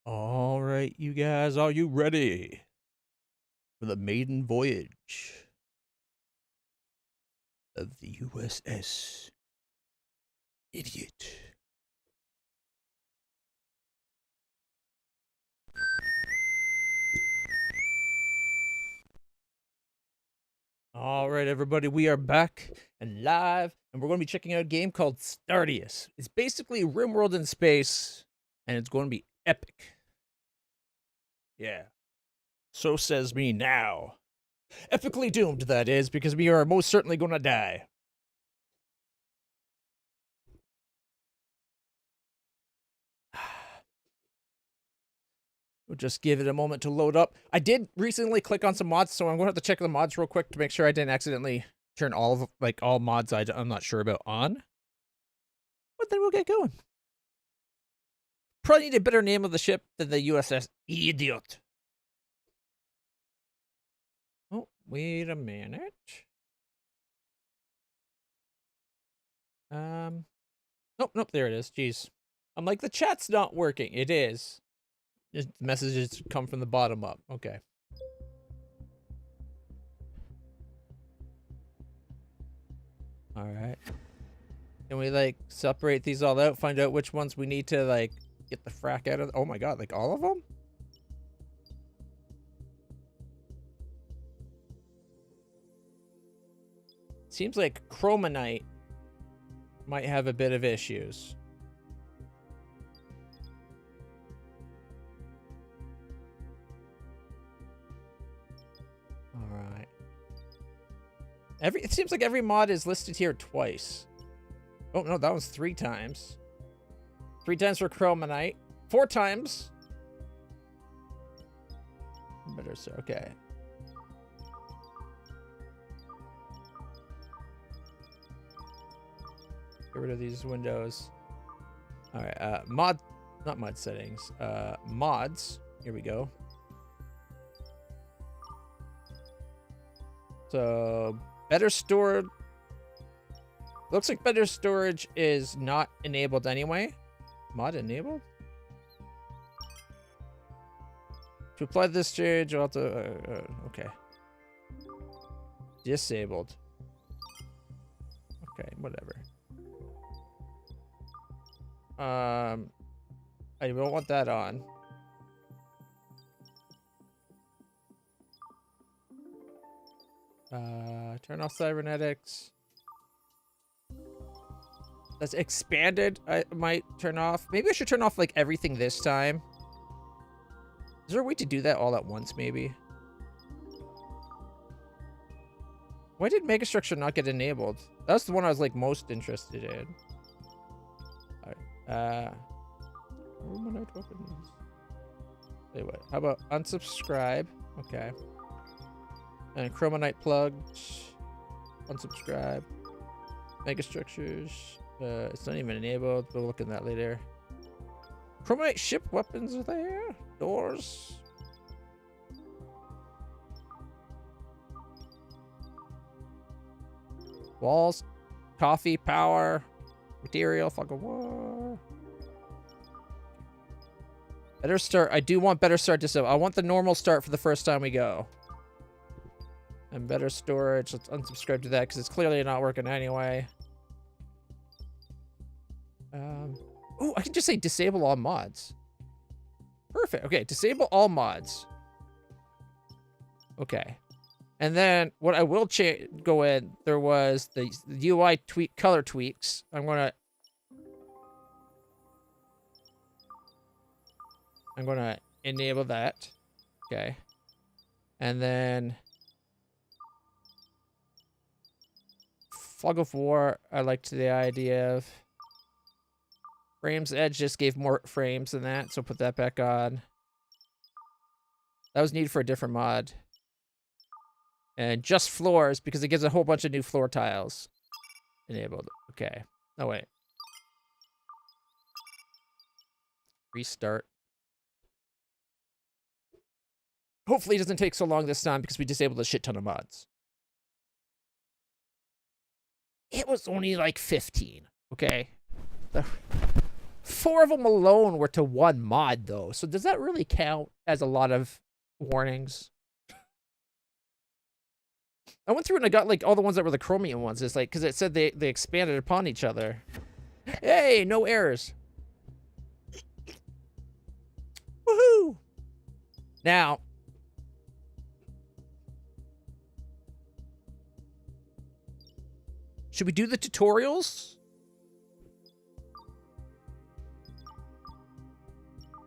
All right, you guys, are you ready for the maiden voyage of the USS Idiot? All right, everybody, we are back and live, and we're going to be checking out a game called Stardeus. It's basically RimWorld in space, and it's going to be epic. Yeah. So says me now. Epically doomed, that is, because we are most certainly going to die. We'll just give it a moment to load up. I did recently click on some mods, so I'm going to have to check the mods real quick to make sure I didn't accidentally turn all mods I'm not sure about on. But then we'll get going. Probably need a better name of the ship than the USS Idiot. Oh, wait a minute. Nope, there it is. Jeez. I'm like, the chat's not working. It is. Just messages come from the bottom up. Okay. All right. Can we, like, separate these all out? Find out which ones we need to, like, get the frack out of? Oh my god, like, all of them? Seems like Chromonite might have a bit of issues. All right. It seems like every mod is listed here twice. Oh no, that was 3 times. 3 times for Chromonite. 4 times. Better so. Okay. Get rid of these windows. All right. Not mod settings. Mods. Here we go. So better storage. Looks like better storage is not enabled anyway. Mod enabled? To apply this change, I'll have to... okay. Disabled. Okay, whatever. I don't want that on. Turn off cybernetics. That's expanded. I might turn off. Maybe I should turn off like everything this time. Is there a way to do that all at once, maybe? Why did Megastructure not get enabled? That's the one I was like most interested in. Alright. Illuminate weapons. Wait, what? How about unsubscribe? Okay. And Chromonite plugged. Unsubscribe. Megastructures. It's not even enabled. We'll look at that later. Chromonite ship weapons are there. Doors. Walls. Coffee. Power. Material. Fog of war. Better start. I do want better start to I want the normal start for the first time we go. And better storage. Let's unsubscribe to that because it's clearly not working anyway. Oh, I can just say disable all mods. Perfect. Okay, disable all mods. Okay. And then what I will go in, there was the UI color tweaks. I'm gonna enable that. Okay. And then Fog of War, I liked the idea of. Frames Edge just gave more frames than that, so put that back on. That was needed for a different mod. And just floors, because it gives a whole bunch of new floor tiles. Enabled. Okay. Oh, wait. Restart. Hopefully it doesn't take so long this time because we disabled a shit ton of mods. It was only like 15, okay? 4 of them alone were to 1 mod, though. So does that really count as a lot of warnings? I went through and I got, like, all the ones that were the Chromium ones. It's like, because it said they expanded upon each other. Hey, no errors. Woohoo! Now, should we do the tutorials?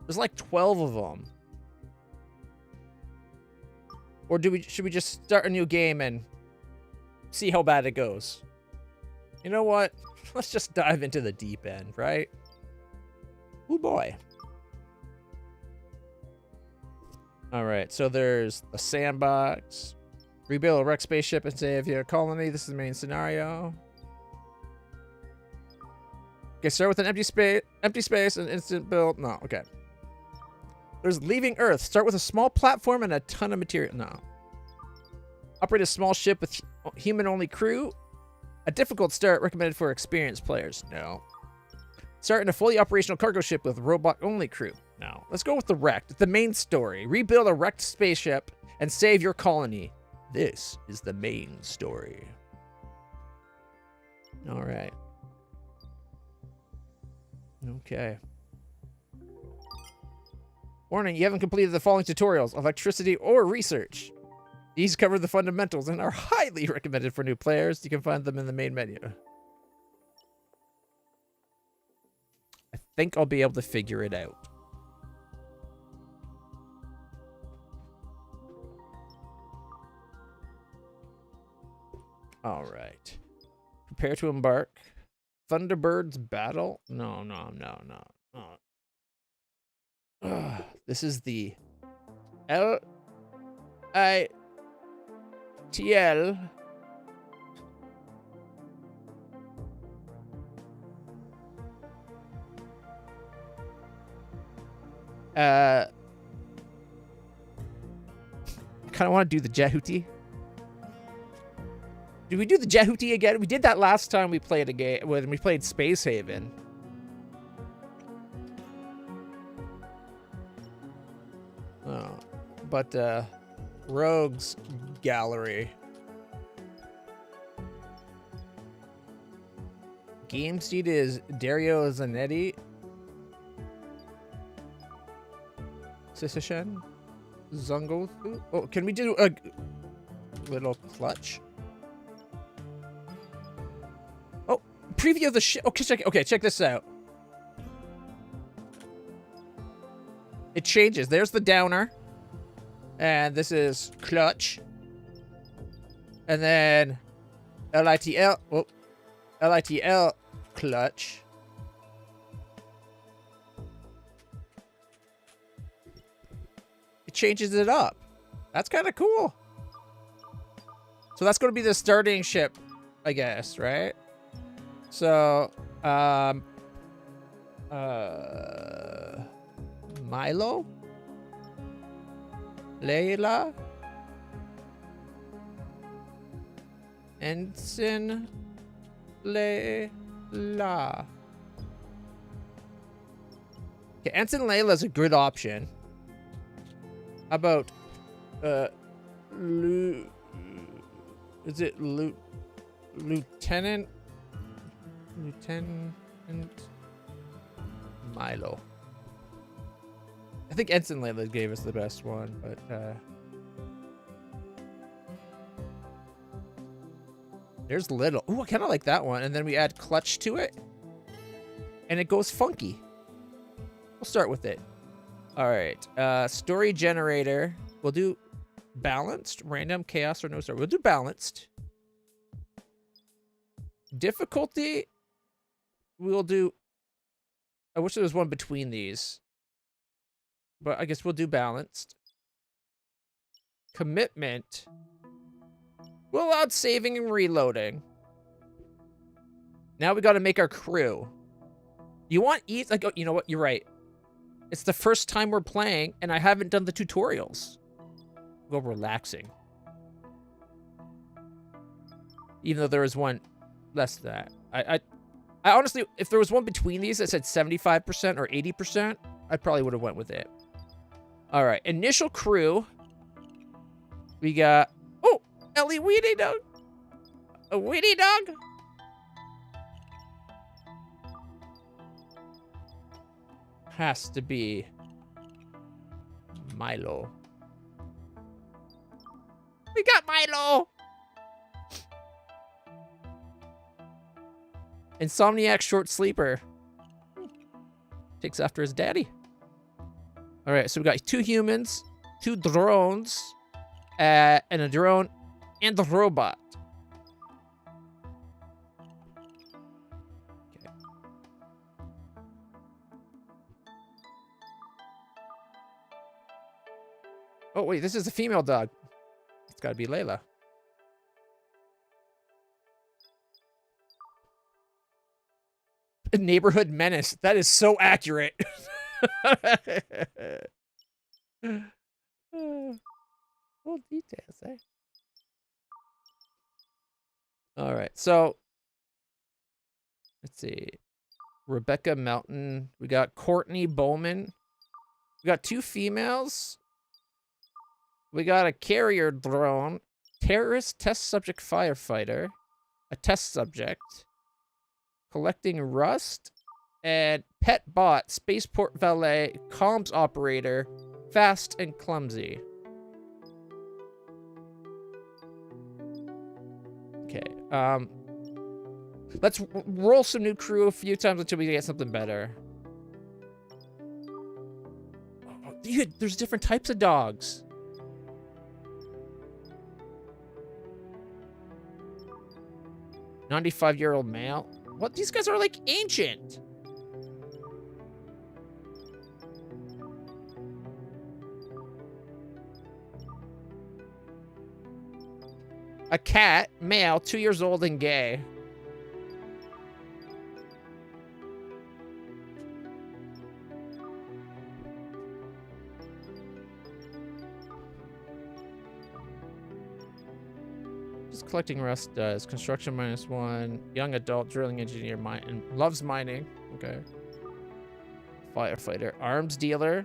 There's like 12 of them. Or should we just start a new game and see how bad it goes? You know what? Let's just dive into the deep end, right? Oh boy. All right, so there's the sandbox. Rebuild a wrecked spaceship and save your colony. This is the main scenario. Okay, start with an empty space and instant build. No, okay. There's leaving Earth. Start with a small platform and a ton of material. No. Operate a small ship with human-only crew. A difficult start recommended for experienced players. No. Start in a fully operational cargo ship with robot-only crew. No. Let's go with the wrecked. The main story. Rebuild a wrecked spaceship and save your colony. This is the main story. All right. Okay. Warning, you haven't completed the following tutorials: electricity or research. These cover the fundamentals and are highly recommended for new players. You can find them in the main menu. I think I'll be able to figure it out. All right. Prepare to embark. Thunderbirds battle? No. This is the LitlTL. I kind of want to do the Jehuti. Did we do the Jehuti again? We did that last time we played a game when we played Space Haven. Oh, but Rogues Gallery. Game seed is Dario Zanetti. Sisishen. Zungothu. Oh, can we do a LitlClutch? Oh, preview of the ship. Okay, check this out. It changes. There's the downer. And this is clutch. And then LitlClutch. It changes it up. That's kind of cool. So that's going to be the starting ship, I guess, right? So, Milo? Layla? Ensign Layla. Okay, Ensign Layla is a good option. How about, is it Lieutenant Milo? I think Ensign Layla gave us the best one, but there's Little. Ooh, I kind of like that one. And then we add clutch to it, and it goes funky. We'll start with it. All right. Story generator. We'll do balanced, random, chaos, or no story. We'll do balanced. Difficulty. We'll do. I wish there was one between these, but I guess we'll do balanced. Commitment. We'll allow saving and reloading. Now we got to make our crew. You want ease? Like, oh, you know what? You're right. It's the first time we're playing, and I haven't done the tutorials. Go relaxing. Even though there was one less than that. I honestly, if there was one between these that said 75% or 80%, I probably would have went with it. All right, initial crew. We got, oh, Ellie Weenie Dog. A Weenie Dog? Has to be Milo. We got Milo! Insomniac short sleeper. Takes after his daddy. All right, so we got 2 humans, 2 drones, and a drone, and the robot. Okay. Oh, wait, this is a female dog. It's got to be Layla. Neighborhood menace. That is so accurate. Full details, eh? All right, so let's see. Rebecca Melton. We got Courtney Bowman. We got 2 females. We got a carrier drone, terrorist test subject firefighter, a test subject, collecting rust, and pet bot, spaceport valet, comms operator, fast and clumsy. Okay, let's roll some new crew a few times until we get something better. Oh, dude, there's different types of dogs. "95-year-old male." What? These guys are like ancient. A cat, male, 2 years old and gay. Just collecting rust does. Construction -1. Young adult drilling engineer and loves mining. Okay. Firefighter. Arms dealer.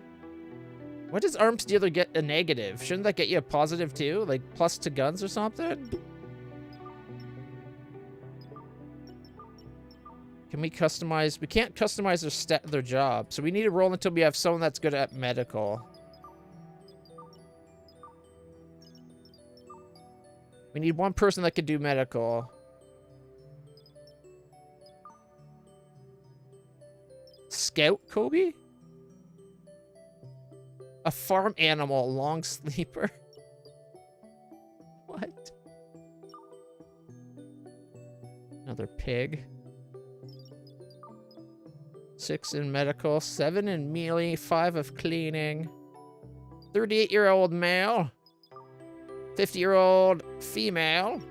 What does arms dealer get a negative? Shouldn't that get you a positive too? Like plus to guns or something? Can we customize? We can't customize their job. So we need to roll until we have someone that's good at medical. We need one person that can do medical. Scout Kobe? A farm animal, long sleeper. What? Another pig. 6 in medical, 7 in melee, 5 of cleaning. 38-year-old male. 50-year-old female.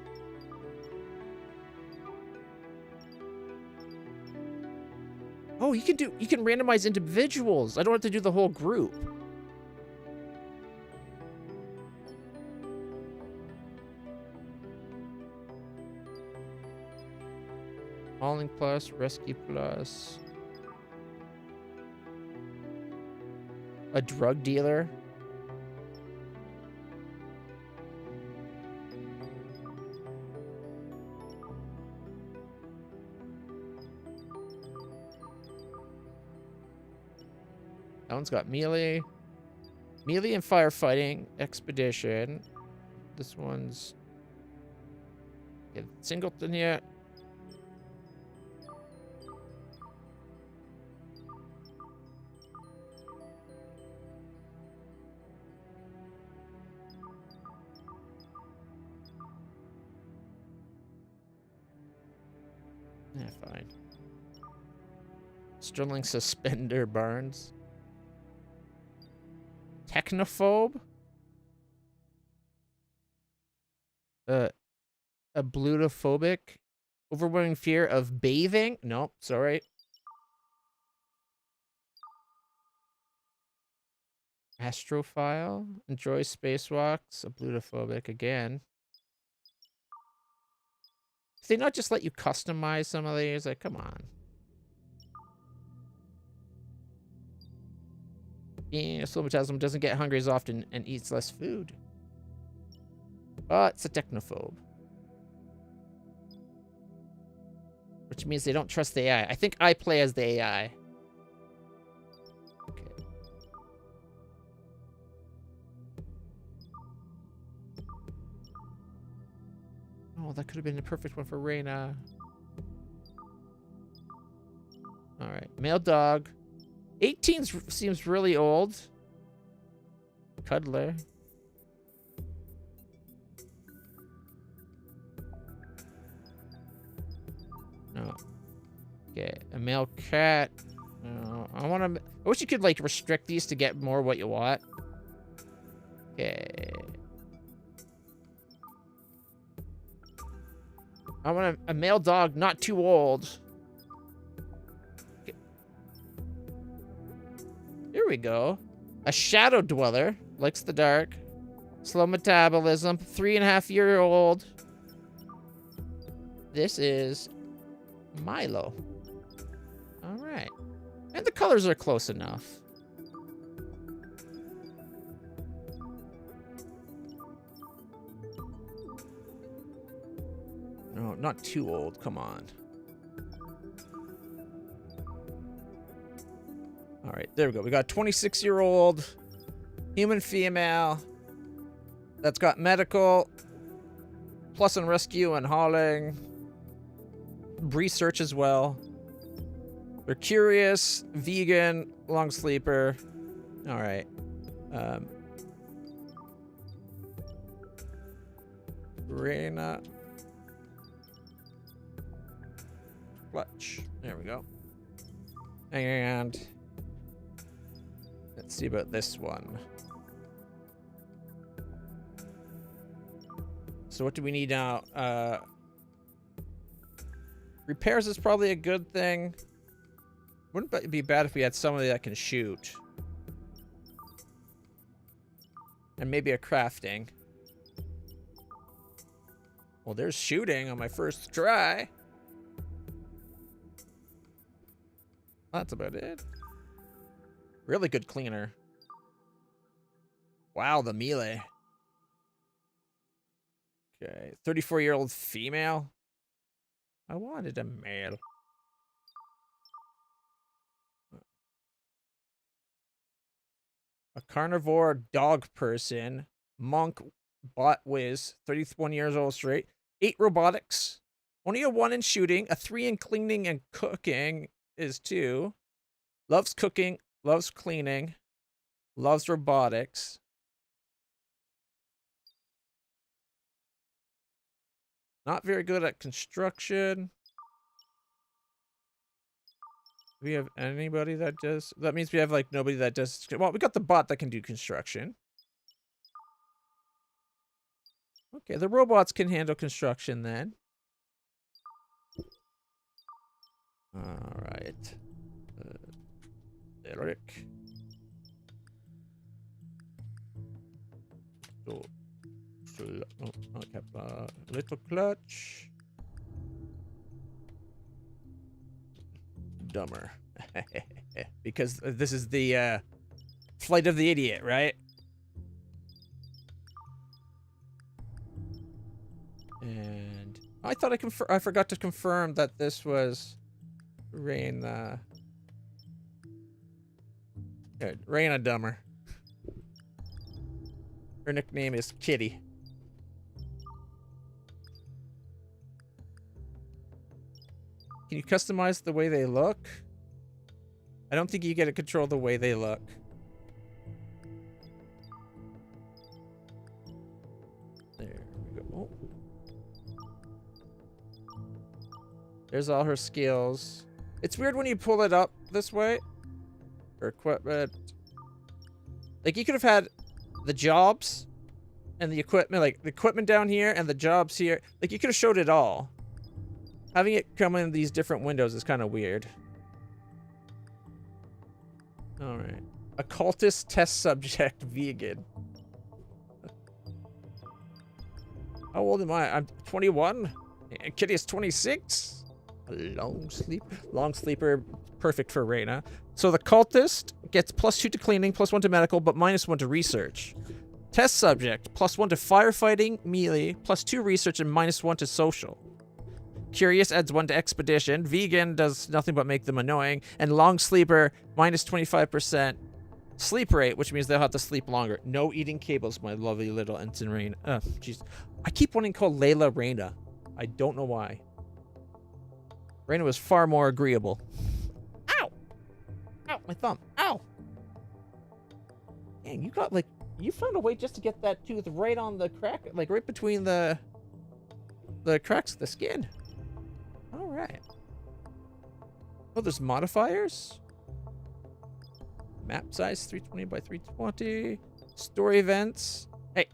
Oh, you can randomize individuals. I don't have to do the whole group. Hauling plus, rescue plus. A drug dealer. That one's got melee. Melee and firefighting. Expedition. This one's... Get singleton here. Yeah, fine. Sterling Suspender Barnes. Technophobe? Ablutophobic? Overwhelming fear of bathing? Nope, sorry. Astrophile? Enjoys spacewalks? Ablutophobic again. they not just let you customize some of these? Like, come on. Yeah, Slomatasm doesn't get hungry as often and eats less food. But it's a technophobe. Which means they don't trust the AI. I think I play as the AI. Okay. Oh, that could have been the perfect one for Reina. Alright. Male dog. 18 seems really old. Cuddler. No. Okay, a male cat. No, I want to. I wish you could like restrict these to get more what you want. Okay. I want a male dog, not too old. Okay. Here we go. A shadow dweller, likes the dark. Slow metabolism, 3.5-year-old. This is Milo. All right. And the colors are close enough. No, not too old. Come on. All right, there we go. We got a 26-year-old human female that's got medical, plus and rescue and hauling, research as well. They're curious, vegan, long sleeper. All right. Reina. Clutch. There we go. And let's see about this one. So what do we need now? Repairs is probably a good thing. Wouldn't it be bad if we had somebody that can shoot? And maybe a crafting. Well, there's shooting on my first try. That's about it. Really good cleaner. Wow, the melee. Okay, 34-year-old female. I wanted a male. A carnivore dog person. Monk bot whiz. 31 years old straight. 8 robotics. Only a 1 in shooting. A 3 in cleaning and cooking is 2. Loves cooking. Loves cleaning. Loves robotics. Not very good at construction. Do we have anybody that does? That means we have like nobody that does. Well, we got the bot that can do construction. Okay, the robots can handle construction then. All right. Eric. So, oh, okay. LitlClutch. Dumber. Because this is the flight of the idiot, right? And I thought I forgot to confirm that this was Reina. Reina Dumber. Her nickname is Kitty. Can you customize the way they look? I don't think you get to control the way they look. There we go. Oh. There's all her skills. It's weird when you pull it up this way. Her equipment. Like, you could have had the jobs and the equipment, like the equipment down here and the jobs here. Like, you could have showed it all. Having it come in these different windows is kind of weird. All right. Occultist test subject vegan. How old am I? I'm 21? And Kitty is 26. A long sleeper, perfect for Reyna. So the cultist gets +2 to cleaning, +1 to medical, but -1 to research. Test subject, +1 to firefighting, melee, +2 research, and -1 to social. Curious adds 1 to expedition. Vegan does nothing but make them annoying. And long sleeper, -25% sleep rate, which means they'll have to sleep longer. No eating cables, my lovely little ensign Reyna. Jeez. I keep wanting to call Layla Reyna. I don't know why. Reyna was far more agreeable. Ow! Ow, my thumb. Ow! Dang, you got like... You found a way just to get that tooth right on the crack, like right between the cracks of the skin. All right. Oh, there's modifiers. Map size 320 by 320. Story events. Hey,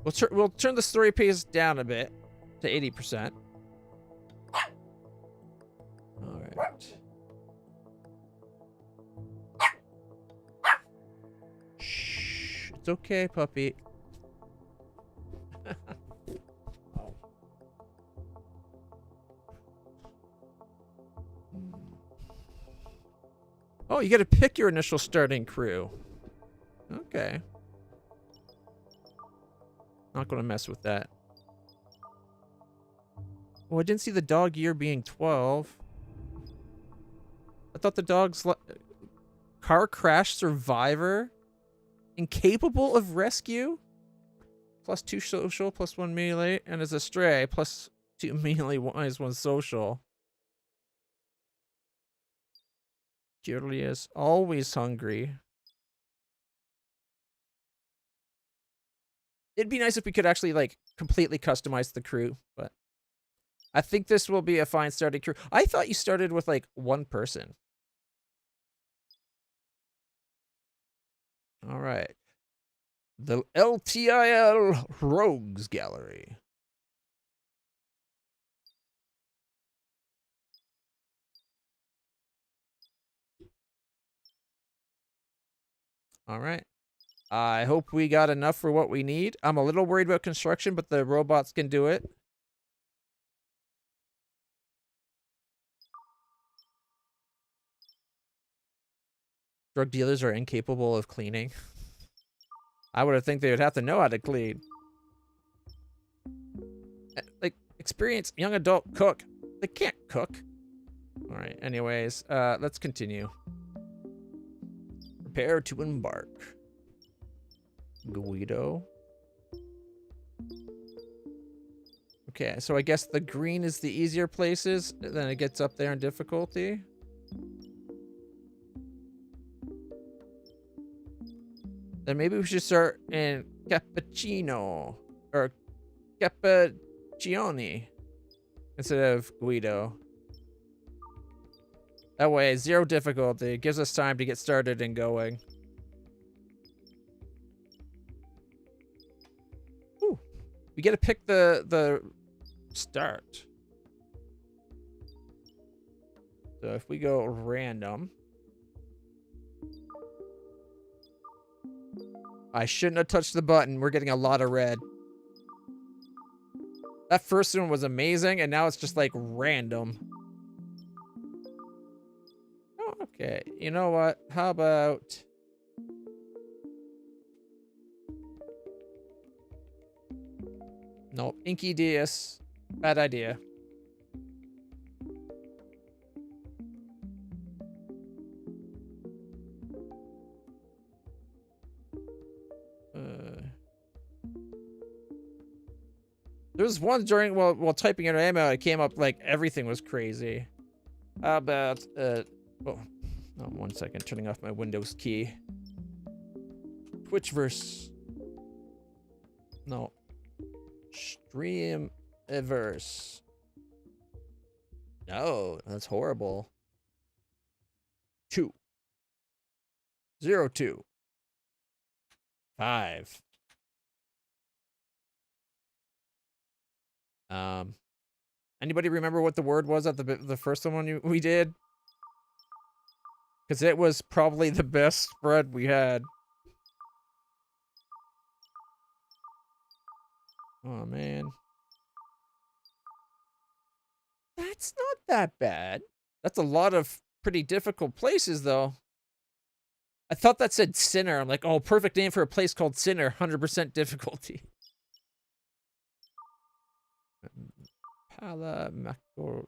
we'll turn the story pace down a bit to 80%. All right. Shh. It's okay, puppy. Oh. Oh, you got to pick your initial starting crew. Okay. Not going to mess with that. Oh, I didn't see the dog year being 12. I thought the dog's car crash survivor, incapable of rescue, +2 social, +1 melee, and is a stray, +2 melee, -1 social. Julius, always hungry. It'd be nice if we could actually, like, completely customize the crew, but I think this will be a fine starting crew. I thought you started with, like, 1 person. All right. The LTIL Rogues Gallery. All right. I hope we got enough for what we need. I'm a little worried about construction, but the robots can do it. Drug dealers are incapable of cleaning. I would have think they would have to know how to clean. Like, experienced young adult cook. They can't cook. All right, anyways, let's continue. Prepare to embark. Guido. Okay, so I guess the green is the easier places, then it gets up there in difficulty. Then maybe we should start in Cappuccino or Cappuccioni instead of Guido. That way, 0 difficulty. It gives us time to get started and going. Ooh. We get to pick the start. So if we go random. I shouldn't have touched the button. We're getting a lot of red. That first one was amazing, and now it's just like random. Oh, okay. You know what? How about... Nope. Inky Diaz. Bad idea. There was one during while typing in ammo, it came up like everything was crazy. How about oh, 1 second, turning off my Windows key. Twitchverse. No. Streamiverse. No, that's horrible. 2 0 2 5. Anybody remember what the word was at the first one we did? Because it was probably the best spread we had. Oh, man. That's not that bad. That's a lot of pretty difficult places, though. I thought that said Sinner. I'm like, oh, perfect name for a place called Sinner. 100% difficulty. Pala, Macrotoire.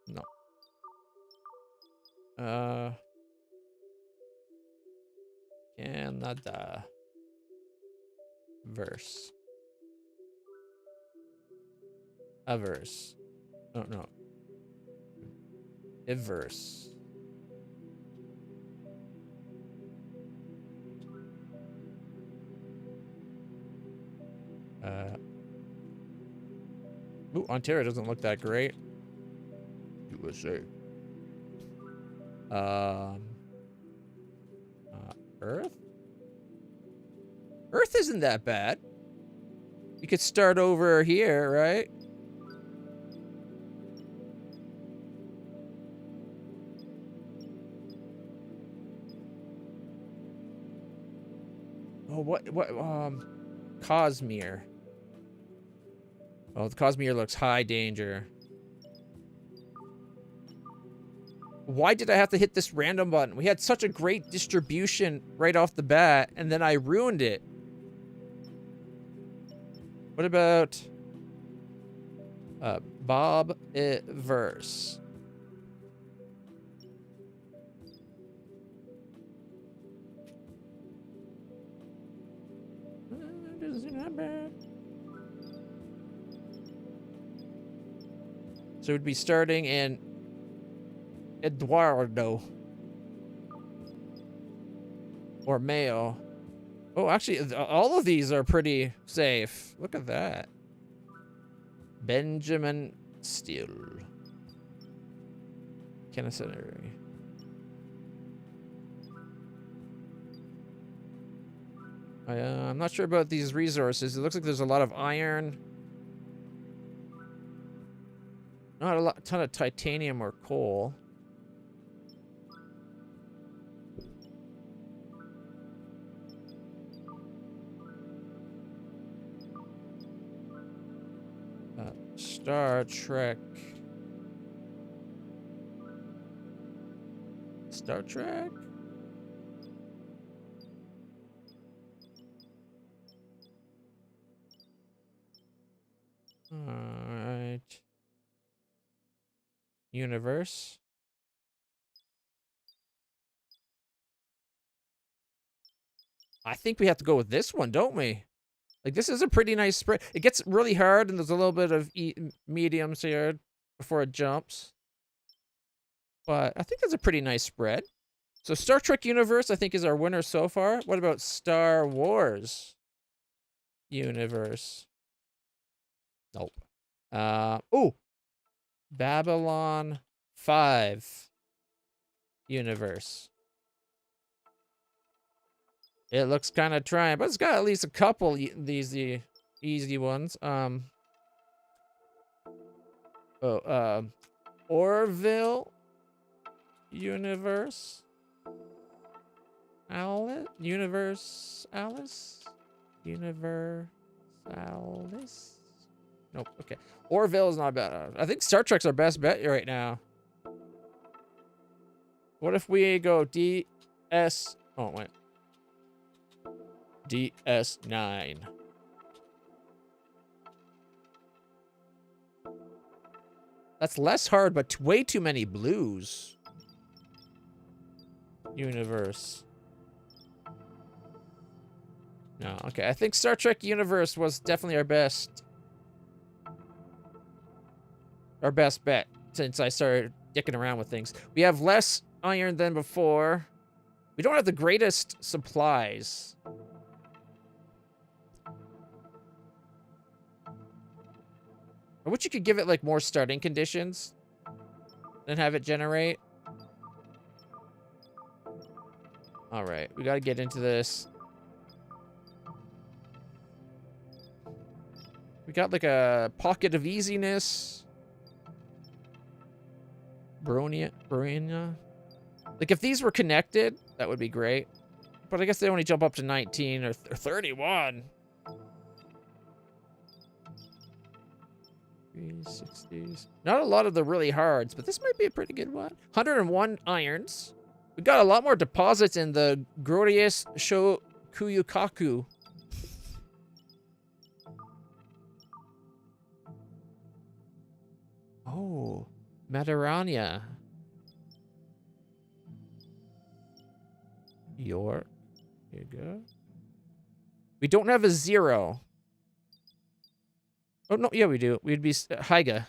No. No. Canada. Verse. Averse. Oh, no. Averse. Ooh, Ontario doesn't look that great. USA. Earth? Earth isn't that bad. You could start over here, right? Oh, what, Cosmere. Oh, the Cosmere looks high danger. Why did I have to hit this random button? We had such a great distribution right off the bat, and then I ruined it. What about Bob Verse? Doesn't seem that bad. So we'd be starting in Eduardo or Mayo. Oh, actually, all of these are pretty safe. Look at that. Benjamin Steele. Kennesaw. I'm not sure about these resources. It looks like there's a lot of iron. Not a ton of titanium or coal. Star Trek. Star Trek? Alright. Universe. I think we have to go with this one, don't we? Like, this is a pretty nice spread. It gets really hard, and there's a little bit of mediums here before it jumps. But I think that's a pretty nice spread. So Star Trek Universe, I think, is our winner so far. What about Star Wars Universe? Nope. Oh, Babylon 5 Universe. It looks kind of trying, but it's got at least a couple these easy ones. Orville Universe. Universe Alice? Nope, okay. Orville is not bad. I think Star Trek's our best bet right now. What if we go DS... Oh, wait. DS9. That's less hard, but way too many blues. Universe. No, okay. I think Star Trek Universe was definitely our best bet since I started dicking around with things. We have less iron than before. We don't have the greatest supplies. I wish you could give it like more starting conditions and have it generate. All right, we got to get into this. We got like a pocket of easiness. Bronia. Like if these were connected, that would be great. But I guess they only jump up to 19 or 31. 360s. Not a lot of the really hards, but this might be a pretty good one. 101 irons. We got a lot more deposits in the Grodius Shokuyukaku. Oh, Matarania. York. Here you go. We don't have a 0. Oh, no, yeah, we do. We'd be Haiga.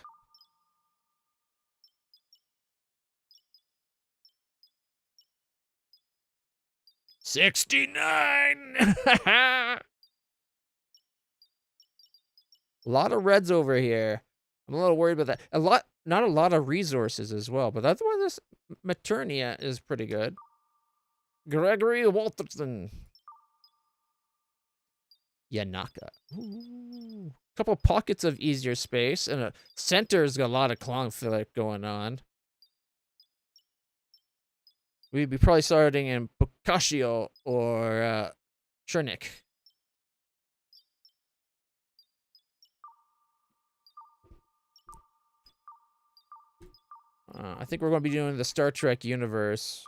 $69! A lot of reds over here. I'm a little worried about that. Not a lot of resources as well, but that's why this Maternia is pretty good. Gregory Walterson. Yanaka. Ooh. Couple pockets of easier space, and a center's got a lot of conflict going on. We'd be probably starting in Boccaccio or Chernik. I think we're going to be doing the Star Trek universe.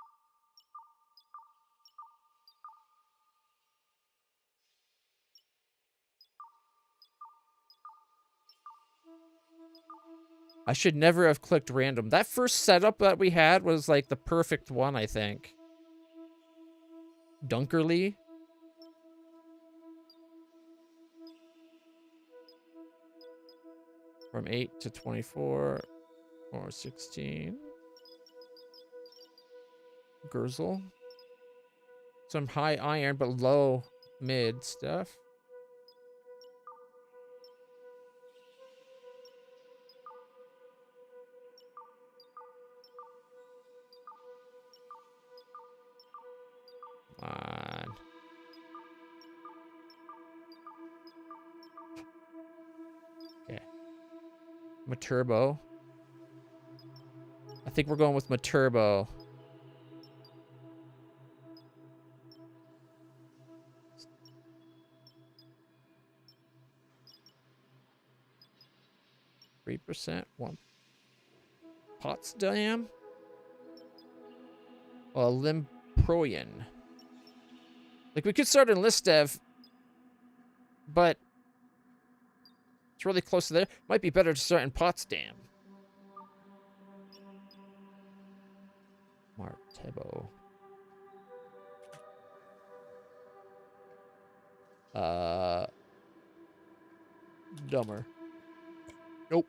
I should never have clicked random. That first setup that we had was like the perfect one, I think. Dunkerley. From 8 to 24 or 16. Gurzel. Some high iron but low mid stuff. Come on. Okay. Maturbo. I think we're going with Maturbo. %, 1. Potsdam. Olymproyan. Like, we could start in Listev, but it's really close to there. Might be better to start in Potsdam. Martebo. Dumber. Nope.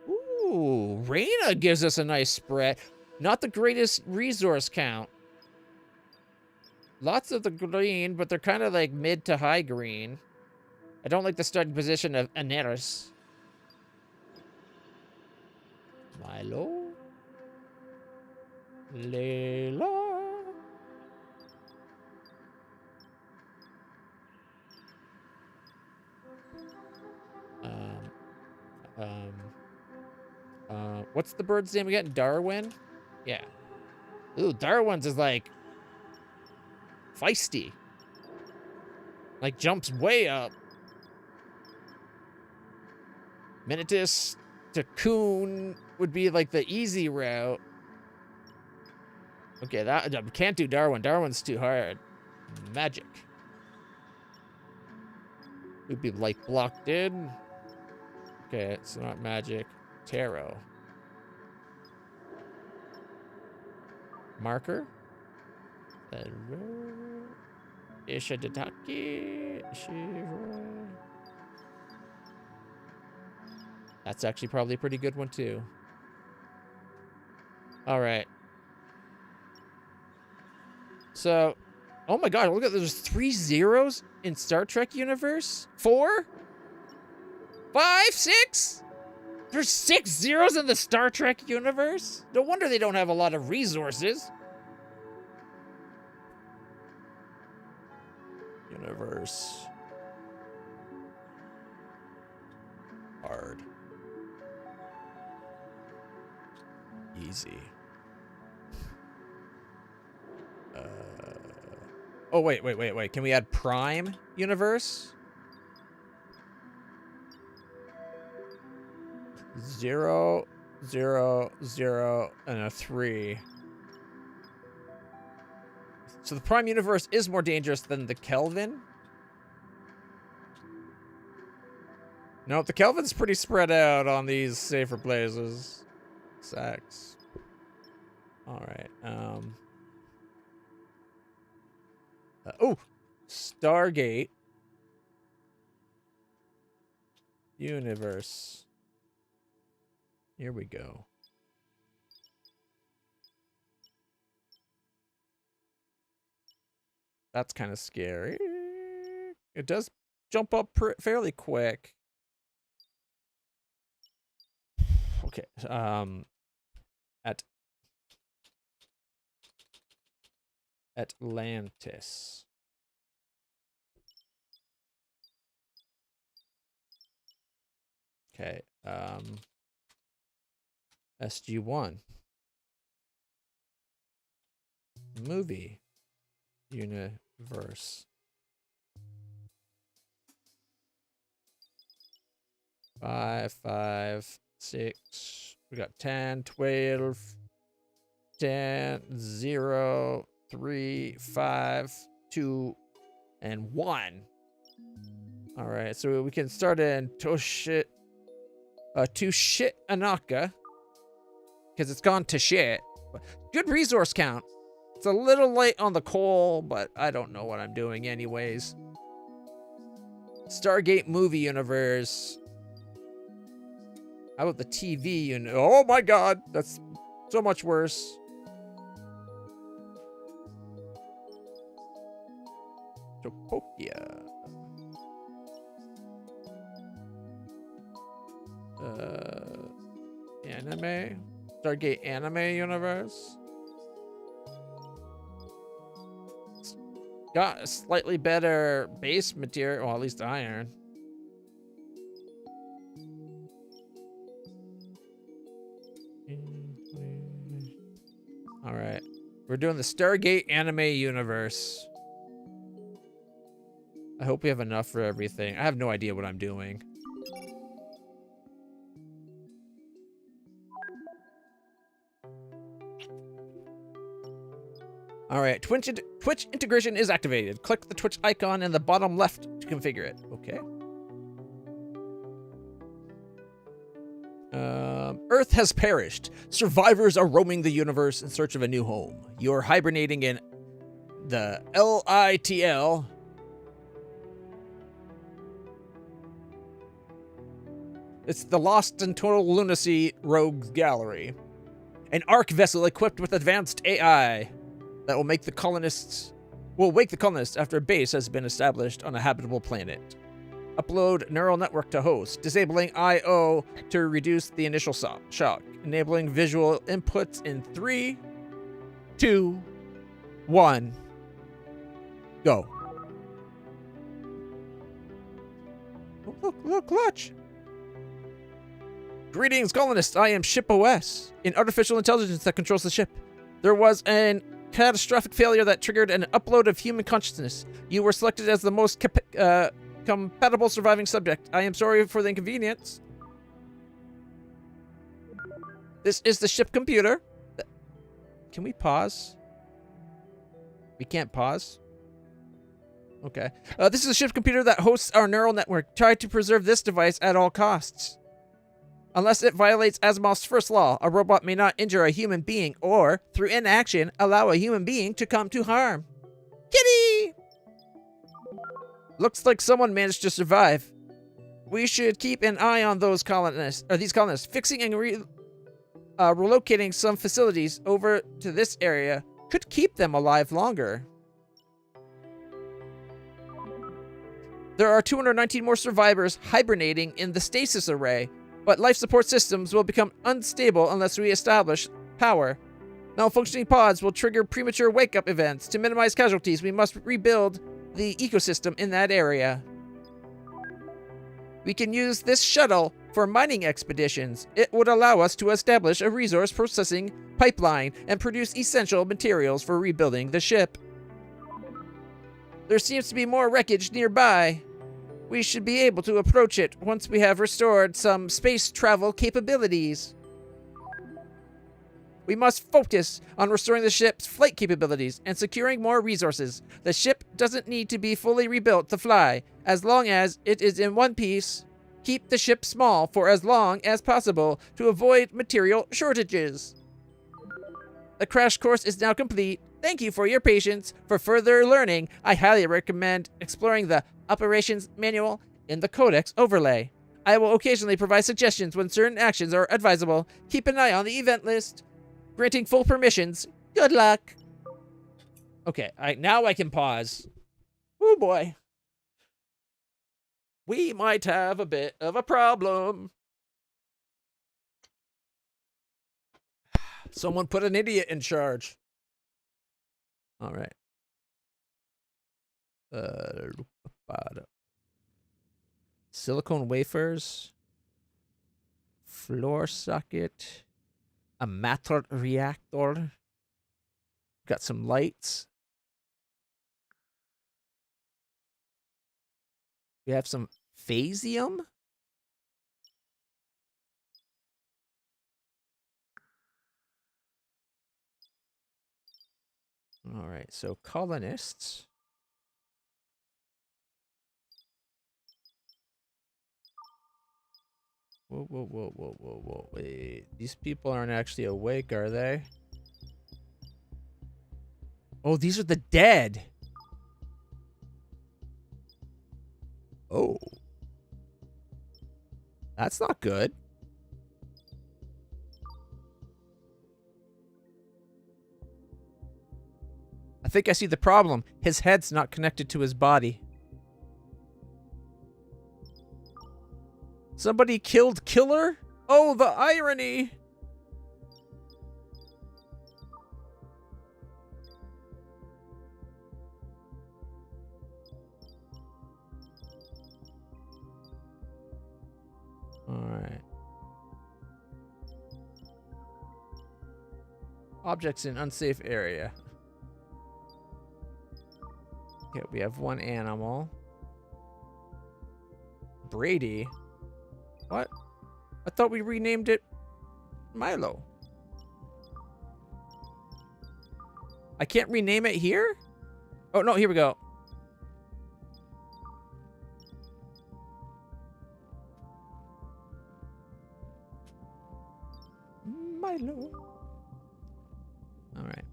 Ooh, Reina gives us a nice spread. Not the greatest resource count. Lots of the green, but they're kind of like mid to high green. I don't like the starting position of Aneris. Milo. Layla. What's the bird's name again? Darwin? Yeah. Ooh, Darwin's is like feisty. Like jumps way up. Minitus to Coon would be like the easy route. Okay, that can't do Darwin. Darwin's too hard. Magic. Would be like blocked in. Okay, it's not magic. Tarot. Marker. Ishidetaki. That's actually probably a pretty good one too. All right. So, oh my god, look at there's 3 zeros in Star Trek universe? 4? 5? 6? There's 6 zeros in the Star Trek universe? No wonder they don't have a lot of resources. Universe. Hard. Easy. Oh, wait. Can we add Prime Universe? 0, 0, 0, and a 3. So the Prime Universe is more dangerous than the Kelvin? No, the Kelvin's pretty spread out on these safer places. Sex. Alright, oh! Stargate. Universe. Here we go. That's kind of scary. It does jump up fairly quick. Okay, Atlantis. Okay, SG1. Movie universe. 5, 5, 6. We got 10, 12, 10, 0, 3, 5, 2, and 1. All right, so we can start in Anaka, because it's gone to shit. Good resource count. It's a little light on the coal, but I don't know what I'm doing anyways. Stargate movie universe. How about the TV unit? Oh my god, that's so much worse. Topopia. Anime? Stargate anime universe? It's got a slightly better base material, well, at least iron. Alright. We're doing the Stargate anime universe. I hope we have enough for everything. I have no idea what I'm doing. Alright, Twitch integration is activated. Click the Twitch icon in the bottom left to configure it. Okay. Earth has perished. Survivors are roaming the universe in search of a new home. You're hibernating in the LiTL. It's the Lost and Total Lunacy Rogues Gallery. An ARC vessel equipped with advanced AI that will wake the colonists after a base has been established on a habitable planet. Upload neural network to host, disabling I/O to reduce the initial shock, enabling visual inputs in 3, 2, 1, go. Look, Clutch. Greetings, colonists. I am Ship OS, an artificial intelligence that controls the ship. There was an catastrophic failure that triggered an upload of human consciousness. You were selected as the most compatible surviving subject. I am sorry for the inconvenience. This is the ship computer. Can we pause? We can't pause. Okay. This is a ship computer that hosts our neural network. Try to preserve this device at all costs. Unless it violates Asimov's first law, a robot may not injure a human being or, through inaction, allow a human being to come to harm. Kitty! Looks like someone managed to survive. We should keep an eye on these colonists, fixing and relocating some facilities over to this area could keep them alive longer. There are 219 more survivors hibernating in the stasis array, but life support systems will become unstable unless we establish power. Malfunctioning pods will trigger premature wake-up events. To minimize casualties, we must rebuild the ecosystem in that area. We can use this shuttle for mining expeditions. It would allow us to establish a resource processing pipeline and produce essential materials for rebuilding the ship. There seems to be more wreckage nearby. We should be able to approach it once we have restored some space travel capabilities. We must focus on restoring the ship's flight capabilities and securing more resources. The ship doesn't need to be fully rebuilt to fly. As long as it is in one piece, keep the ship small for as long as possible to avoid material shortages. The crash course is now complete. Thank you for your patience. For further learning, I highly recommend exploring the Operations Manual in the Codex overlay. I will occasionally provide suggestions when certain actions are advisable. Keep an eye on the event list. Granting full permissions. Good luck. Okay, now I can pause. Oh boy. We might have a bit of a problem. Someone put an idiot in charge. All right. Silicone wafers. Floor socket. A matter reactor. Got some lights. We have some phasium. All right, so colonists. Whoa. Wait, these people aren't actually awake, are they? Oh, these are the dead. Oh. That's not good. I think I see the problem. His head's not connected to his body. Somebody killed Killer? Oh, the irony! Alright. Objects in unsafe area. Okay, we have one animal. Brady? What? I thought we renamed it Milo. I can't rename it here? Oh, no, here we go. Milo. All right.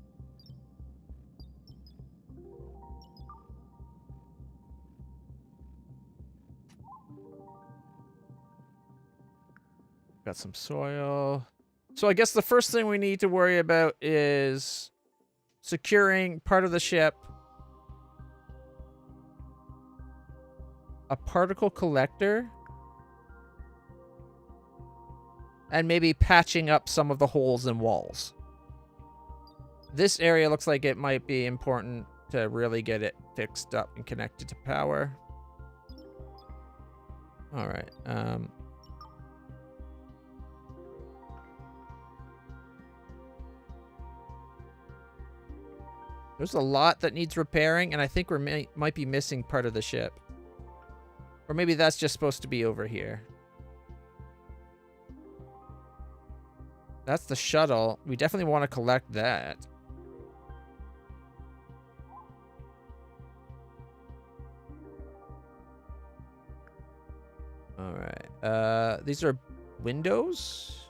Got some soil. So I guess the first thing we need to worry about is securing part of the ship. A particle collector. And maybe patching up some of the holes in walls. This area looks like it might be important to really get it fixed up and connected to power. All right. There's a lot that needs repairing, and I think we might be missing part of the ship. Or maybe that's just supposed to be over here. That's the shuttle. We definitely want to collect that. All right. These are windows.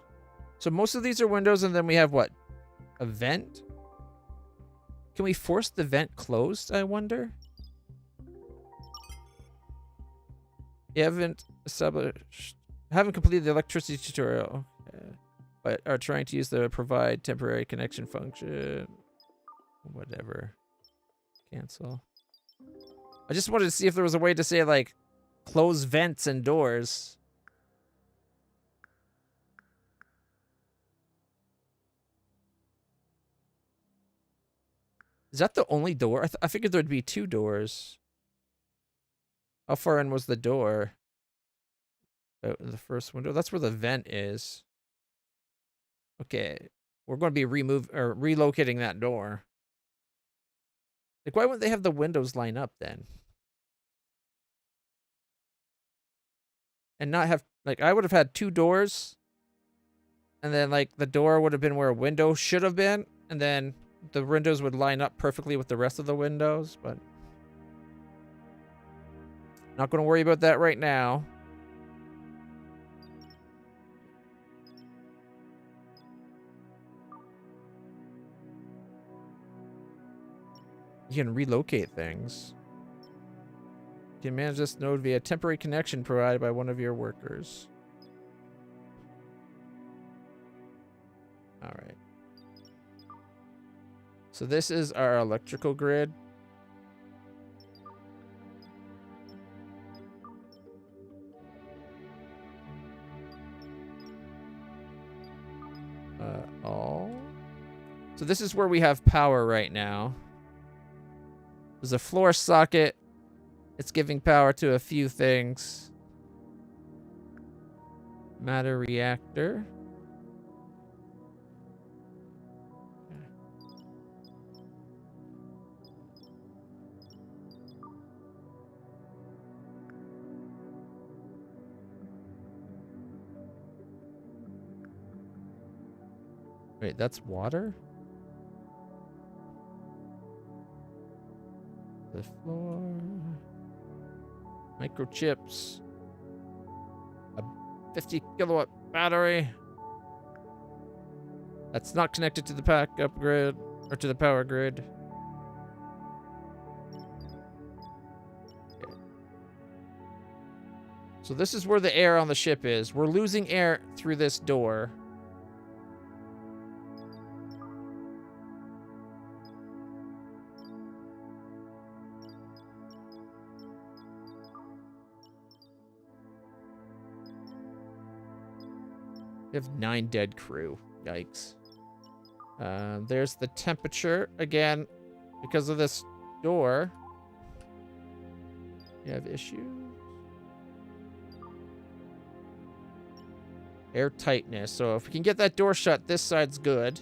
So most of these are windows, and then we have what? A vent? Can we force the vent closed, I wonder? You haven't established... Haven't completed the electricity tutorial. Okay. But are trying to use the provide temporary connection function. Whatever. Cancel. I just wanted to see if there was a way to say, like, close vents and doors. Is that the only door? I figured there'd be 2 doors. How far in was the door? Out in the first window. That's where the vent is. Okay. We're going to be relocating that door. Like, why wouldn't they have the windows line up then? And not have, like, I would have had 2 doors. And then, like, the door would have been where a window should have been. And then the windows would line up perfectly with the rest of the windows. But not going to worry about that right now. You can relocate things. You can manage this node via temporary connection provided by one of your workers. All right. So this is our electrical grid. So this is where we have power right now. There's a floor socket. It's giving power to a few things. Matter reactor. Wait, that's water? The floor. Microchips. A 50 kilowatt battery. That's not connected to the backup grid or to the power grid. Okay. So this is where the air on the ship is. We're losing air through this door. We have 9 dead crew. Yikes. There's the temperature. Again, because of this door. You have issues. Air tightness. So if we can get that door shut, this side's good.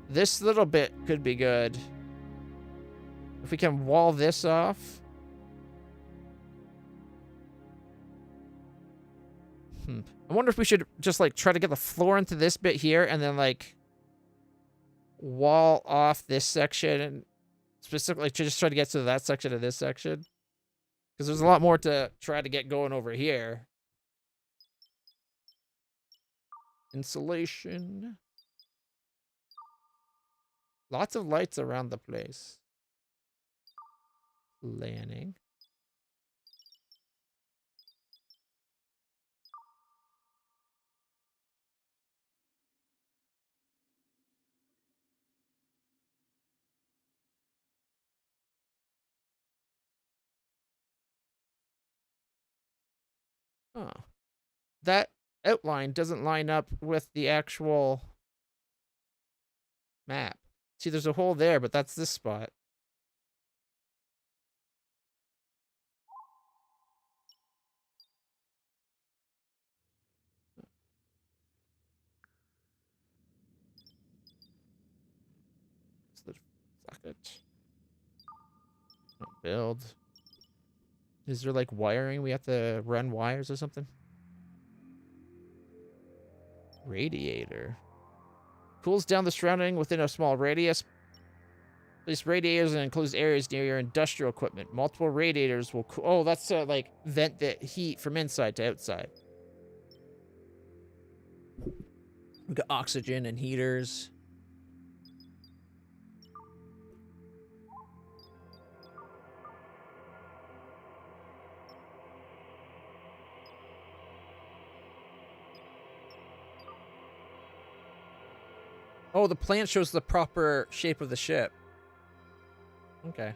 This little bit could be good. If we can wall this off. I wonder if we should just, like, try to get the floor into this bit here and then, like, wall off this section and specifically to just try to get to that section of this section. Because there's a lot more to try to get going over here. Insulation. Lots of lights around the place. Planning. Oh. That outline doesn't line up with the actual map. See, there's a hole there, but that's this spot. It's the socket. Build. Is there, like, wiring? We have to run wires or something? Radiator. Cools down the surrounding within a small radius. Place radiators and enclosed areas near your industrial equipment. Multiple radiators will cool. Oh, that's like vent the heat from inside to outside. We got oxygen and heaters. Oh, the plan shows the proper shape of the ship. Okay.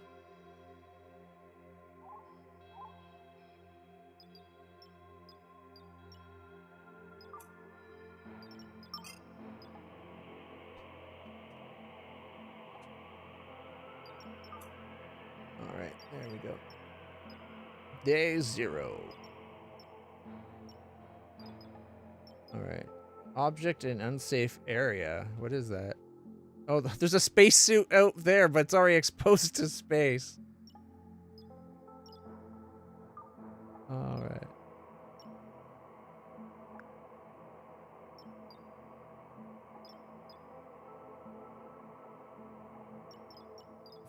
All right, there we go. Day 0. All right. Object in unsafe area. What is that? Oh, there's a spacesuit out there, but it's already exposed to space. All right.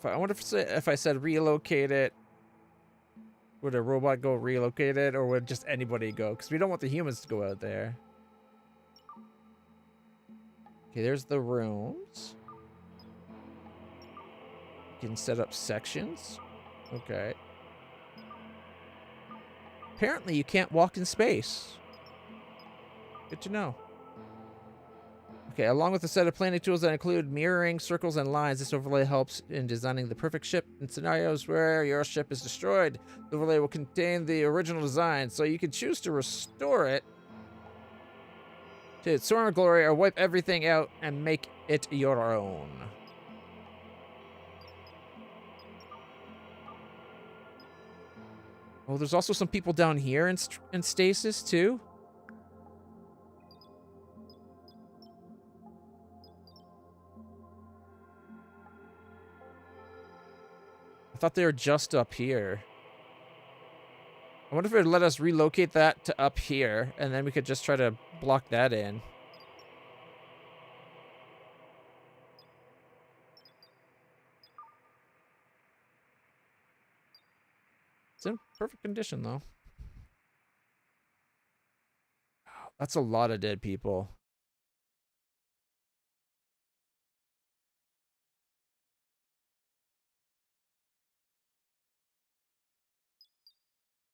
I wonder if I said relocate it, would a robot go relocate it, or would just anybody go? Because we don't want the humans to go out there. Okay, there's the rooms. You can set up sections. Okay. Apparently you can't walk in space. Good to know. Okay, along with a set of planning tools that include mirroring, circles, and lines, this overlay helps in designing the perfect ship in scenarios where your ship is destroyed. The overlay will contain the original design, so you can choose to restore it to its soaring glory or wipe everything out and make it your own. Oh, there's also some people down here in stasis, too. I thought they were just up here. I wonder if it would let us relocate that to up here, and then we could just try to block that in. It's in perfect condition, though. That's a lot of dead people.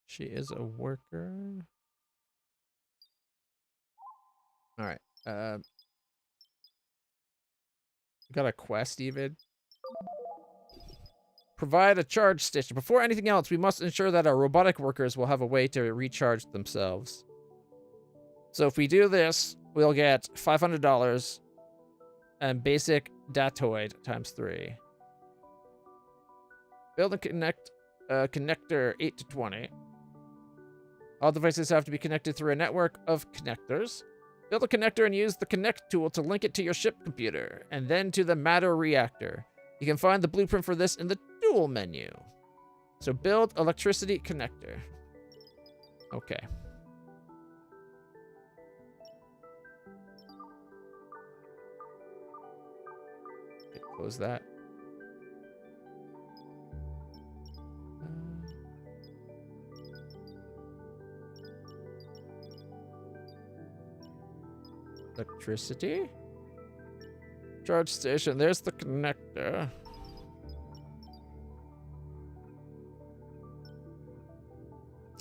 She is a worker. All right. Got a quest even. Provide a charge station. Before anything else, we must ensure that our robotic workers will have a way to recharge themselves. So if we do this, we'll get $500 and basic datoid ×3. Build and connect connector 8 to 20. All devices have to be connected through a network of connectors. Build a connector and use the connect tool to link it to your ship computer, and then to the matter reactor. You can find the blueprint for this in the tool menu. So build electricity connector. Okay. Okay, close that. Electricity? Charge station. There's the connector.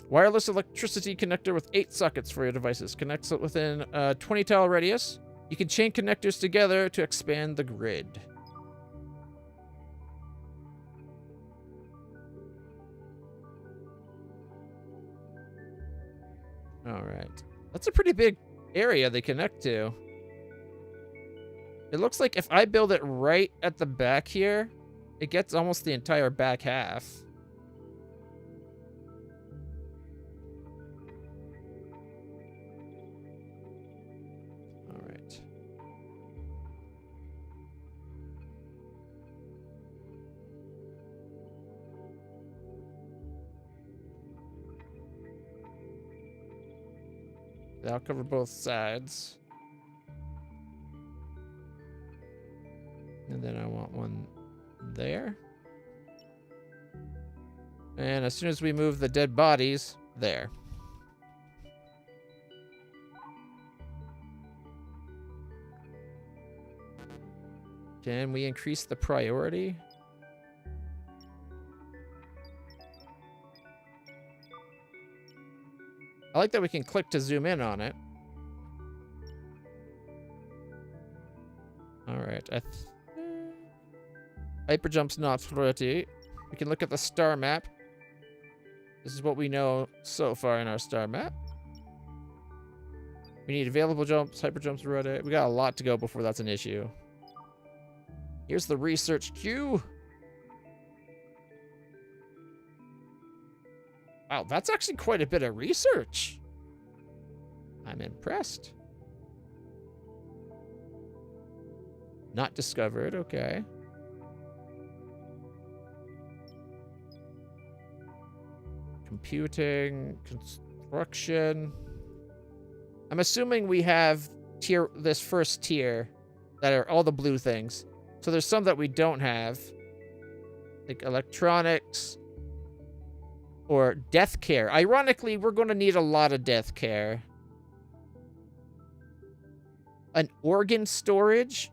Wireless electricity connector with 8 sockets for your devices. Connects it within a 20 tile radius. You can chain connectors together to expand the grid. All right. That's a pretty big area they connect to. It looks like if I build it right at the back here, it gets almost the entire back half. All right. That'll cover both sides. And then I want one there. And as soon as we move the dead bodies, there. Can we increase the priority? I like that we can click to zoom in on it. All right. Hyperjump's not priority. We can look at the star map. This is what we know so far in our star map. We need available jumps, hyperjumps, rotate. We got a lot to go before that's an issue. Here's the research queue. Wow, that's actually quite a bit of research. I'm impressed. Not discovered, okay. Computing, construction. I'm assuming we have this first tier that are all the blue things. So there's some that we don't have. Like electronics or death care. Ironically, we're going to need a lot of death care. An organ storage.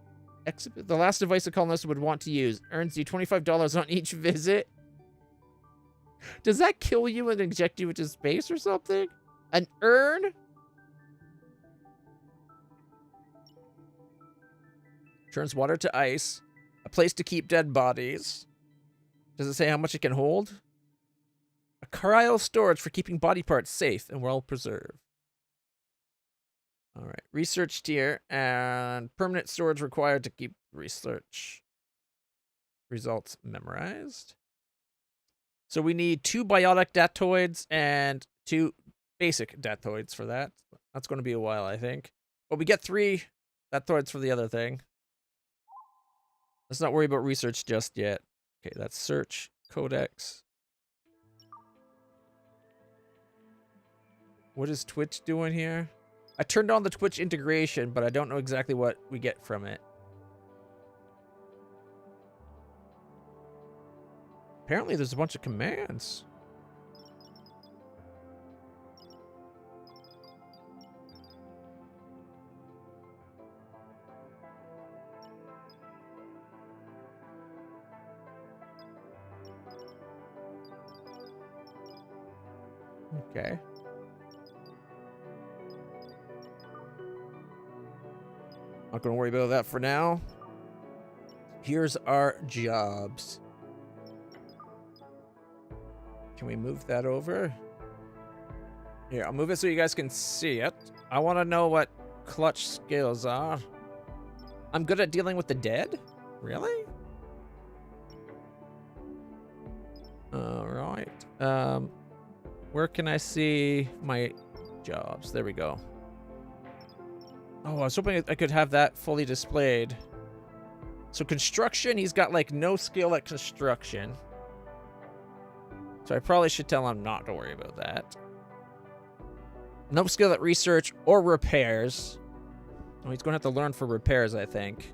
The last device a colonist would want to use. Earns you $25 on each visit. Does that kill you and inject you into space or something? An urn? Turns water to ice. A place to keep dead bodies. Does it say how much it can hold? A cryo storage for keeping body parts safe and well preserved. All right. Research tier and permanent storage required to keep research results memorized. So we need 2 biotic datoids and 2 basic datoids for that. That's going to be a while, I think. But we get 3 datoids for the other thing. Let's not worry about research just yet. Okay, that's search, codex. What is Twitch doing here? I turned on the Twitch integration, but I don't know exactly what we get from it. Apparently there's a bunch of commands. Okay. Not gonna worry about that for now. Here's our jobs. Can we move that over? Here, I'll move it so you guys can see it. I want to know what clutch skills are. I'm good at dealing with the dead? Really? Alright. Where can I see my jobs? There we go. Oh, I was hoping I could have that fully displayed. So construction, he's got like no skill at construction. So I probably should tell him not to worry about that. No skill at research or repairs. Oh, he's going to have to learn for repairs, I think.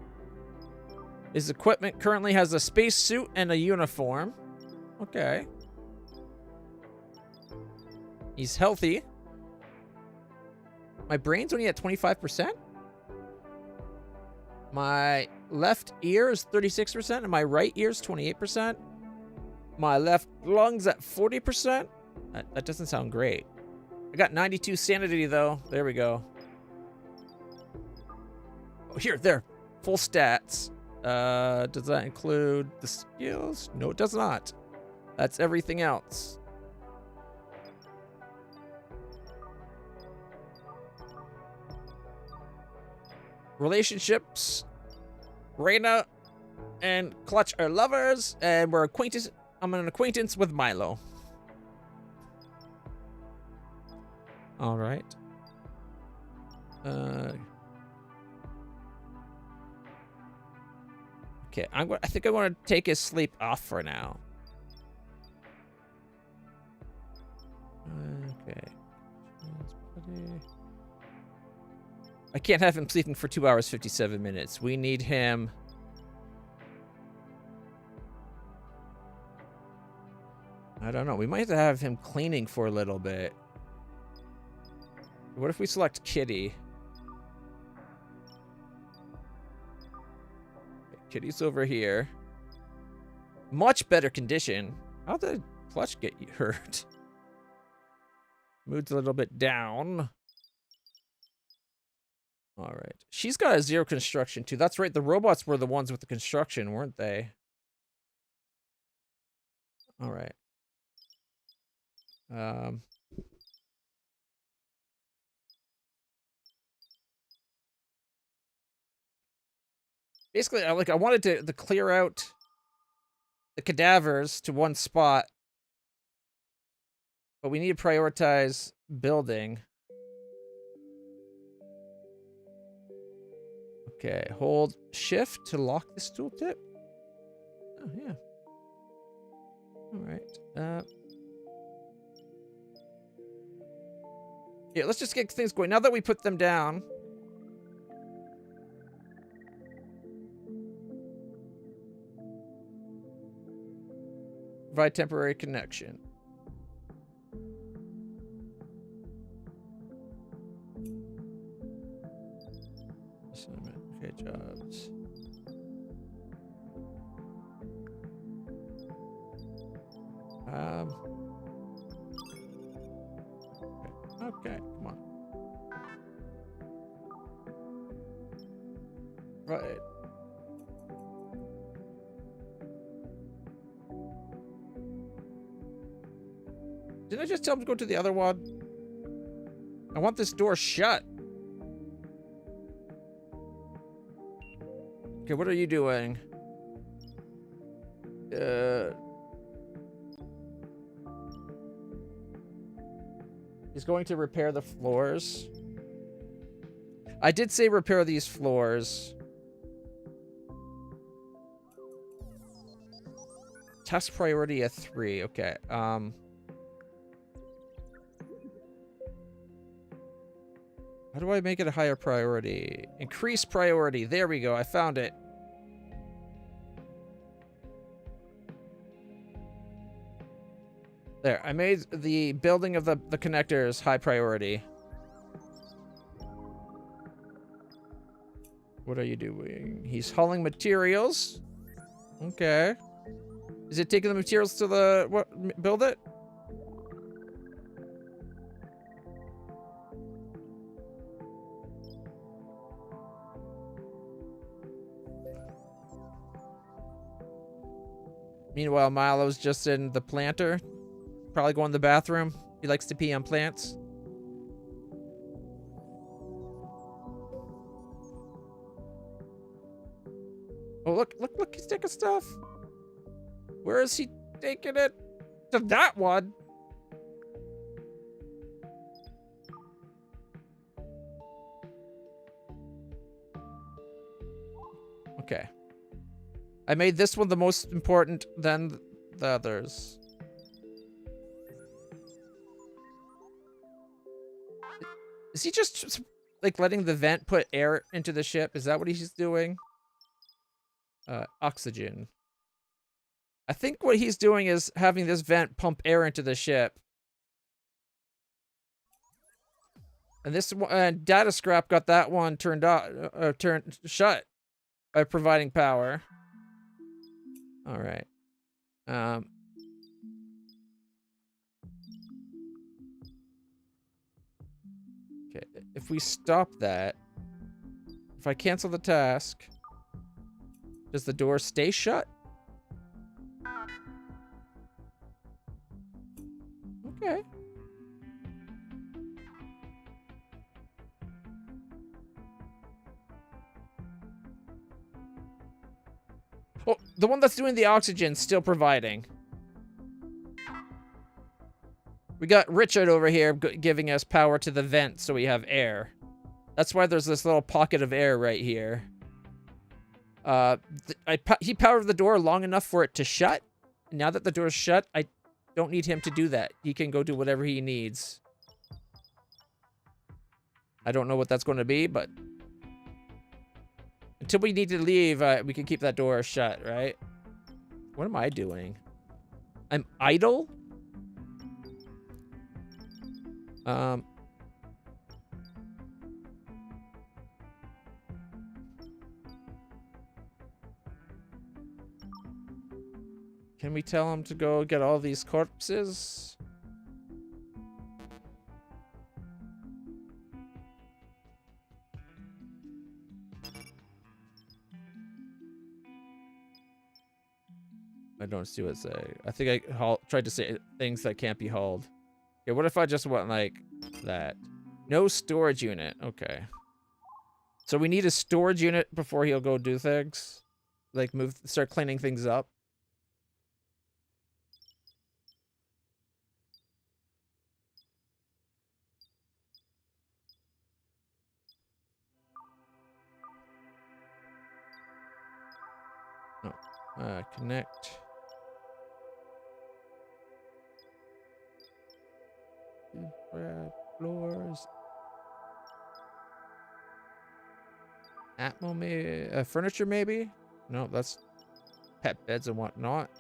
His equipment currently has a space suit and a uniform. Okay. He's healthy. My brain's only at 25%. My left ear is 36% and my right ear is 28%. My left lung's at 40%. That doesn't sound great. I got 92 sanity, though. There we go. Oh, here, there. Full stats. Does that include the skills? No, it does not. That's everything else. Relationships. Reina and Clutch are lovers, and we're acquaintances. I'm an acquaintance with Milo. All right. Okay, I think I want to take his sleep off for now. Okay. I can't have him sleeping for 2 hours, 57 minutes. We need him. I don't know. We might have to have him cleaning for a little bit. What if we select Kitty? Okay, Kitty's over here. Much better condition. How did Clutch get hurt? Mood's a little bit down. All right. She's got a 0 construction, too. That's right. The robots were the ones with the construction, weren't they? All right. Basically, I wanted to clear out the cadavers to one spot, but we need to prioritize building. Okay, hold shift to lock this tooltip. Oh, yeah. All right. Yeah, let's just get things going. Now that we put them down. Provide temporary connection. Assignment. Okay, jobs. Okay, come on. Right. Didn't I just tell him to go to the other one? I want this door shut. Okay, what are you doing? He's going to repair the floors. I did say repair these floors. Task priority at 3. Okay. How do I make it a higher priority? Increase priority. There we go. I found it. There. I made the building of the connectors high priority. What are you doing? He's hauling materials. Okay. Is it taking the materials to the... what? Build it? Meanwhile, Milo's just in the planter. Probably going to the bathroom. He likes to pee on plants. Oh, look, he's taking stuff. Where is he taking it? To that one. Okay. I made this one the most important than the others. Is he just, like, letting the vent put air into the ship? Is that what he's doing? Oxygen. I think what he's doing is having this vent pump air into the ship. And this data scrap got that one turned shut by providing power. All right. Okay, if we stop that, if I cancel the task, does the door stay shut? Okay. Oh, the one that's doing the oxygen still providing. We got Richard over here giving us power to the vent so we have air. That's why there's this little pocket of air right here. He powered the door long enough for it to shut. Now that the door's shut, I don't need him to do that. He can go do whatever he needs. I don't know what that's going to be, but until we need to leave, we can keep that door shut, right? What am I doing? I'm idle? Can we tell him to go get all these corpses? I don't see what it say. I think I tried to say things that can't be hauled. Okay, what if I just went like that? No storage unit. Okay. So we need a storage unit before he'll go do things? Like start cleaning things up? Connect. Floors. Atmo maybe? Furniture maybe? No, that's pet beds and whatnot.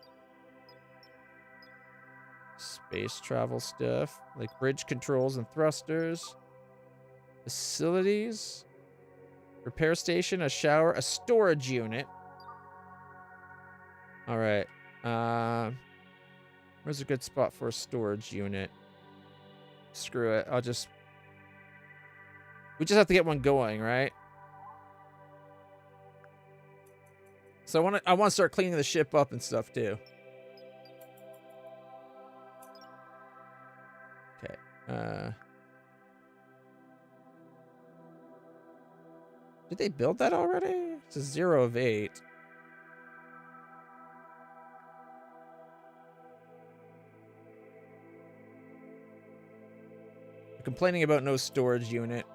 Space travel stuff. Like bridge controls and thrusters. Facilities. Repair station, a shower, a storage unit. Alright. Where's a good spot for a storage unit? Screw it. We just have to get one going, right? So I want to start cleaning the ship up and stuff too. Okay. Did they build that already? It's a 0 of 8. I'm complaining about no storage unit.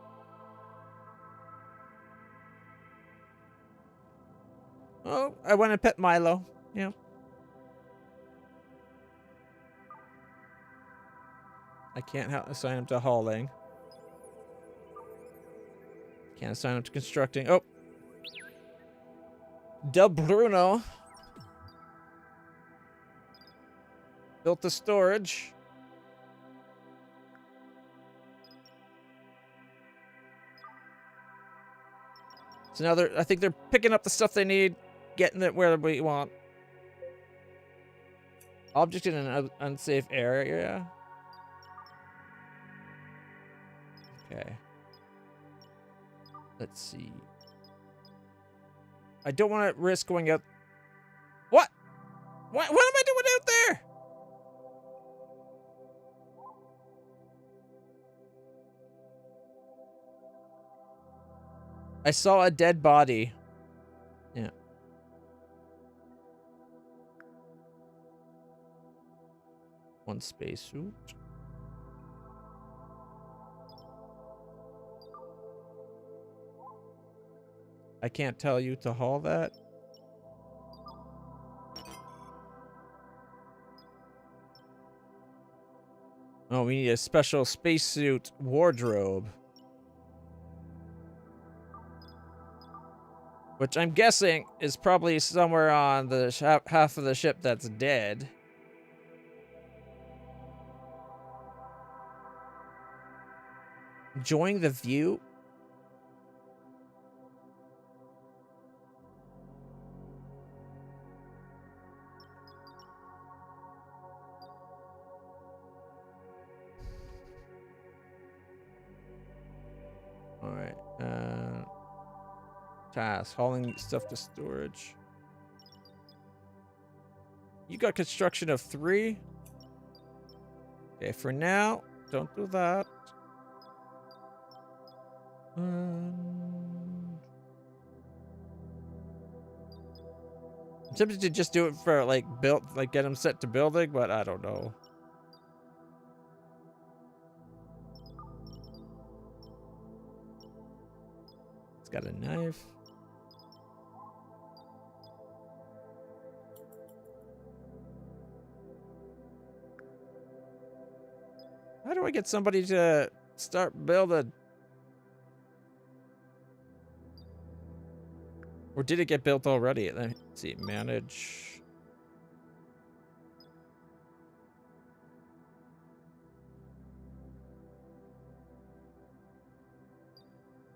Oh, I want to pet Milo. Yeah. I can't assign him to hauling. Can't assign him to constructing. Oh. Del Bruno. Built the storage. So now I think they're picking up the stuff they need, getting it where we want. Object in an unsafe area. Okay. Let's see. I don't want to risk going out. What? What am I doing out there? I saw a dead body. Yeah. One spacesuit. I can't tell you to haul that. Oh, we need a special spacesuit wardrobe. Which I'm guessing is probably somewhere on the half of the ship that's dead. Enjoying the view? Alright. Task. Hauling stuff to storage. You got construction of 3. Okay, for now, don't do that. I'm tempted to just do it for like get them set to building, but I don't know. It's got a knife. How do I get somebody to start building? Or did it get built already? Let's see, manage.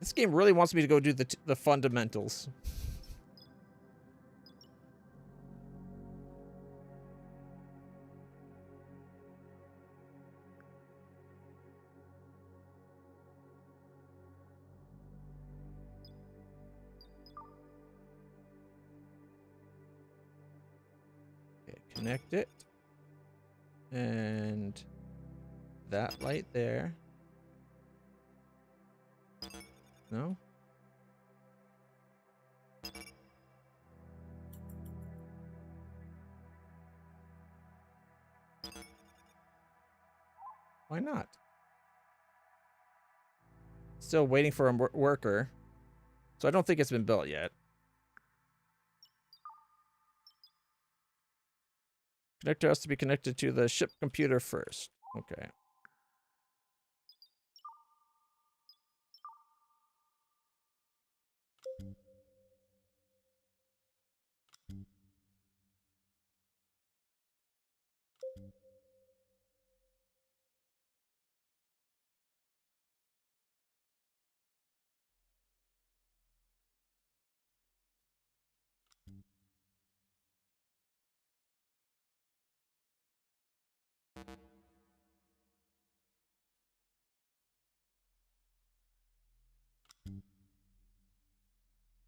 This game really wants me to go do the fundamentals. Connect it. And that light there. No? Why not? Still waiting for a worker. So I don't think it's been built yet. Connector has to be connected to the ship computer first. Okay.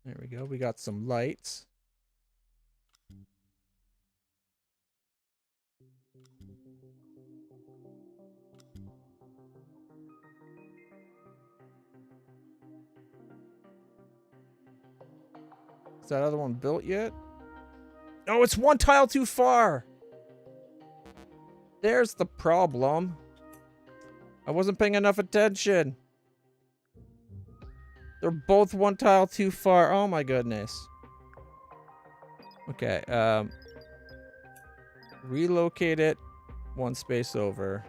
There we go. We got some lights. Is that other one built yet? Oh, it's one tile too far. There's the problem. I wasn't paying enough attention. They're both one tile too far. Oh my goodness. Okay, relocate it one space over.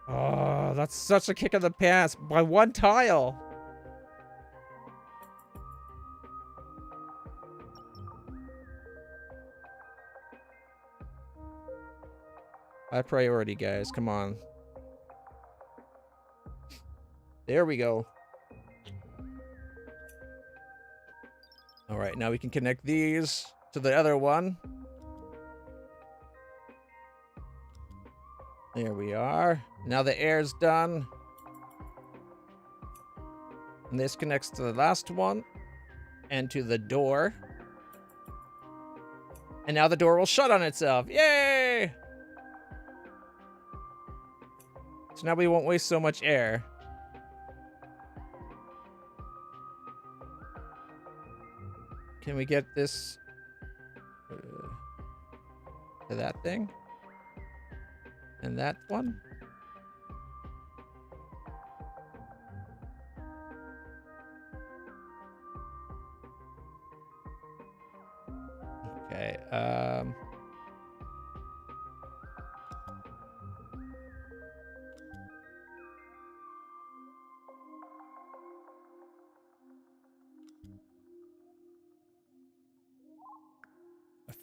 Oh, that's such a kick in the pants by one tile. High priority, guys. Come on. There we go. All right, now we can connect these to the other one. There we are. Now the air's done. And this connects to the last one and to the door. And now the door will shut on itself. Yay! So now we won't waste so much air. Can we get this to that thing? And that one? Okay, a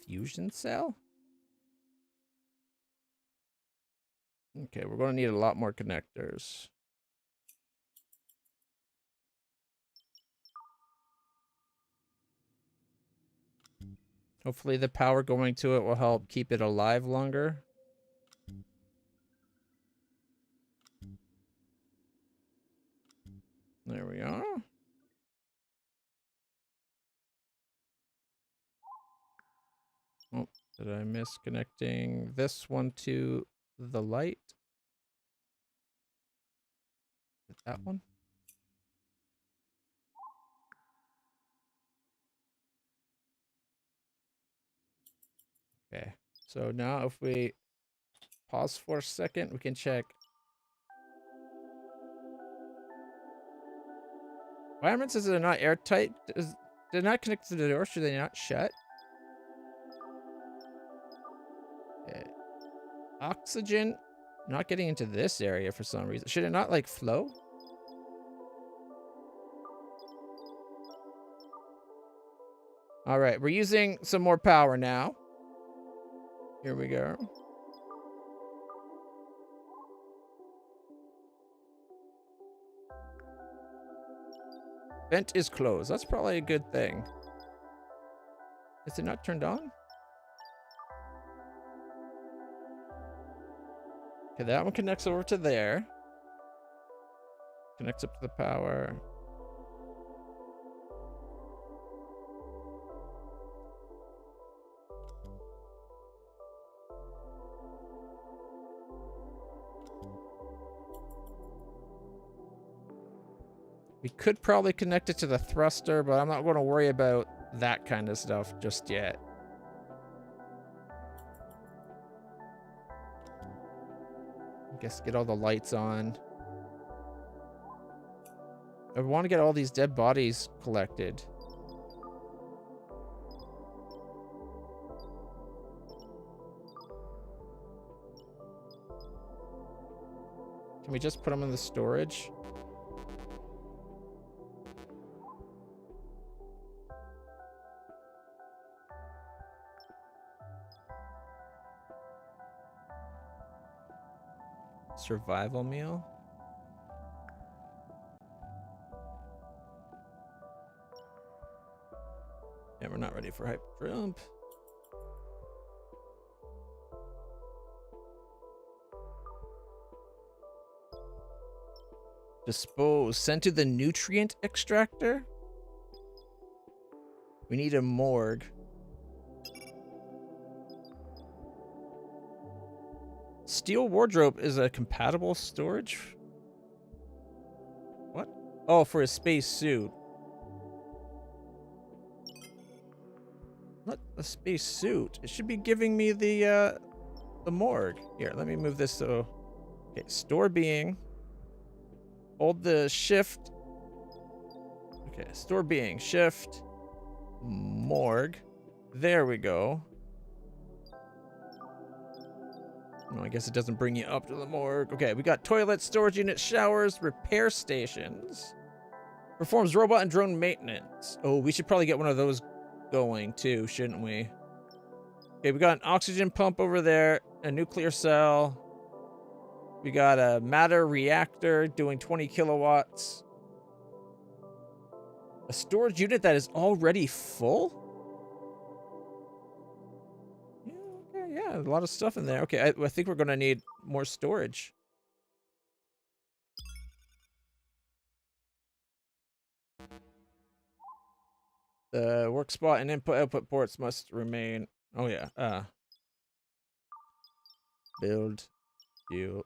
fusion cell? Okay, we're going to need a lot more connectors. Hopefully the power going to it will help keep it alive longer. There we are. Oh, did I miss connecting this one to the light? That one? Okay, so now if we pause for a second, we can check. Environment says they're not airtight. They're not connected to the door. Should they not shut? Okay. Oxygen not getting into this area for some reason. Should it not like flow? All right, we're using some more power now. Here we go. Vent is closed. That's probably a good thing. Is it not turned on? Okay, that one connects over to there. Connects up to the power. We could probably connect it to the thruster, but I'm not going to worry about that kind of stuff just yet. I guess get all the lights on. I want to get all these dead bodies collected. Can we just put them in the storage? Survival meal? Yeah, we're not ready for hyper jump. Dispose. Sent to the nutrient extractor? We need a morgue. Steel wardrobe is a compatible storage? What? Oh, for a space suit. Not a space suit. It should be giving me the morgue. Here, let me move this so... Okay, store being. Hold the shift. Okay, store being. Shift. Morgue. There we go. Oh, I guess it doesn't bring you up to the morgue. Okay, we got toilets, storage units, showers, repair stations. Performs robot and drone maintenance. Oh, we should probably get one of those going too, shouldn't we? Okay, we got an oxygen pump over there, a nuclear cell. We got a matter reactor doing 20 kilowatts. A storage unit that is already full? Yeah, okay, yeah, a lot of stuff in there. Okay, I think we're going to need more storage. The work spot and input-output ports must remain... Oh, yeah. Build. You.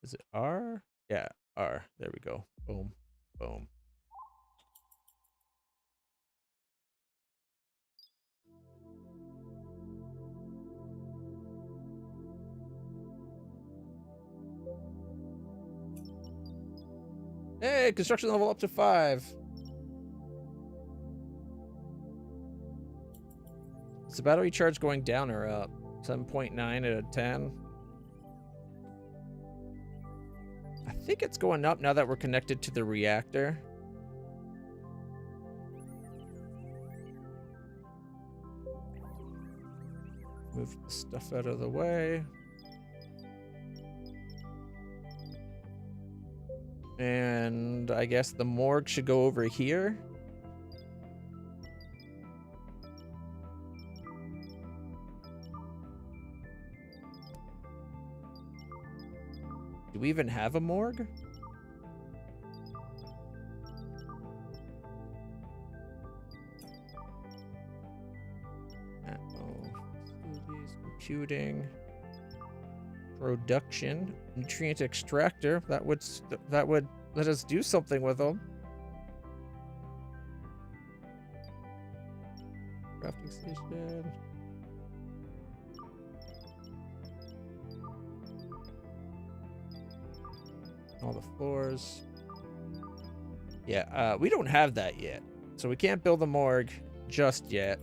Is it R? Yeah, R. There we go. Boom. Boom. Hey, construction level up to 5. Is the battery charge going down or up? 7.9 out of 10. I think it's going up now that we're connected to the reactor. Move the stuff out of the way. And I guess the morgue should go over here. Do we even have a morgue? Facilities, computing, production, nutrient extractor. That would let us do something with them. Crafting station. All the floors. Yeah, we don't have that yet. So we can't build a morgue just yet.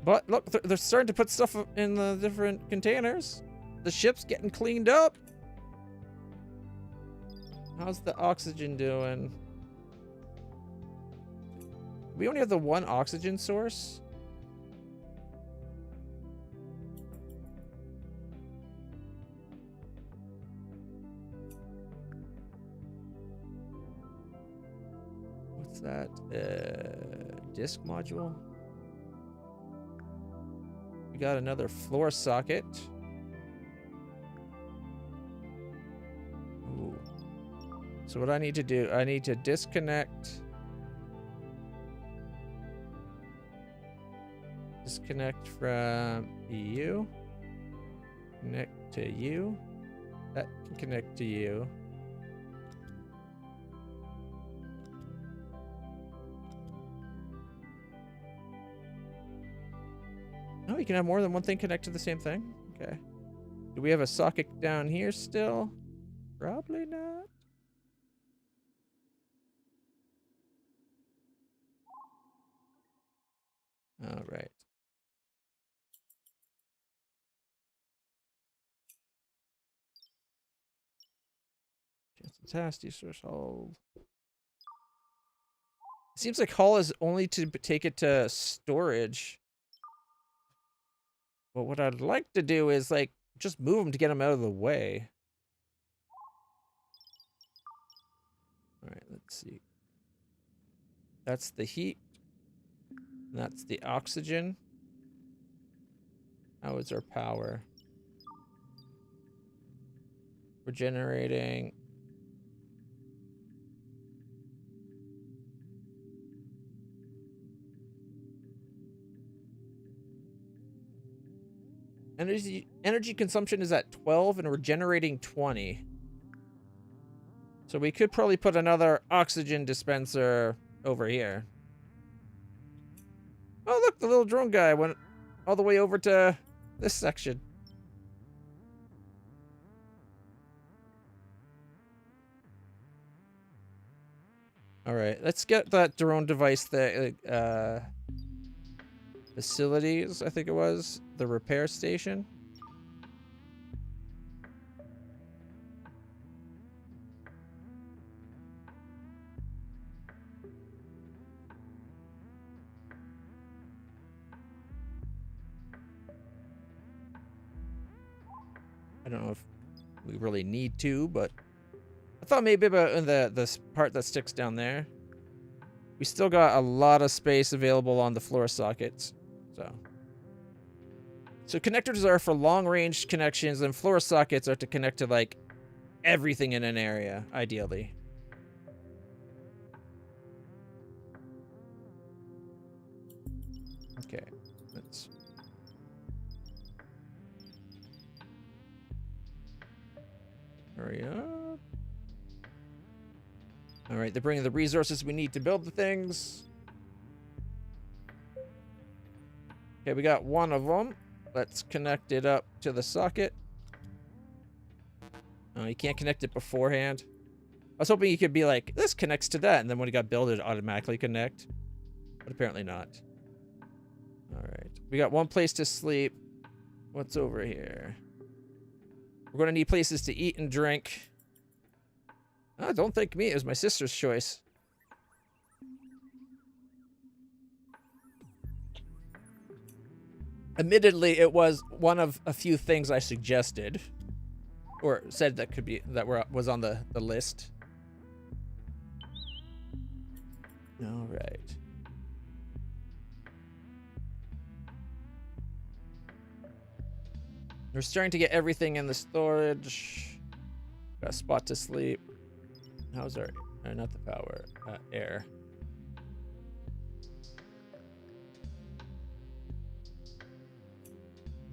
But look, they're starting to put stuff in the different containers. The ship's getting cleaned up. How's the oxygen doing? We only have the one oxygen source. What's that? Disk module. We got another floor socket. Ooh. So what I need to do, I need to disconnect. Disconnect from you. Connect to you. That can connect to you. Oh, you can have more than one thing connect to the same thing? Okay. Do we have a socket down here still? Probably not. All right. Fantastic source hold. It seems like haul is only to take it to storage. But what I'd like to do is, like, just move them to get them out of the way. Alright, let's see. That's the heat. That's the oxygen. How is our power? We're generating... Energy consumption is at 12 and we're generating 20. So we could probably put another oxygen dispenser over here. Oh, look, the little drone guy went all the way over to this section. All right, let's get that drone device that facilities, I think it was, the repair station. I don't know if we really need to, but I thought maybe about in the part that sticks down there. We still got a lot of space available on the floor sockets, so connectors are for long-range connections, and floor sockets are to connect to, like, everything in an area, ideally. Okay, let's... hurry up. Alright, they're bringing the resources we need to build the things. Okay, we got one of them. Let's connect it up to the socket. Oh, you can't connect it beforehand. I was hoping you could be like, this connects to that, and then when you got built, it automatically connect. But apparently not. Alright, we got one place to sleep. What's over here? We're gonna need places to eat and drink. Oh, don't thank me, it was my sister's choice. Admittedly, it was one of a few things I suggested. Or said that could be, that was on the list. Alright. We're starting to get everything in the storage. Got a spot to sleep. How's our... not the power. Air.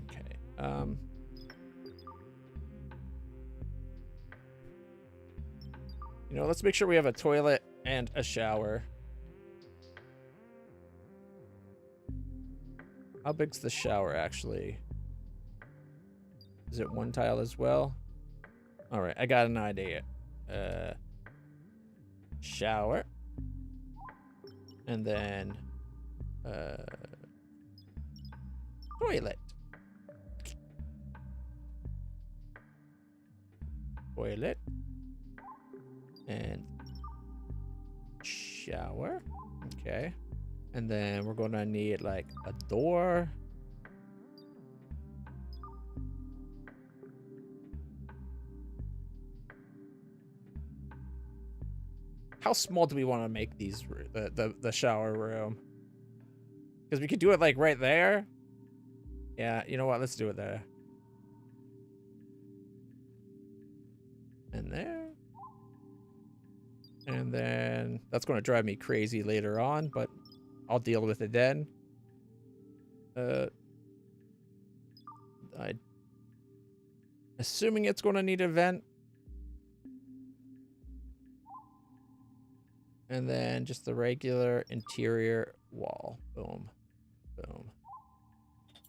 Okay. You know, let's make sure we have a toilet and a shower. How big's the shower, actually? Is it one tile as well? All right, I got an idea. Shower. And then toilet. Toilet. And shower. Okay. And then we're gonna need like a door. How small do we want to make these, the shower room? Because we could do it like right there. Yeah, you know what? Let's do it there. And there. And then that's going to drive me crazy later on, but I'll deal with it then. Assuming it's going to need a vent. And then just the regular interior wall. Boom. Boom.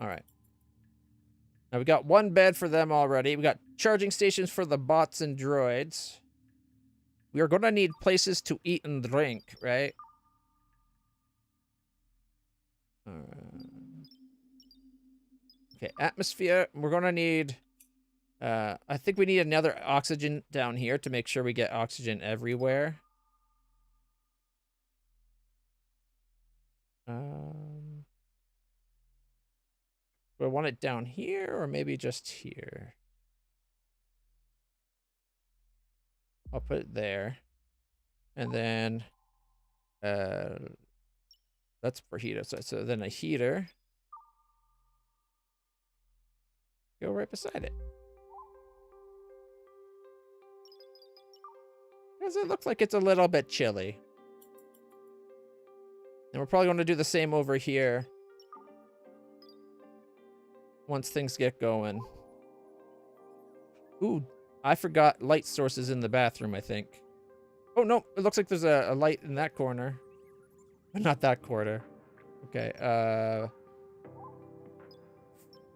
All right. Now we got one bed for them already. We got charging stations for the bots and droids. We are going to need places to eat and drink, right? Okay, atmosphere. We're going to need I think we need another oxygen down here to make sure we get oxygen everywhere. Do I want it down here or maybe just here? I'll put it there. And then that's for heater. So then a heater. Go right beside it. Because it looks like it's a little bit chilly. And we're probably going to do the same over here once things get going. Ooh, I forgot light sources in the bathroom, I think. Oh, no, it looks like there's a light in that corner. But not that corner. Okay,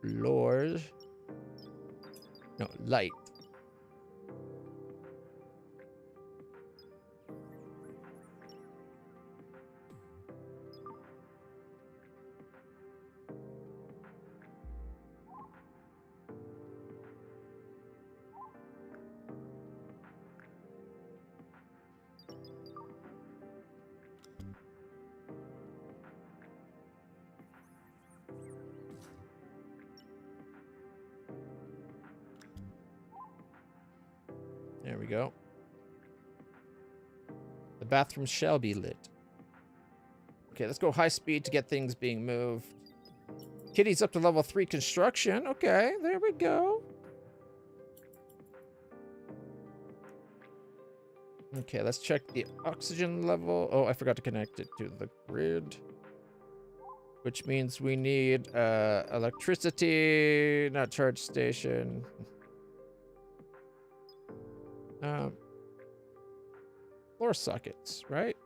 floors. No, light. There we go. The bathroom shall be lit. Okay, let's go high speed to get things being moved. Kitty's up to level 3 construction. Okay, there we go. Okay, let's check the oxygen level. Oh, I forgot to connect it to the grid. Which means we need electricity, not charge station. Floor sockets, right?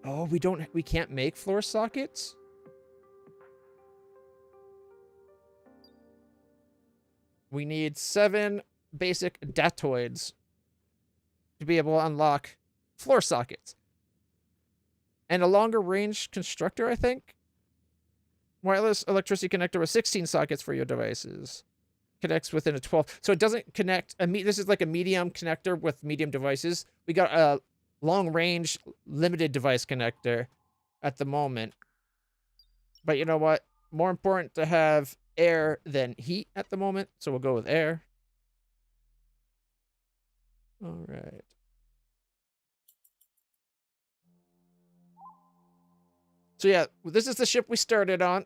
Oh, we can't make floor sockets? We need 7 basic datoids to be able to unlock floor sockets. And a longer range constructor, I think? Wireless electricity connector with 16 sockets for your devices. Connects within a 12. So it doesn't connect. This is like a medium connector with medium devices. We got a long range limited device connector at the moment. But you know what? More important to have air than heat at the moment. So we'll go with air. All right. So yeah, this is the ship we started on.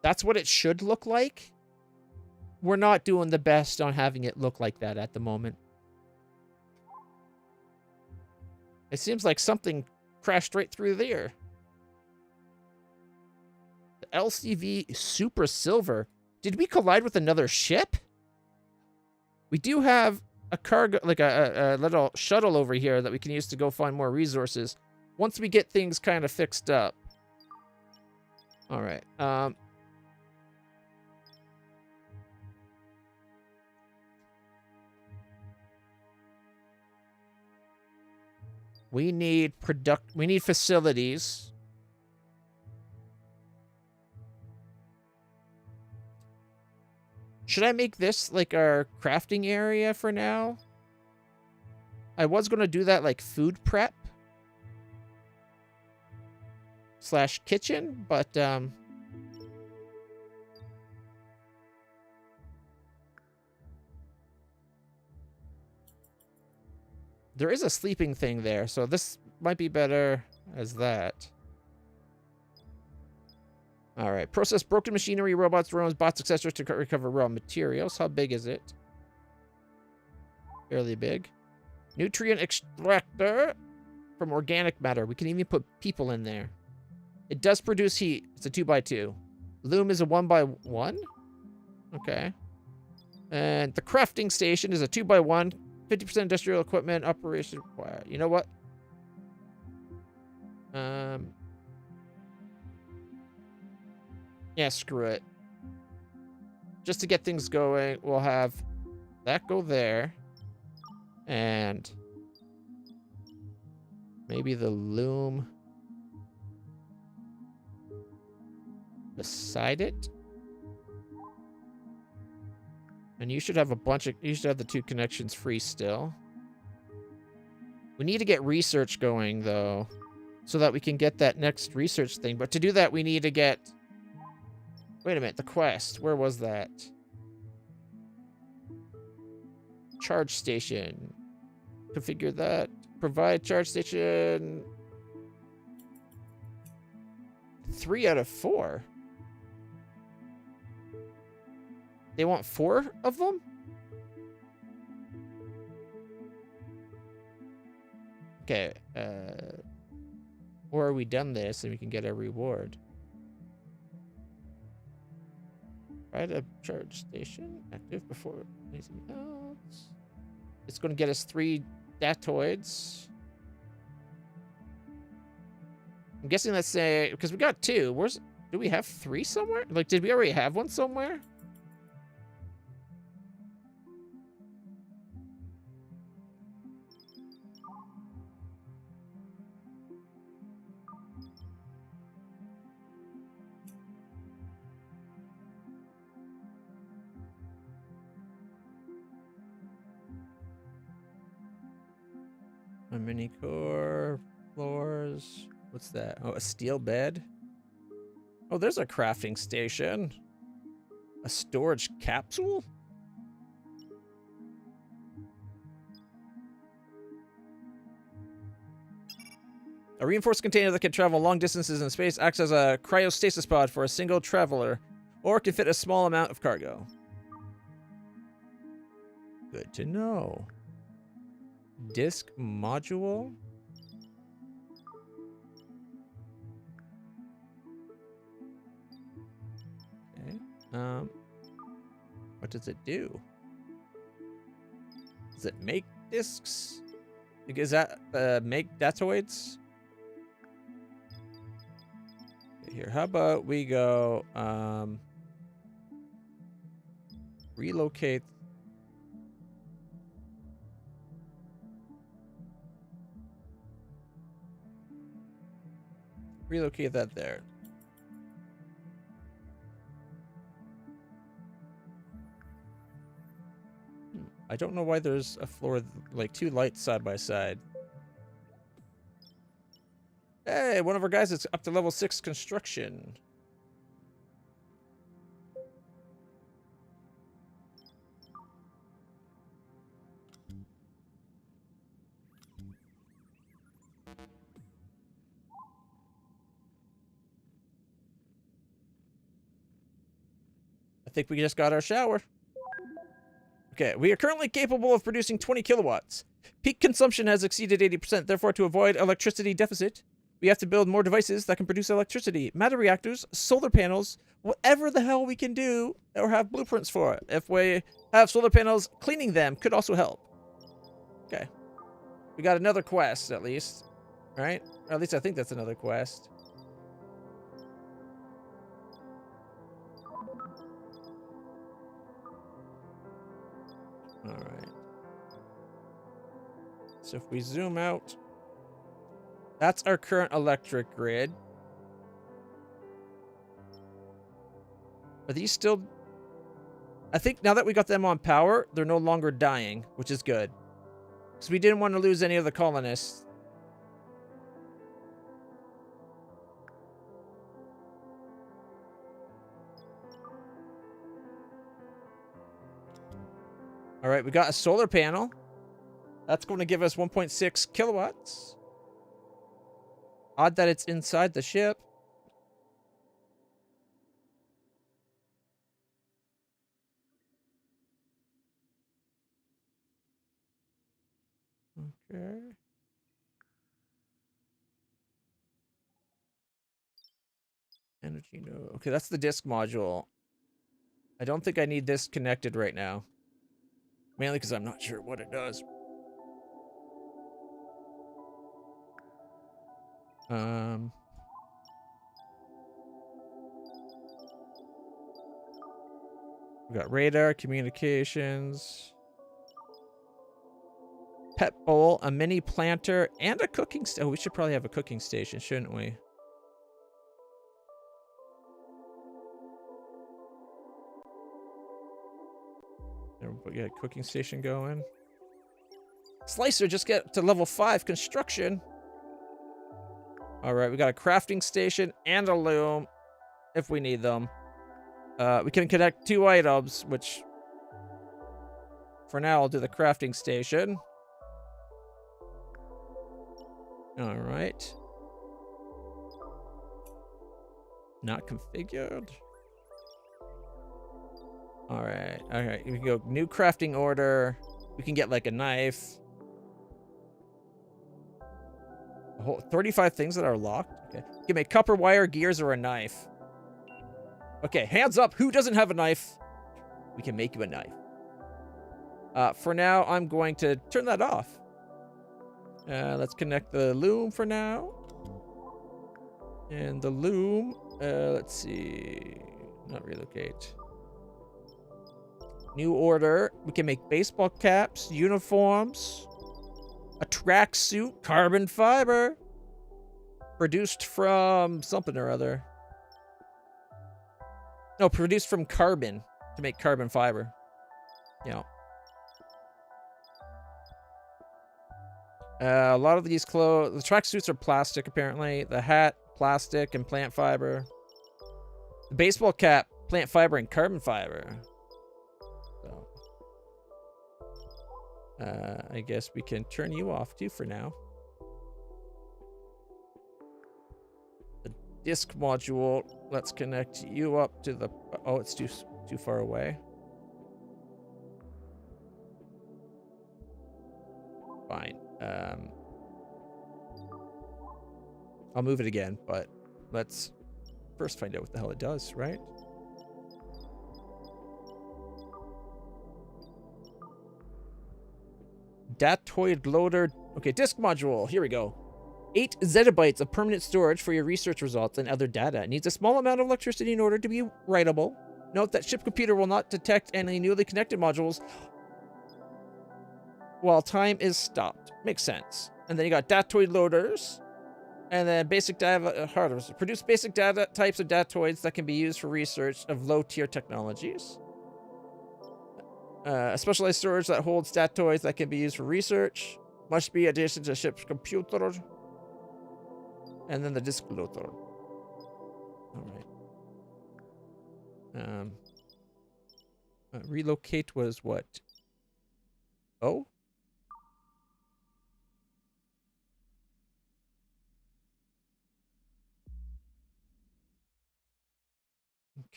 That's what it should look like. We're not doing the best on having it look like that at the moment. It seems like something crashed right through there. The LCV Super Silver. Did we collide with another ship? We do have a cargo, like a little shuttle over here that we can use to go find more resources once we get things kind of fixed up. All right. We need facilities. Should I make this like our crafting area for now? I was going to do that like food prep / kitchen, but there is a sleeping thing there, so this might be better as that. All right. Process broken machinery, robots, drones, bots, etc. to recover raw materials. How big is it? Fairly big. Nutrient extractor from organic matter. We can even put people in there. It does produce heat. It's a 2x2. Loom is a 1x1. Okay. And the crafting station is a 2x1. 50% industrial equipment operation required. You know what? Yeah, screw it. Just to get things going, we'll have that go there. And Maybe the loom beside it. And you should have a bunch of, you should have the 2 connections free still. We need to get research going, though, so that we can get that next research thing. But to do that, we need to get... Wait a minute, the quest. Where was that? Charge station. Configure that. Provide charge station. 3 out of 4. They want 4 of them? Okay, or we done this and we can get a reward. Try to charge station active before anything else. It's going to get us 3 datoids. I'm guessing that's say because we got 2. Where's do we have 3 somewhere? Like, did we already have one somewhere? A mini core, floors. What's that? Oh, a steel bed. Oh, there's a crafting station. A storage capsule? A reinforced container that can travel long distances in space acts as a cryostasis pod for a single traveler, or can fit a small amount of cargo. Good to know. Disk module? Okay. What does it do? Does it make disks? Is that make datoids? Okay, here, how about we go relocate. Relocate that there. I don't know why there's a floor, like 2 lights side by side. Hey, one of our guys is up to level 6 construction. I think we just got our shower. Okay, we are currently capable of producing 20 kilowatts. Peak consumption has exceeded 80%, therefore to avoid electricity deficit, we have to build more devices that can produce electricity. Matter reactors, solar panels, whatever the hell we can do or have blueprints for it. If we have solar panels, cleaning them could also help. Okay. We got another quest, at least. Right? Or at least I think that's another quest. Alright. So if we zoom out, that's our current electric grid. Are these still... I think now that we got them on power, they're no longer dying, which is good. Because we didn't want to lose any of the colonists. Alright, we got a solar panel. That's going to give us 1.6 kilowatts. Odd that it's inside the ship. Okay. Energy node. Okay, that's the disk module. I don't think I need this connected right now. Mainly because I'm not sure what it does. We got radar, communications. pet bowl, a mini planter, and a cooking station. Oh, we should probably have a cooking station, shouldn't we? We got a cooking station going. Slicer, just get to level 5 construction. All right, we got a crafting station and a loom if we need them. We can connect 2 items, which for now I'll do the crafting station. All right. Not configured. All right. We can go new crafting order. We can get like a knife. A whole 35 things that are locked. Okay. You can make copper wire, gears, or a knife. Okay, hands up. Who doesn't have a knife? We can make you a knife. For now, I'm going to turn that off. Let's connect the loom for now. And the loom, let's see. Not relocate. New order. We can make baseball caps, uniforms, a tracksuit, carbon fiber. Produced from something or other. No, produced from carbon to make carbon fiber. Yeah. A lot of these clothes, the tracksuits are plastic apparently. The hat, plastic and plant fiber. The baseball cap, plant fiber and carbon fiber. So, I guess we can turn you off too for now. The disc module, let's connect you up to the, oh, it's too far away. Fine. I'll move it again, but let's first find out what the hell it does, right? Datoid loader. Okay, disk module. Here we go. 8 zettabytes of permanent storage for your research results and other data. It needs a small amount of electricity in order to be writable. Note that ship computer will not detect any newly connected modules while time is stopped. Makes sense. And then you got datoid loaders. And then basic data hardware. Produce basic data types of datoids that can be used for research of low-tier technologies. A specialized storage that holds datoids that can be used for research. Must be adjacent to ship's computer. And then the disk loader. Alright. Relocate was what? Oh?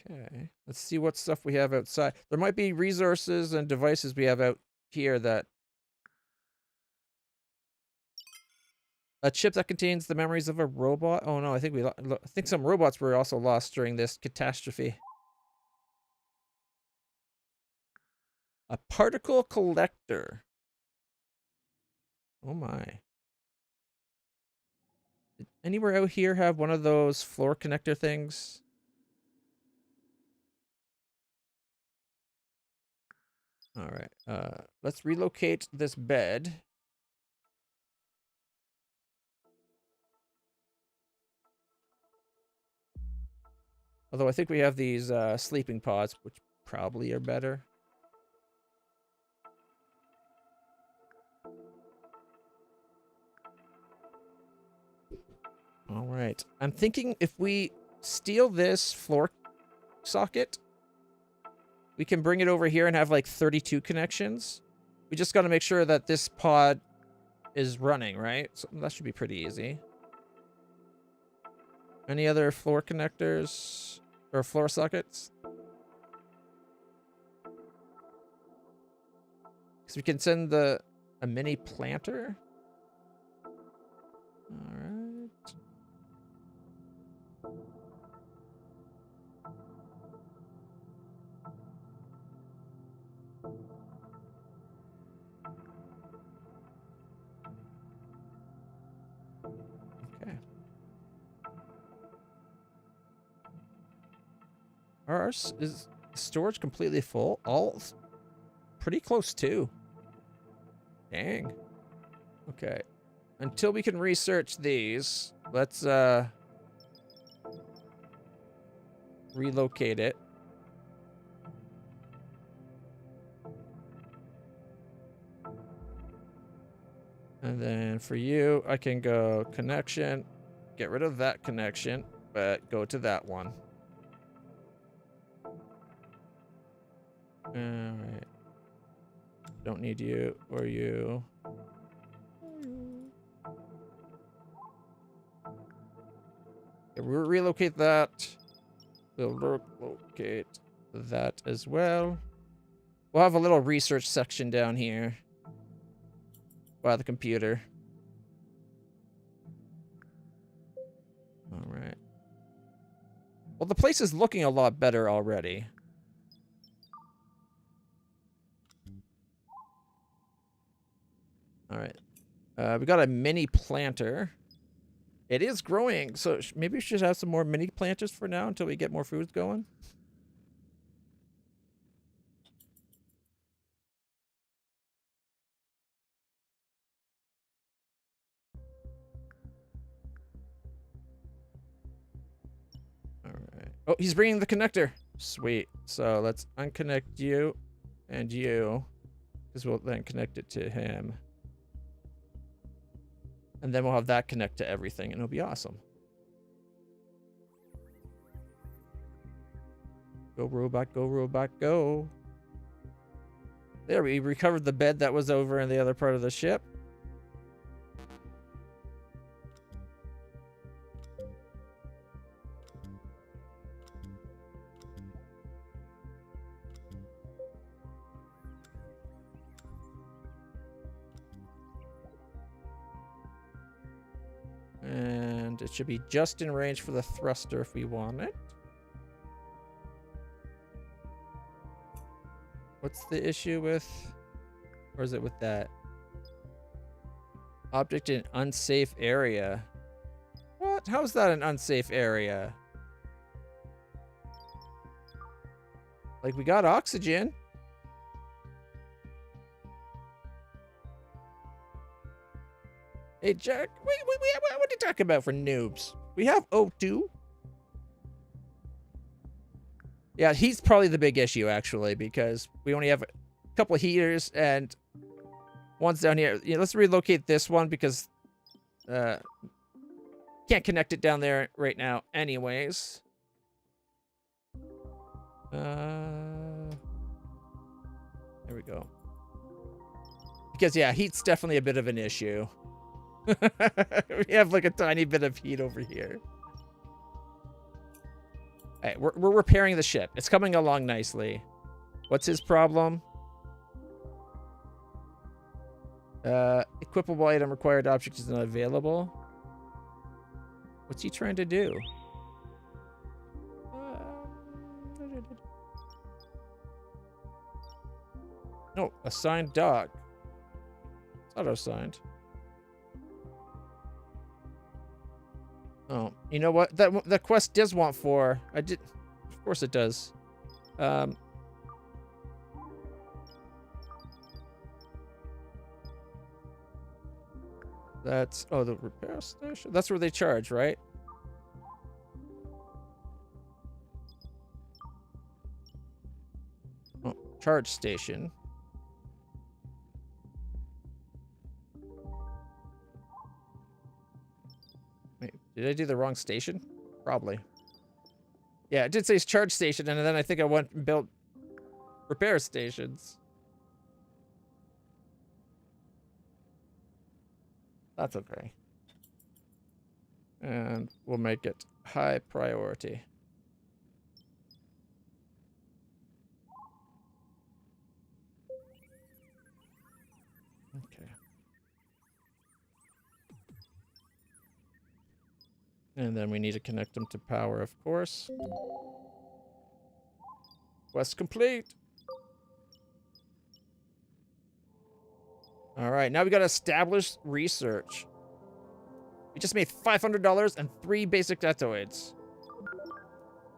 Okay, let's see what stuff we have outside. There might be resources and devices we have out here that... A chip that contains the memories of a robot? Oh no, I think some robots were also lost during this catastrophe. A particle collector. Oh my. Did anywhere out here have one of those floor connector things? All right, let's relocate this bed. Although I think we have these sleeping pods, which probably are better. All right, I'm thinking if we steal this floor socket, we can bring it over here and have like 32 connections. We just got to make sure that this pod is running, right? So that should be pretty easy. Any other floor connectors or floor sockets? Because we can send a mini planter. All right. Okay. Ours is storage completely full. All pretty close too. Dang. Okay. Until we can research these, let's relocate it. And then for you, I can go connection, get rid of that connection, but go to that one. All right. Don't need you or you. Okay, we'll relocate that. We'll relocate that as well. We'll have a little research section down here by the computer. All right. Well, the place is looking a lot better already. All right. We got a mini planter. It is growing, so maybe we should have some more mini planters for now until we get more food going. All right. Oh, he's bringing the connector. Sweet. So let's unconnect you and you, because we'll then connect it to him. And then we'll have that connect to everything, and it'll be awesome. Go, robot, go, robot, go. There, we recovered the bed that was over in the other part of the ship. And it should be just in range for the thruster if we want it. What's the issue with... Or is it with that? Object in unsafe area. What? How is that an unsafe area? Like, we got oxygen. Hey, Jack. Wait, what are you talking about for noobs? We have O2. Yeah, he's probably the big issue, actually, because we only have a couple of heaters and one's down here. Yeah, let's relocate this one because can't connect it down there right now anyways. There we go. Because, yeah, heat's definitely a bit of an issue. We have like a tiny bit of heat over here. Hey, we're repairing the ship. It's coming along nicely. What's his problem? Equipable item required object is not available. What's he trying to do? No, assigned dog. It's auto-signed. Oh, you know what? That quest does want 4. I did, of course it does. That's the repair station. That's where they charge, right? Oh, charge station. Wait, did I do the wrong station? Probably. Yeah, it did say charge station, and then I think I went and built repair stations. That's okay. And we'll make it high priority. Okay. And then we need to connect them to power, of course. Quest complete. All right, now we got to establish research. We just made $500 and 3 basic datoids.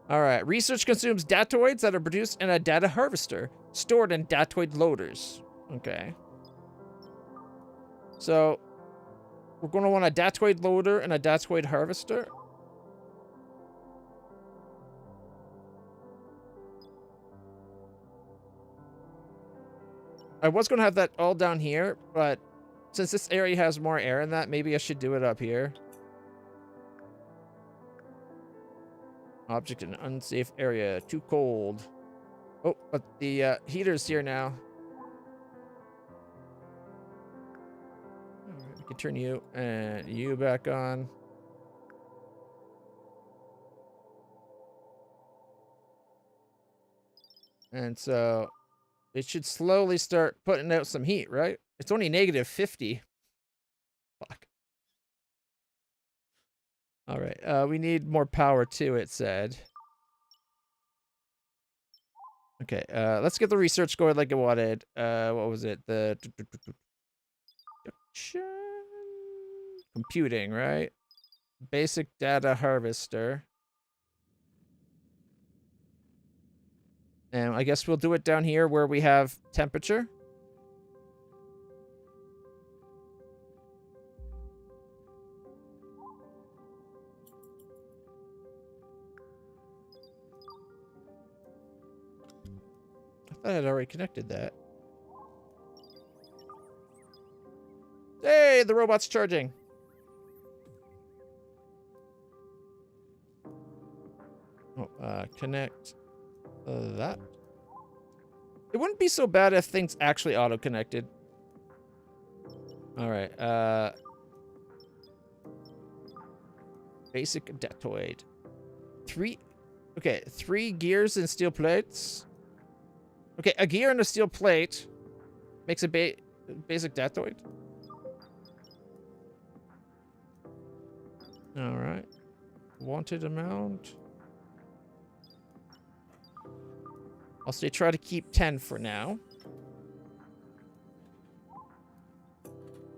All right, research consumes datoids that are produced in a data harvester, stored in datoid loaders. Okay. So We're going to want a datoid loader and a datoid harvester. I was going to have that all down here, but since this area has more air in that, maybe I should do it up here. Object in unsafe area. Too cold. Oh, but the heater's here now. Alright, we can turn you and you back on. And so it should slowly start putting out some heat, right? It's only negative 50. Fuck. All right. We need more power too, it said. Okay. Let's get the research going like it wanted. What was it? The computing, right? Basic data harvester. And I guess we'll do it down here where we have temperature. I thought I had already connected that. Hey, the robot's charging. Oh, connect that. It wouldn't be so bad if things actually auto-connected. All right. Basic datoid. 3 gears and steel plates. Okay, a gear and a steel plate makes a basic datoid. All right. Wanted amount. I'll say try to keep 10 for now.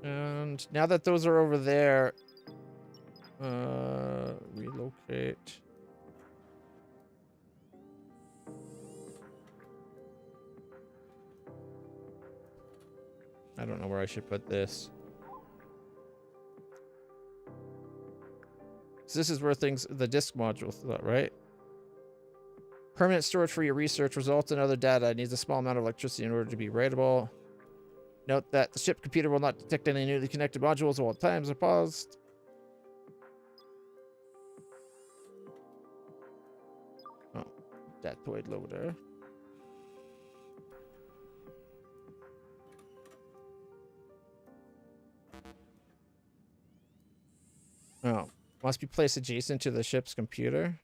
And now that those are over there, relocate. I don't know where I should put this. So this is where things, the disk module, right? Permanent storage for your research results in other data. It needs a small amount of electricity in order to be writable. Note that the ship computer will not detect any newly connected modules while times are paused. Oh, datoid loader. Oh, must be placed adjacent to the ship's computer.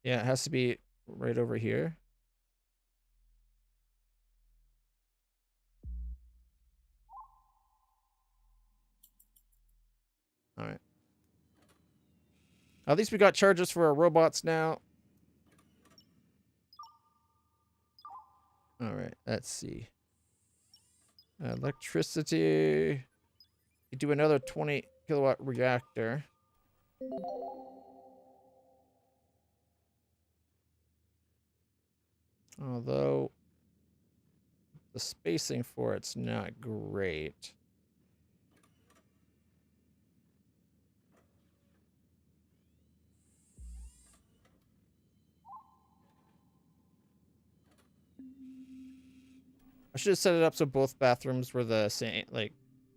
Yeah, it has to be right over here. All right. At least we got chargers for our robots now. All right, let's see. Electricity. You do another 20 kilowatt reactor. Although the spacing for it's not great. I should have set it up so both bathrooms were the same, like,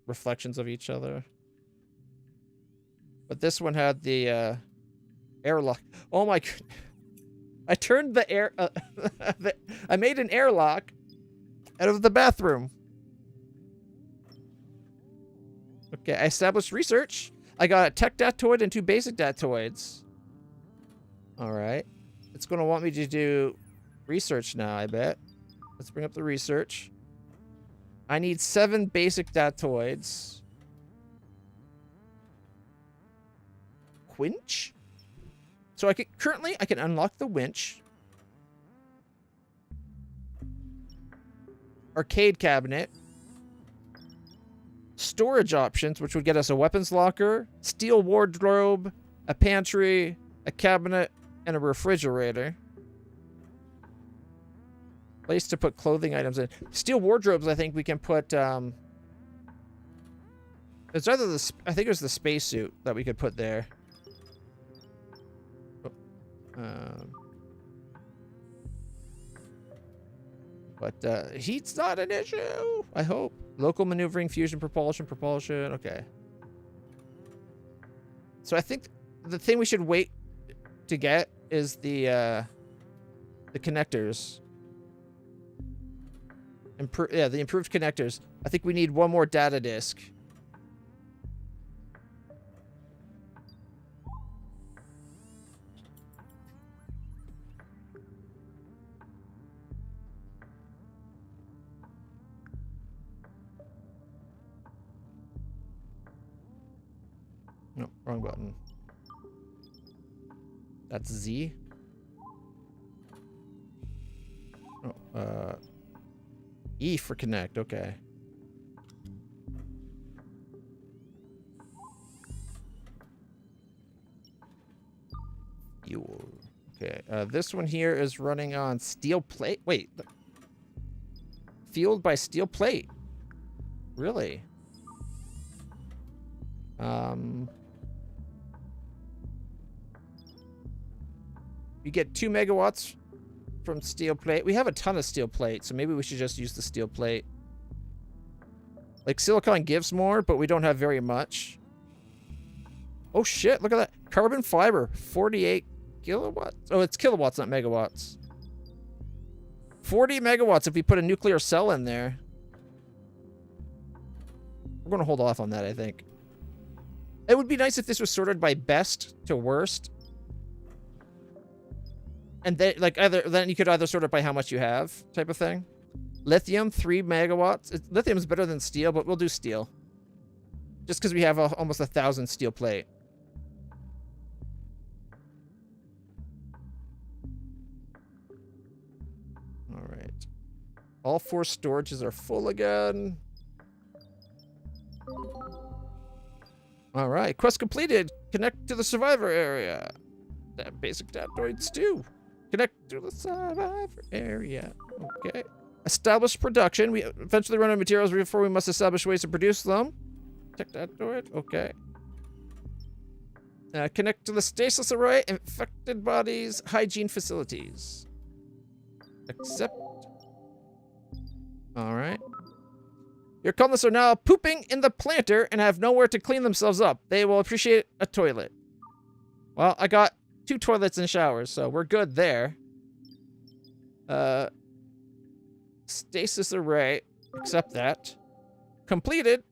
reflections of each other. But this one had the airlock. Oh my god. I turned the air... I made an airlock out of the bathroom. Okay, I established research. I got a tech datoid and 2 basic datoids. Alright. It's going to want me to do research now, I bet. Let's bring up the research. I need 7 basic datoids. Winch? So I can currently I can unlock the winch. Arcade cabinet. Storage options, which would get us a weapons locker, steel wardrobe, a pantry, a cabinet, and a refrigerator. Place to put clothing items in. Steel wardrobes, I think we can put It's either the, I think it was the spacesuit that we could put there. But heat's not an issue, I hope. Local maneuvering, fusion, propulsion. Okay. So I think the thing we should wait to get is the connectors. The improved connectors. I think we need one more data disk. No, wrong button. That's Z. Oh, E for connect, okay. Fuel. Okay, this one here is running on steel plate. Wait. Fueled by steel plate. Really? You get 2 megawatts from steel plate. We have a ton of steel plate, so maybe we should just use the steel plate. Like, silicon gives more, but we don't have very much. Oh shit, look at that. Carbon fiber, 48 kilowatts. Oh, it's kilowatts, not megawatts. 40 megawatts if we put a nuclear cell in there. We're going to hold off on that, I think. It would be nice if this was sorted by best to worst. And then, like, then you could either sort it by how much you have, type of thing. Lithium, 3 megawatts. Lithium's better than steel, but we'll do steel. Just because we have almost 1,000 steel plate. Alright. All 4 storages are full again. Alright, quest completed. Connect to the survivor area. That basic datoids do. Connect to the survivor area. Okay. Establish production. We eventually run out of materials before we must establish ways to produce them. Check that door. Okay. Connect to the stasis array. Infected bodies. Hygiene facilities. Accept. Alright. Your colonists are now pooping in the planter and have nowhere to clean themselves up. They will appreciate a toilet. Well, I got 2 toilets and showers, so we're good there. Stasis array. Accept that. Completed.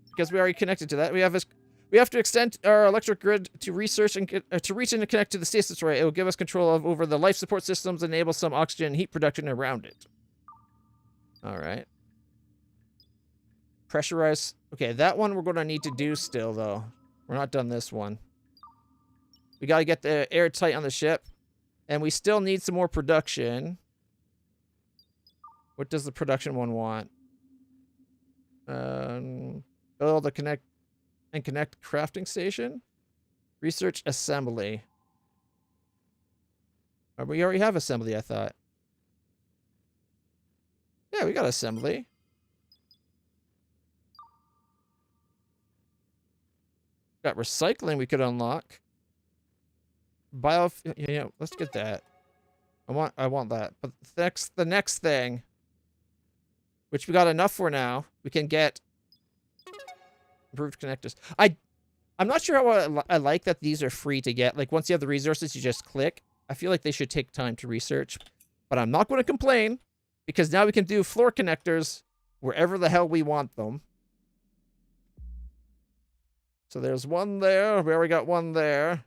Because we already connected to that. We have to extend our electric grid to research and to reach and connect to the stasis array. It will give us control over the life support systems and enable some oxygen and heat production around it. Alright. Pressurize. Okay, that one we're going to need to do still, though. We're not done this one. We got to get the airtight on the ship. And we still need some more production. What does the production one want? Build a connect crafting station. Research assembly. We already have assembly, I thought. Yeah, we got assembly. Got recycling we could unlock. Yeah, let's get that. I want that. But the next thing, which we got enough for now, we can get improved connectors. I'm not sure how I like that these are free to get. Like, once you have the resources, you just click. I feel like they should take time to research. But I'm not going to complain, because now we can do floor connectors wherever the hell we want them. So there's one there. We already got one there.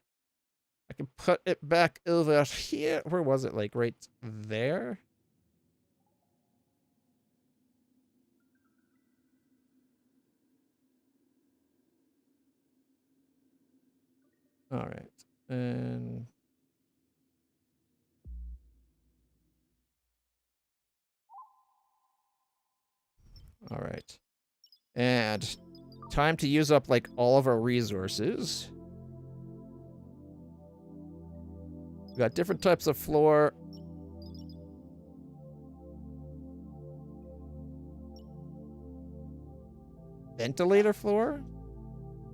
I can put it back over here. Where was it? Like, right there? All right. And... all right. And time to use up, like, all of our resources. We got different types of floor. Ventilator floor?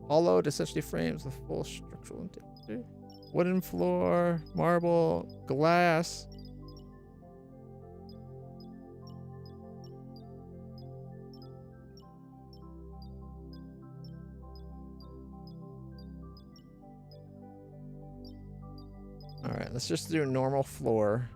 Hollowed, essentially frames with full structural integrity. Wooden floor, marble, glass. All right, let's just do a normal floor.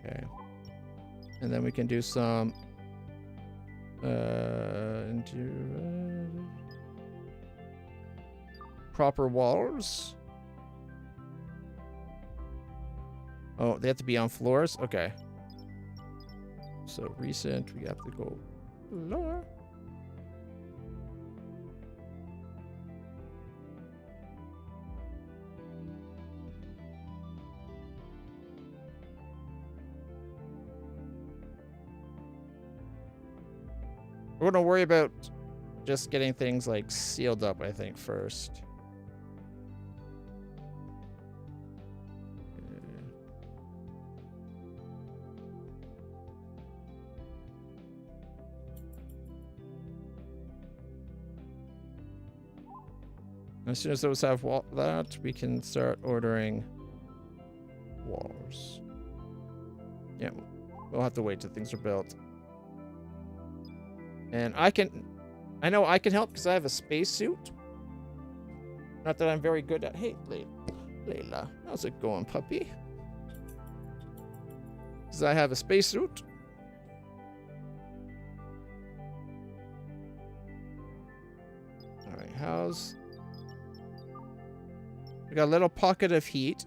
Okay. And then we can do some proper walls. Oh, they have to be on floors? Okay. So recent, we have to go lower. We're gonna worry about just getting things like sealed up, I think, first. As soon as those have that, we can start ordering walls. Yeah, we'll have to wait till things are built. And I know I can help because I have a spacesuit. Not that I'm very good at. Hey, Layla, how's it going, puppy? Because I have a spacesuit. All right, how's... We got a little pocket of heat.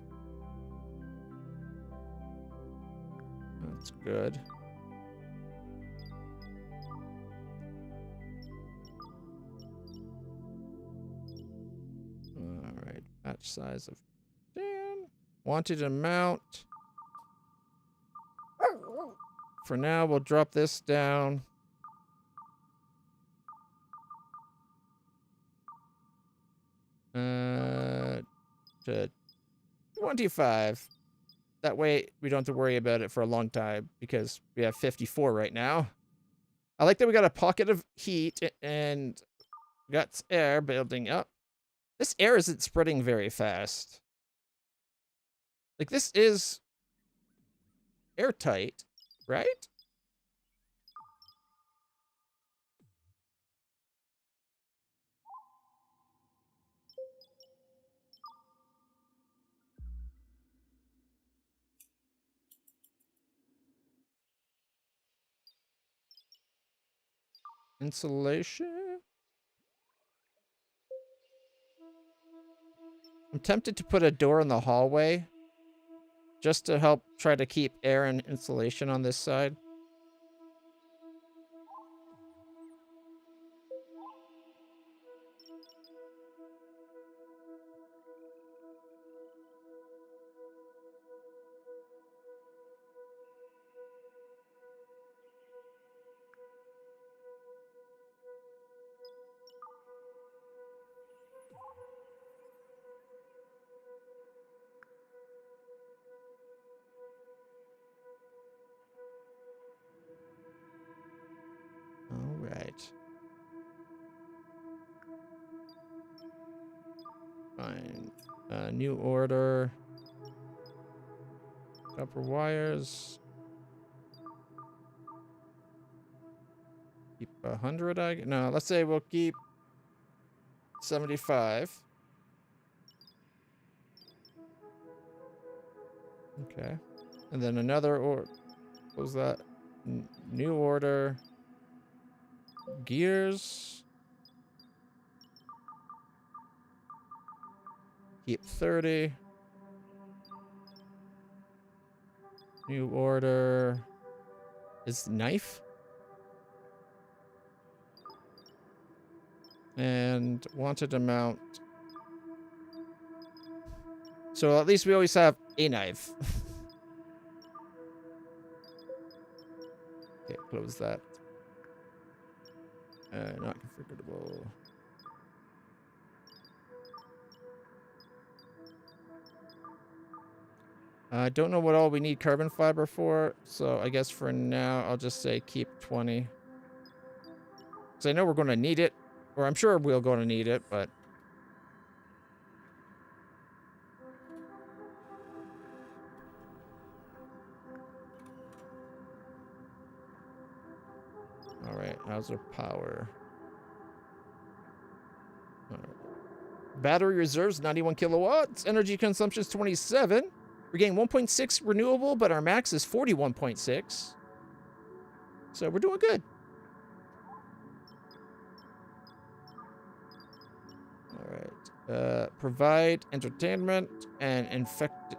That's good. All right, batch size of 10. Wanted amount. For now, we'll drop this down. To 25. That way we don't have to worry about it for a long time because we have 54 right now. I like that we got a pocket of heat and got air building up. This air isn't spreading very fast. Like, this is airtight, right? Insulation. I'm tempted to put a door in the hallway just to help try to keep air and insulation on this side. All right. Fine. New order. Copper wires. Keep 100. No, let's say we'll keep 75. Okay. And then another what was that? New order. Gears. Keep 30. New order is knife. And wanted amount. So at least we always have a knife. Okay, close that. Not configurable. I don't know what all we need carbon fiber for, so I guess for now I'll just say keep 20. Because I know we're going to need it, or I'm sure we're going to need it, but... Alright, how's our power? Alright. Battery reserves, 91 kilowatts. Energy consumption is 27. We're getting 1.6 renewable, but our max is 41.6. So we're doing good. Alright. Provide entertainment and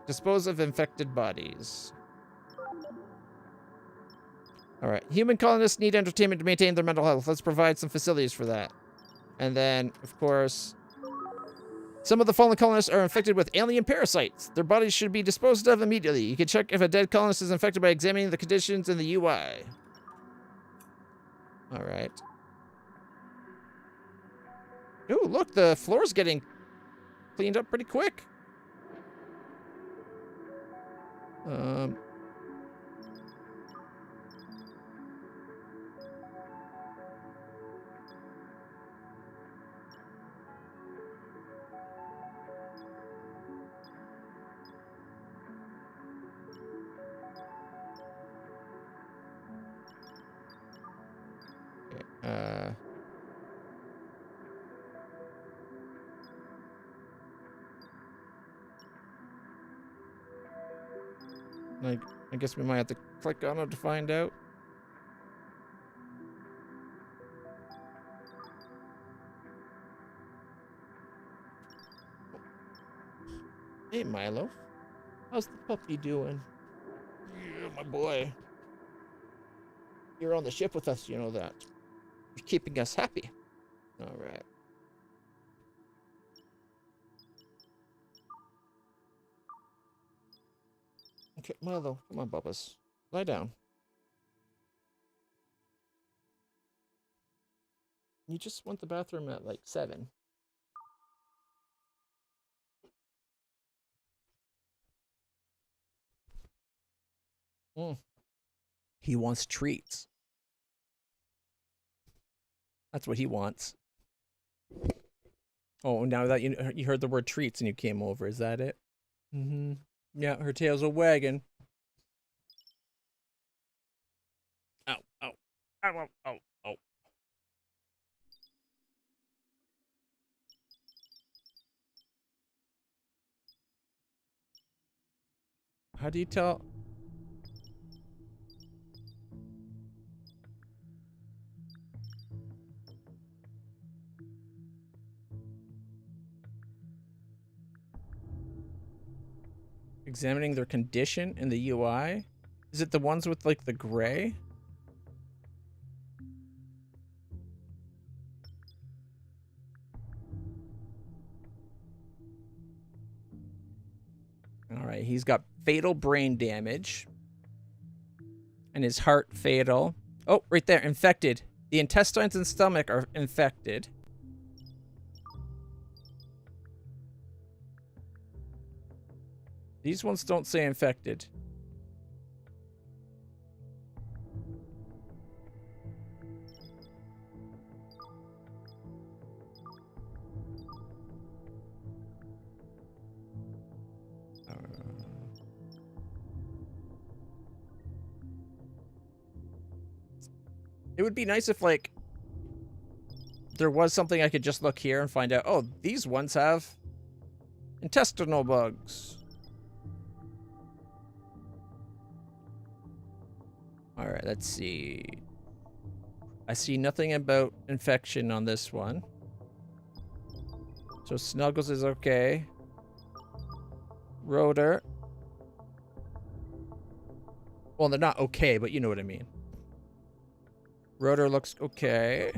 dispose of infected bodies. Alright. Human colonists need entertainment to maintain their mental health. Let's provide some facilities for that. And then, of course... Some of the fallen colonists are infected with alien parasites. Their bodies should be disposed of immediately. You can check if a dead colonist is infected by examining the conditions in the UI. Alright. Ooh, look, the floor's getting cleaned up pretty quick. I guess we might have to click on it to find out. Hey, Milo. How's the puppy doing? Yeah, my boy. You're on the ship with us, you know that. You're keeping us happy. All right. Okay, Milo, come on, Bubbas. Lie down. You just went to the bathroom at like 7. He wants treats. That's what he wants. Oh, now that you heard the word treats and you came over, is that it? Mm-hmm. Yeah, her tail's a wagging. Ow, ow, ow, ow, ow, ow. How do you tell? Examining their condition in the UI? Is it the ones with like the gray? Alright, he's got fatal brain damage. And his heart fatal. Oh, right there, infected. The intestines and stomach are infected. These ones don't say infected. It would be nice if, like, there was something I could just look here and find out, oh, these ones have intestinal bugs. Alright, let's see. I see nothing about infection on this one. So Snuggles is okay. Rotor. Well, they're not okay, but you know what I mean. Rotor looks okay.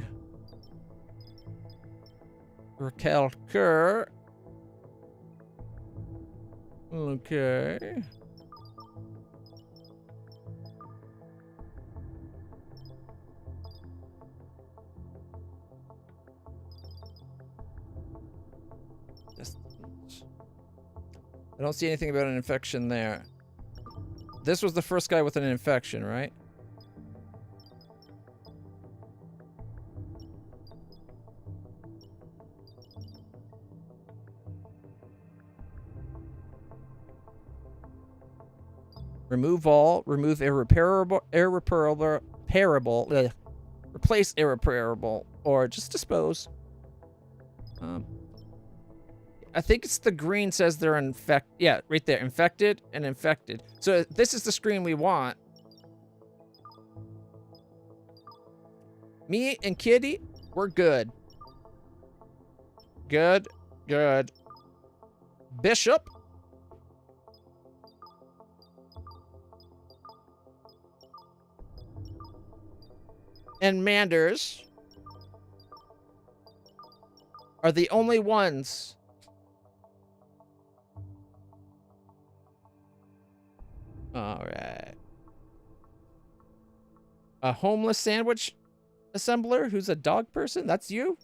Raquel Kerr. Okay. I don't see anything about an infection there. This was the first guy with an infection, right? Remove all, remove replace irreparable, or just dispose. I think it's the green says they're yeah, right there, infected and infected. So this is the screen we want. Me and Kitty, we're good. Good. Bishop. And Manders are the only ones. All right. A homeless sandwich assembler who's a dog person? That's you?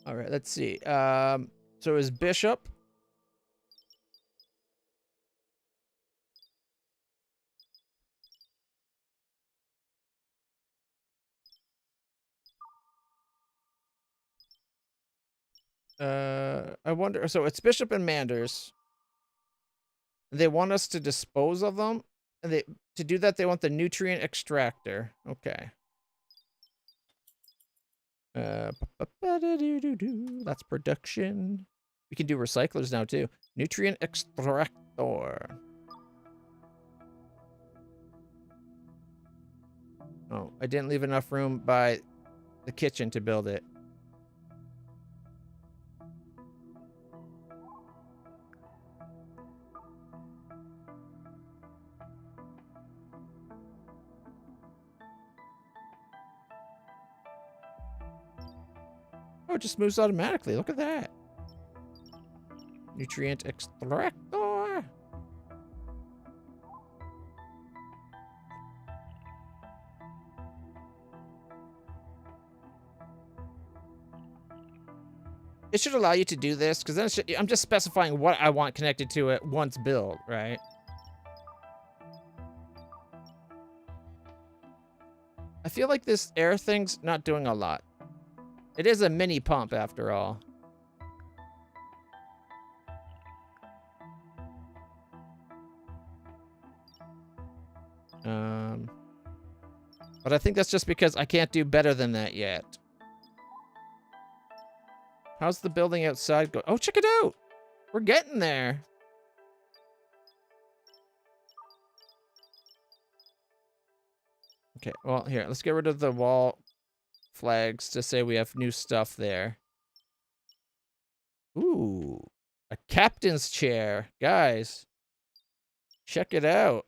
All right, let's see. So is Bishop. I wonder, so it's Bishop and Manders. They want us to dispose of them. And to do that, they want the nutrient extractor. Okay. That's production. We can do recyclers now too. Nutrient extractor. Oh, I didn't leave enough room by the kitchen to build it. Oh, it just moves automatically. Look at that. Nutrient extractor. It should allow you to do this, because then I'm just specifying what I want connected to it once built, right? I feel like this air thing's not doing a lot. It is a mini pump, after all. But I think that's just because I can't do better than that yet. How's the building outside go? Oh, check it out! We're getting there. Okay, well, here, let's get rid of the wall flags to say we have new stuff there. Ooh, a captain's chair. Guys, check it out.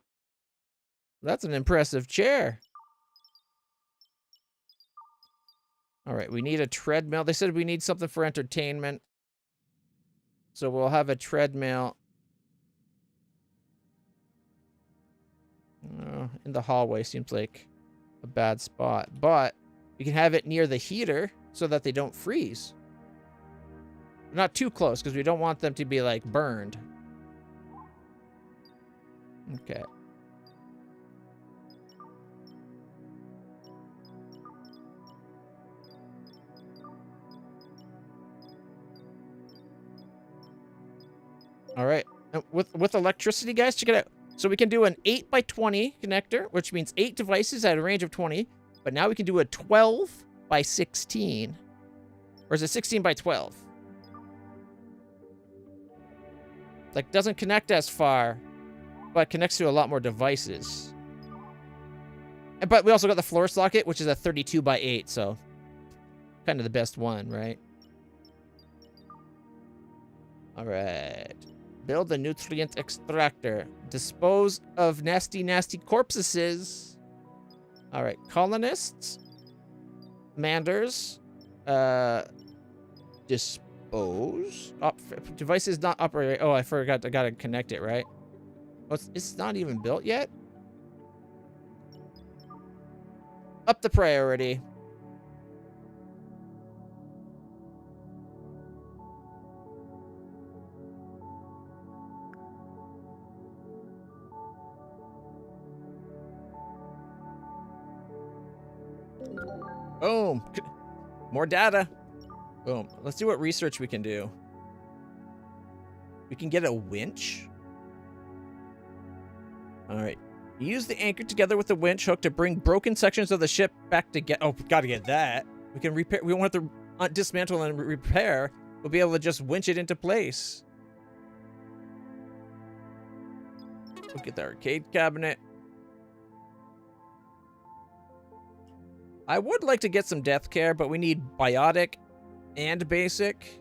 That's an impressive chair. All right, we need a treadmill. They said we need something for entertainment. So we'll have a treadmill. In the hallway seems like a bad spot. But we can have it near the heater so that they don't freeze. Not too close, because we don't want them to be, like, burned. Okay. All right. With electricity, guys, check it out. So we can do an 8x20 connector, which means 8 devices at a range of 20. But now we can do a 12x16. Or is it 16x12? Like, doesn't connect as far, but connects to a lot more devices. But we also got the floor socket, which is a 32x8, so kind of the best one, right? All right. Build the nutrient extractor. Dispose of nasty, nasty corpses. All right. Colonists. Manders. Dispose. Device is not operating. Oh, I forgot. I gotta connect it, right? Oh, it's not even built yet? Up the priority. Boom. More data. Boom. Let's see what research we can do. We can get a winch. All right. Use the anchor together with the winch hook to bring broken sections of the ship back together. Oh, gotta get that. We can repair. We won't have to dismantle and repair. We'll be able to just winch it into place. Look at the arcade cabinet. I would like to get some death care, but we need biotic and basic.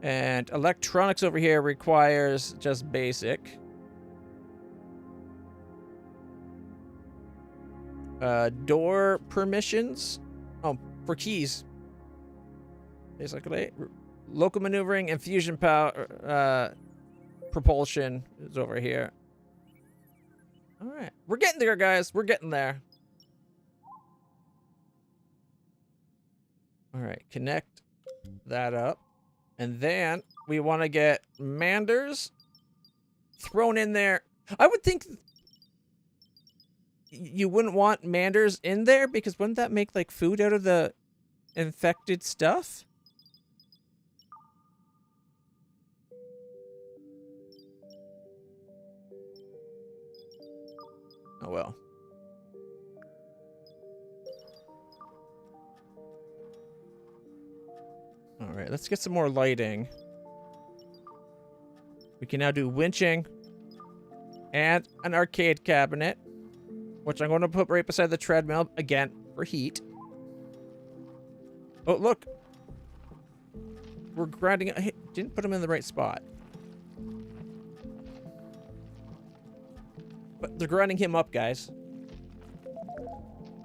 And electronics over here requires just basic. Door permissions. Oh, for keys. Basically. Local maneuvering and fusion power. Propulsion is over here. Alright. We're getting there, guys. We're getting there. Alright. Connect that up. And then we want to get Manders thrown in there. I would think you wouldn't want Manders in there because wouldn't that make like food out of the infected stuff? Oh well. All right, let's get some more lighting. We can now do winching and an arcade cabinet, which I'm going to put right beside the treadmill again for heat. Oh, look. We're grinding it. Hey, didn't put them in the right spot. But they're grinding him up, guys.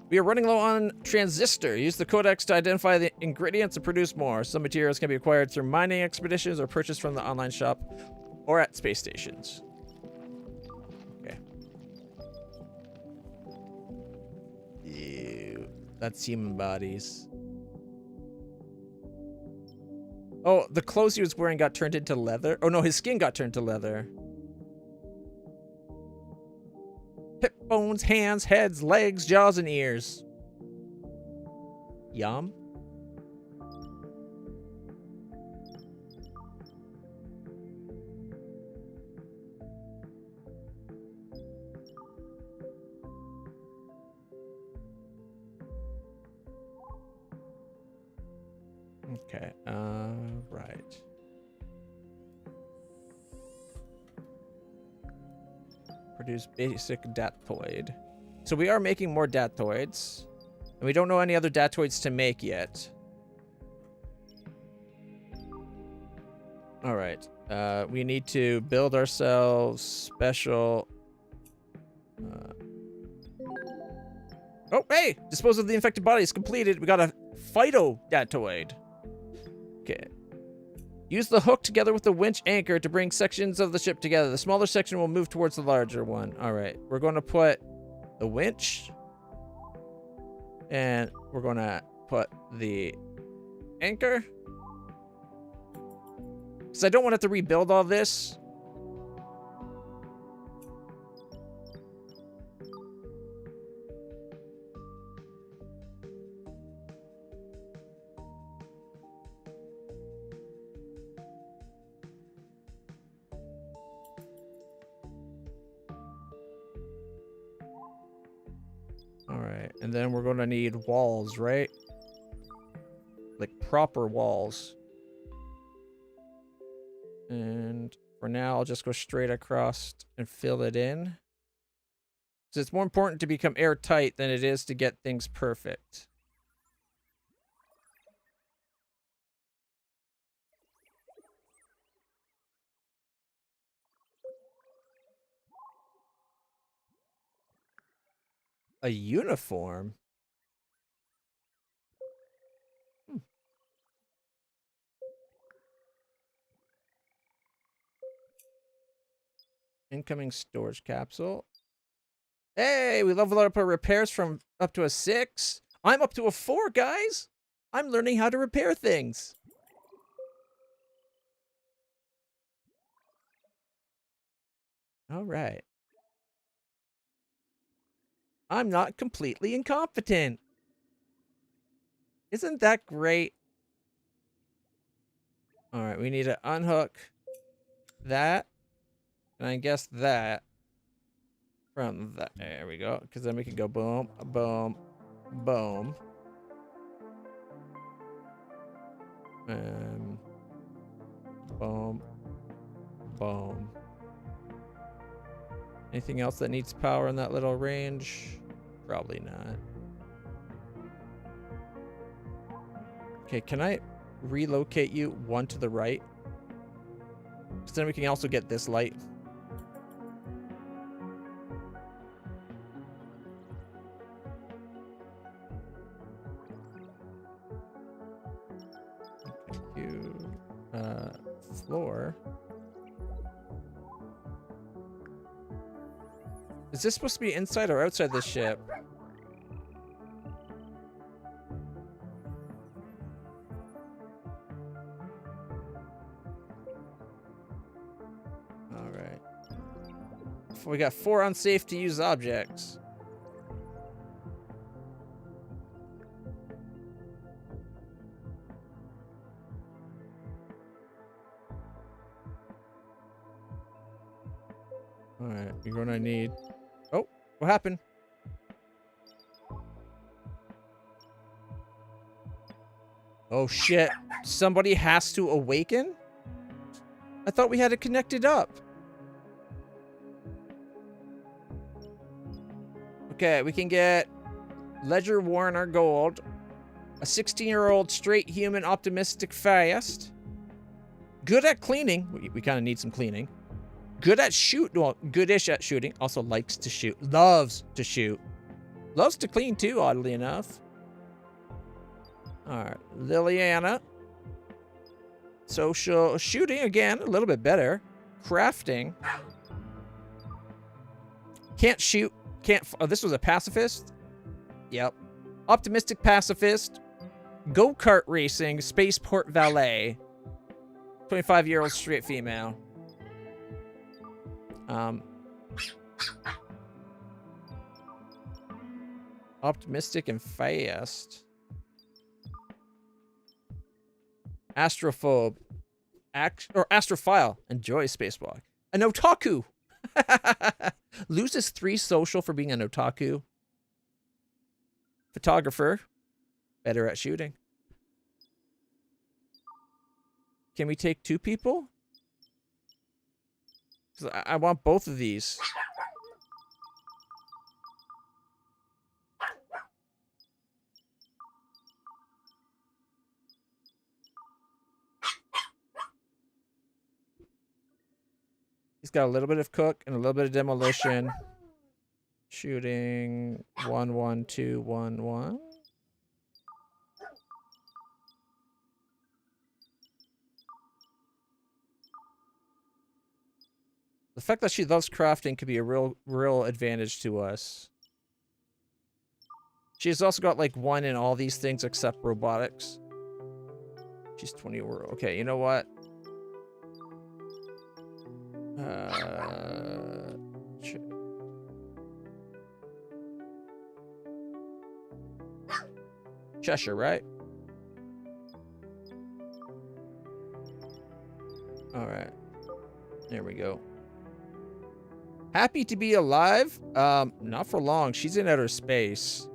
We are running low on transistor. Use the codex to identify the ingredients and produce more. Some materials can be acquired through mining expeditions or purchased from the online shop or at space stations. Okay. Ew. That's human bodies. Oh, the clothes he was wearing got turned into leather. Oh no, his skin got turned to leather. Hip bones, hands, heads, legs, jaws, and ears. Yum. Okay, right. Produce basic datoid. So we are making more datoids. And we don't know any other datoids to make yet. Alright. We need to build ourselves special... Oh, hey! Dispose of the infected body is completed. We got a phytodatoid. Okay. Use the hook together with the winch anchor to bring sections of the ship together. The smaller section will move towards the larger one. All right. We're going to put the winch. And we're going to put the anchor. Because I don't want to have to rebuild all this. Alright, and then we're going to need walls, right? Like proper walls. And for now, I'll just go straight across and fill it in. So it's more important to become airtight than it is to get things perfect. A uniform? Incoming storage capsule. Hey, we leveled up our repairs from up to a 6. I'm up to a 4, guys. I'm learning how to repair things. All right. I'm not completely incompetent. Isn't that great? All right, we need to unhook that, and I guess that from that. There we go. Because then we can go boom, boom, boom. Boom, boom. Anything else that needs power in that little range? Probably not. Okay, can I relocate you one to the right? Because then we can also get this light. Floor. Is this supposed to be inside or outside the ship? All right. We got 4 unsafe to use objects. All right, you're gonna need. Oh, what happened? Oh shit! Somebody has to awaken? I thought we had it connected up. Okay, we can get Ledger Warner Gold, a 16-year-old straight human, optimistic, fast, good at cleaning. We kind of need some cleaning. Good at shoot, well, goodish at shooting. Also likes to shoot, loves to shoot, loves to clean too. Oddly enough. All right, Liliana. Social shooting again, a little bit better. Crafting. Can't shoot. Can't. Oh, this was a pacifist. Yep. Optimistic pacifist. Go-kart racing. Spaceport valet. 25-year-old straight female. Optimistic and fast. Astrophobe. Astrophile. Enjoy spacewalk. An otaku. Loses 3 social for being an otaku. Photographer. Better at shooting. Can we take 2 people? 'Cause I want both of these. He's got a little bit of cook and a little bit of demolition. Shooting 1 1 2 1 1. The fact that she loves crafting could be a real advantage to us. She's also got like 1 in all these things except robotics. She's 20 or okay, you know what? Cheshire, right? All right. There we go. Happy to be alive? Not for long. She's in outer space.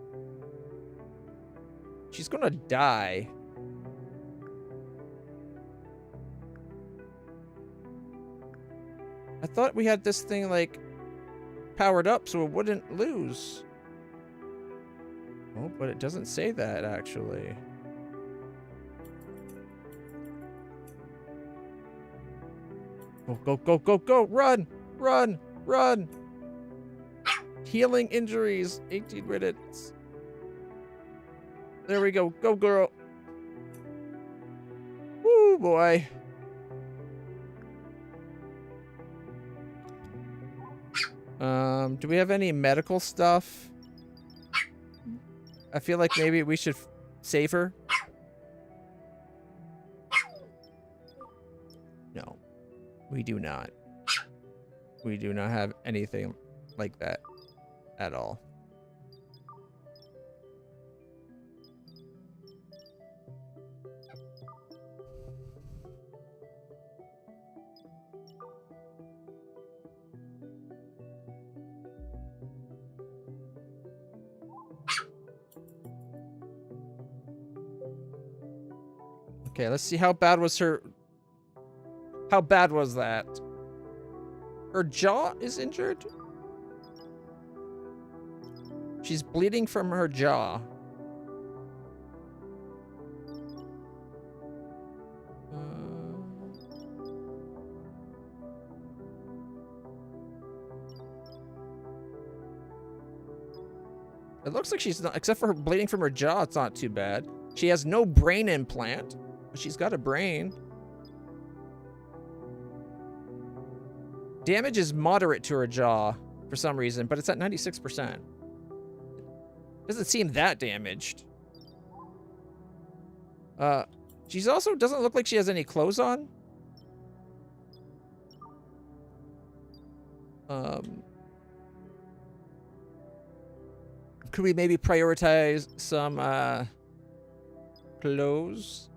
She's gonna die. I thought we had this thing, like, powered up so it wouldn't lose. Oh, but it doesn't say that, actually. Go, go, go, go, go! Run! Run! Run! Healing injuries. 18 minutes. There we go. Go, girl. Woo, boy. Do we have any medical stuff? I feel like maybe we should save her. No, we do not. We do not have anything like that at all. Okay, let's see how bad was her... How bad was that? Her jaw is injured? She's bleeding from her jaw. It looks like she's not, except for her bleeding from her jaw, it's not too bad. She has no brain implant, but she's got a brain. Damage is moderate to her jaw for some reason, but it's at 96%. Doesn't seem that damaged. She's also doesn't look like she has any clothes on. Could we maybe prioritize some clothes?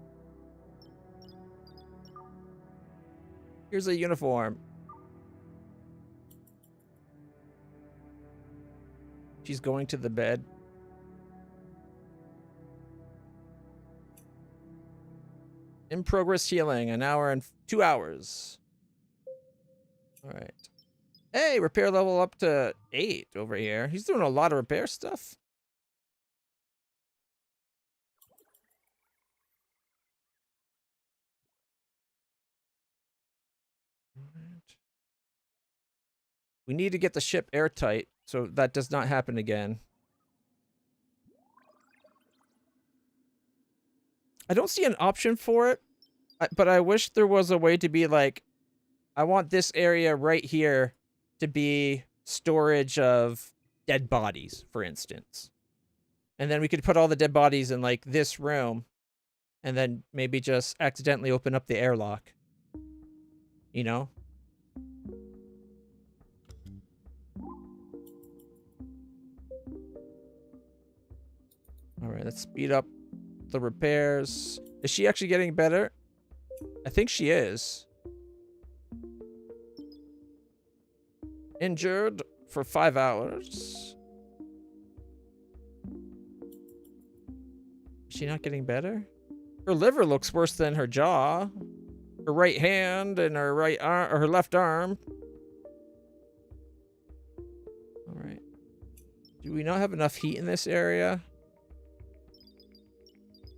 Here's a uniform. She's going to the bed. In progress healing, an hour and 2 hours. All right. Hey, repair level up to 8 over here. He's doing a lot of repair stuff. Right. We need to get the ship airtight so that does not happen again. I don't see an option for it, but I wish there was a way to be like, I want this area right here to be storage of dead bodies, for instance. And then we could put all the dead bodies in like this room and then maybe just accidentally open up the airlock. You know? All right, let's speed up the repairs. Is she actually getting better? I think she is. Injured for 5 hours. Is she not getting better? Her liver looks worse than her jaw. Her right hand and her right arm, or her left arm. All right. Do we not have enough heat in this area?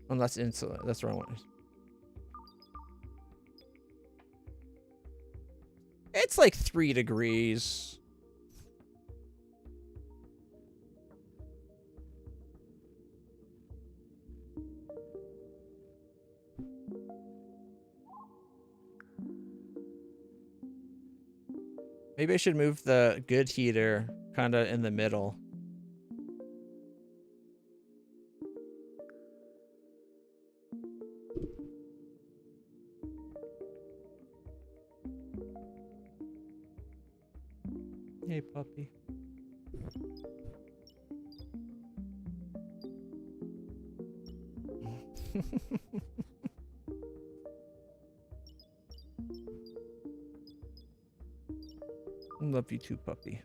Oh, that's insulin. That's the wrong one. It's like 3 degrees. Maybe I should move the good heater kind of in the middle. Hey, puppy. Love you too, puppy.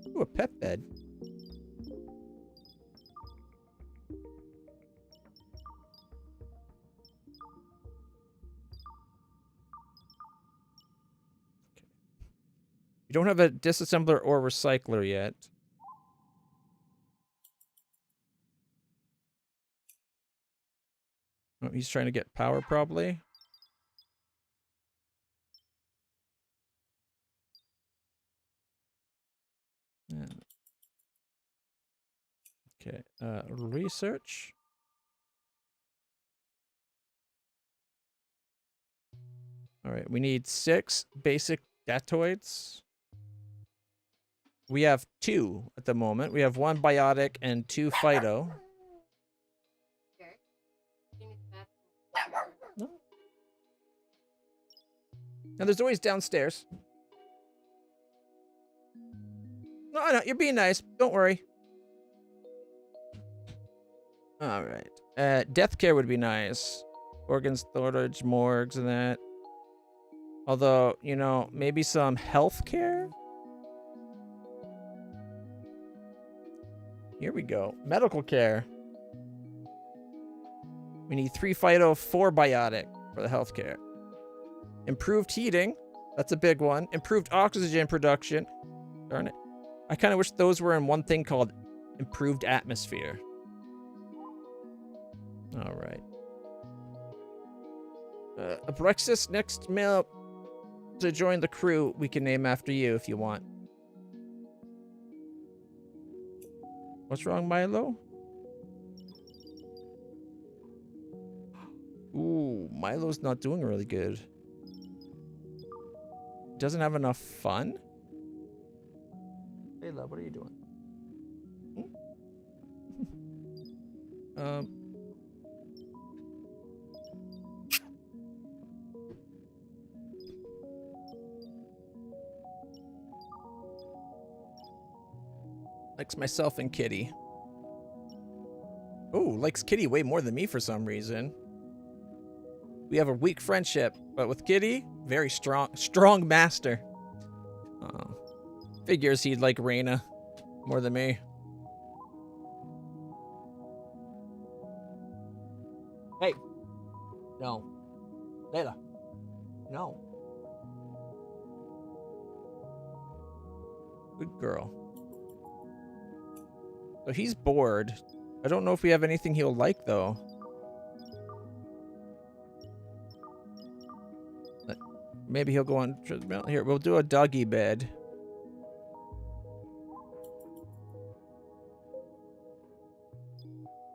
Ooh, a pet bed. Okay. You don't have a disassembler or recycler yet. Oh, he's trying to get power, probably. Yeah. Okay, research. All right, we need 6 basic datoids. We have 2 at the moment. We have 1 biotic and 2 phyto. No. Now there's always downstairs. No, you're being nice. Don't worry. All right. Death care would be nice. Organ storage, morgues, and that. Although, you know, maybe some health care? Here we go. Medical care. We need 3 Phyto, 4 Biotic for the healthcare. Improved heating. That's a big one. Improved oxygen production. Darn it. I kind of wish those were in one thing called improved atmosphere. All right. Abrexis, next mail to join the crew. We can name after you if you want. What's wrong, Milo? Ooh, Milo's not doing really good. Doesn't have enough fun? Hey, love, what are you doing? Likes myself and Kitty. Oh, likes Kitty way more than me for some reason. We have a weak friendship, but with Kitty, very strong master. Figures he'd like Reina more than me. Hey. No. Layla. No. Good girl. So he's bored. I don't know if we have anything he'll like, though. Maybe he'll go on treadmill. Here, we'll do a doggy bed.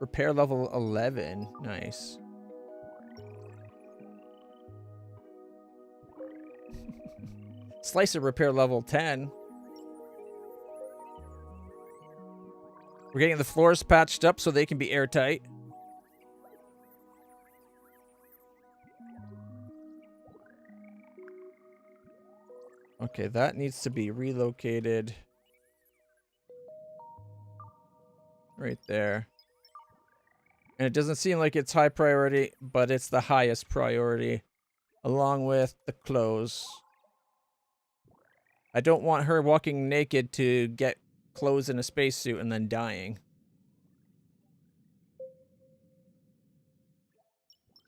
Repair level 11. Nice. Slicer repair level 10. We're getting the floors patched up so they can be airtight. Okay, that needs to be relocated. Right there. And it doesn't seem like it's high priority, but it's the highest priority. Along with the clothes. I don't want her walking naked to get clothes in a spacesuit and then dying.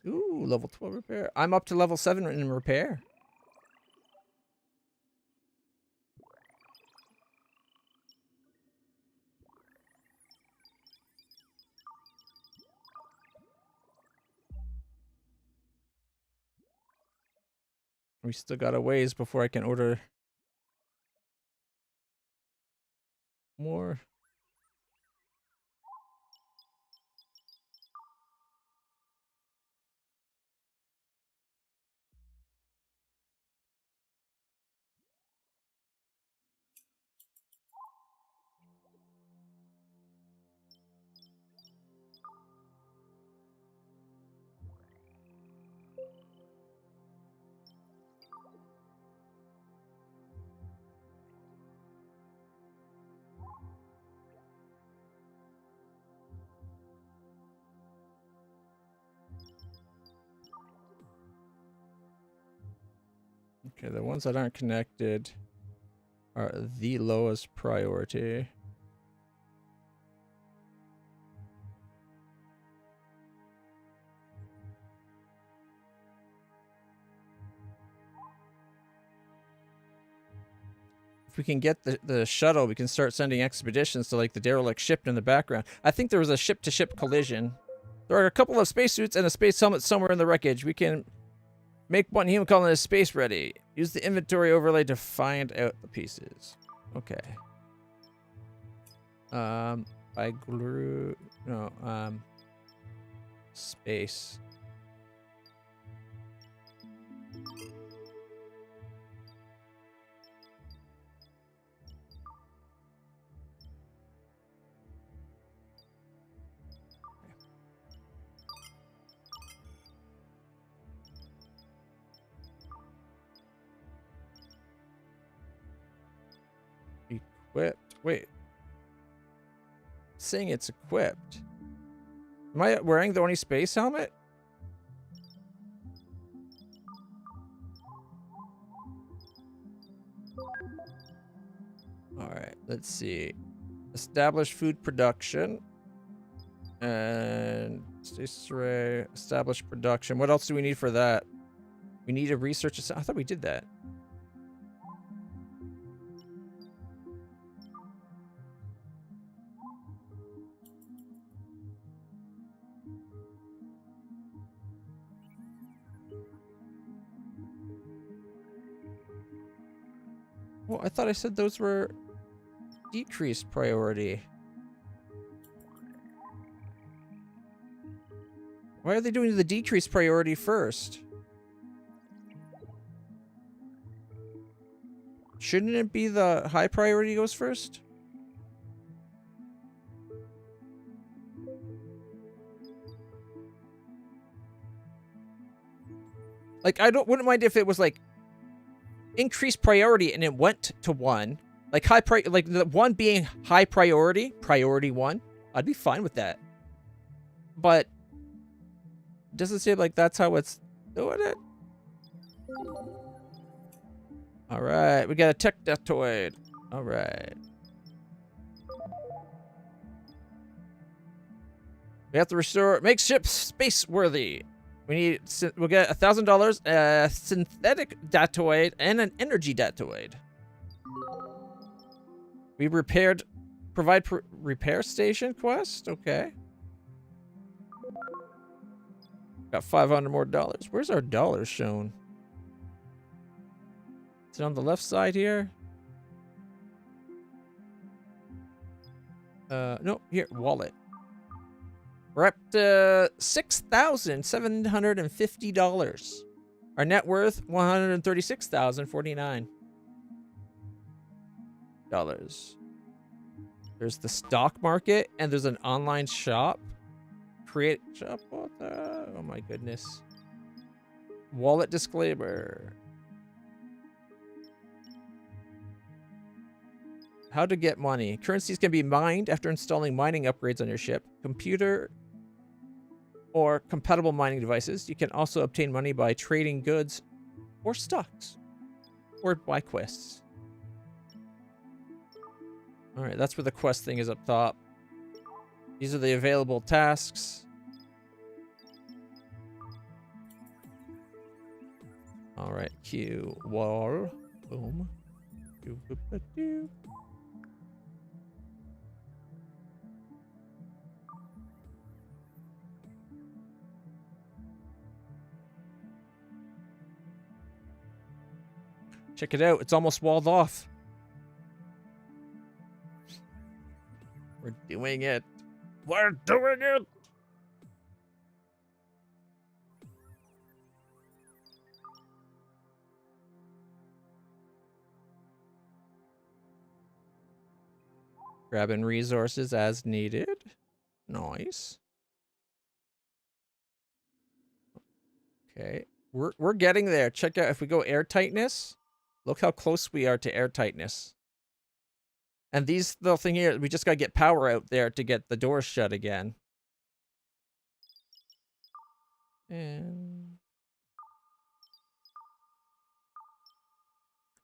Ooh, level 12 repair. I'm up to level 7 in repair. We still got a ways before I can order more. Okay, the ones that aren't connected are the lowest priority. If we can get the shuttle, we can start sending expeditions to like the derelict ship in the background. I think there was a ship-to-ship collision. There are a couple of spacesuits and a space helmet somewhere in the wreckage. We can make one human colonist space ready. Use the inventory overlay to find out the pieces. Okay. I glue... No, space. Equipped. Wait. Saying it's equipped. Am I wearing the only space helmet? Alright, let's see. Establish food production. And stasis array. Establish production. What else do we need for that? We need a research. I thought we did that. Well, I thought I said those were decreased priority. Why are they doing the decreased priority first? Shouldn't it be the high priority goes first? Like, wouldn't mind if it was like increased priority and it went to 1. Like like the 1 being high priority, priority 1. I'd be fine with that. But it doesn't seem like that's how it's doing it. All right, we got a tech detoid. All right. We have to restore, make ships space worthy. We'll get $1,000, a synthetic datoid, and an energy datoid. We provide repair station quest. Okay. Got $500 more. Where's our dollars shown? Is it on the left side here? No, here, wallet. We're up to $6,750. Our net worth, $136,049. There's the stock market, and there's an online shop. Create shop. What the? Oh my goodness. Wallet disclaimer. How to get money. Currencies can be mined after installing mining upgrades on your ship, computer, or compatible mining devices. You can also obtain money by trading goods or stocks, or buy quests. All right, that's where the quest thing is up top. These are the available tasks. All right, Q wall. Boom. Check it out. It's almost walled off. We're doing it. We're doing it. Grabbing resources as needed. Nice. Okay. We're getting there. Check out if we go air tightness. Look how close we are to air tightness. And these little thing here, we just gotta get power out there to get the doors shut again. And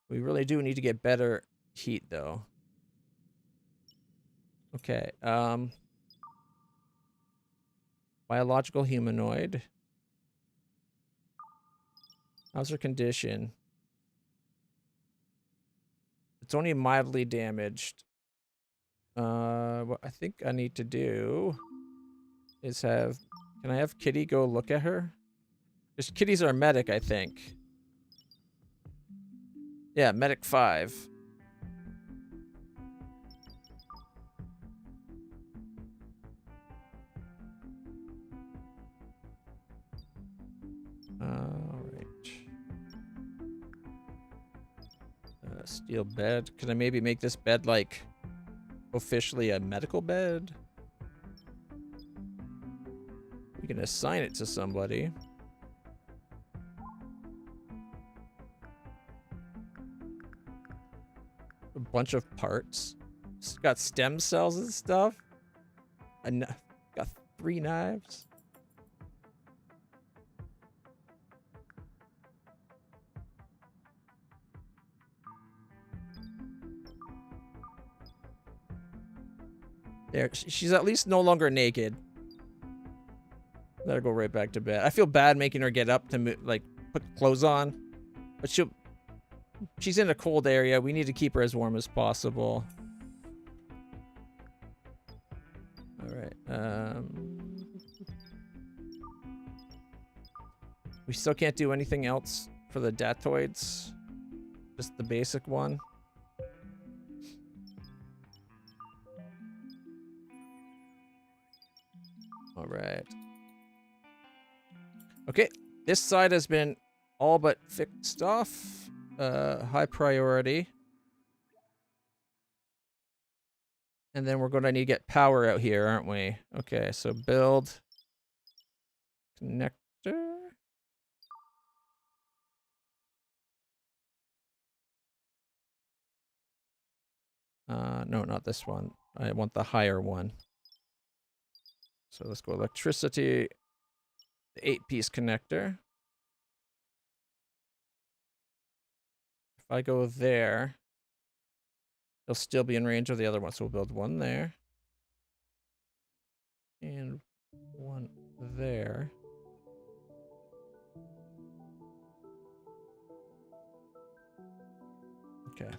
we really do need to get better heat though. Okay. Biological humanoid. How's her condition? It's only mildly damaged. What I think I need to do is have... Can I have Kitty go look at her? Because Kitty's our medic, I think. Yeah, medic 5. Alright. Steel bed. Can I maybe make this bed, like, officially a medical bed? We can assign it to somebody. A bunch of parts. It's got stem cells and stuff. Got 3 knives. There, she's at least no longer naked. Let her go right back to bed. I feel bad making her get up to like put clothes on, but she's in a cold area. We need to keep her as warm as possible. All right. We still can't do anything else for the datoids. Just the basic one. All right. Okay, this side has been all but fixed off. High priority. And then we're going to need to get power out here, aren't we? Okay, so build connector. No, not this one. I want the higher one. So let's go electricity, the 8-piece connector. If I go there, it'll still be in range of the other one. So we'll build one there. And one there. Okay.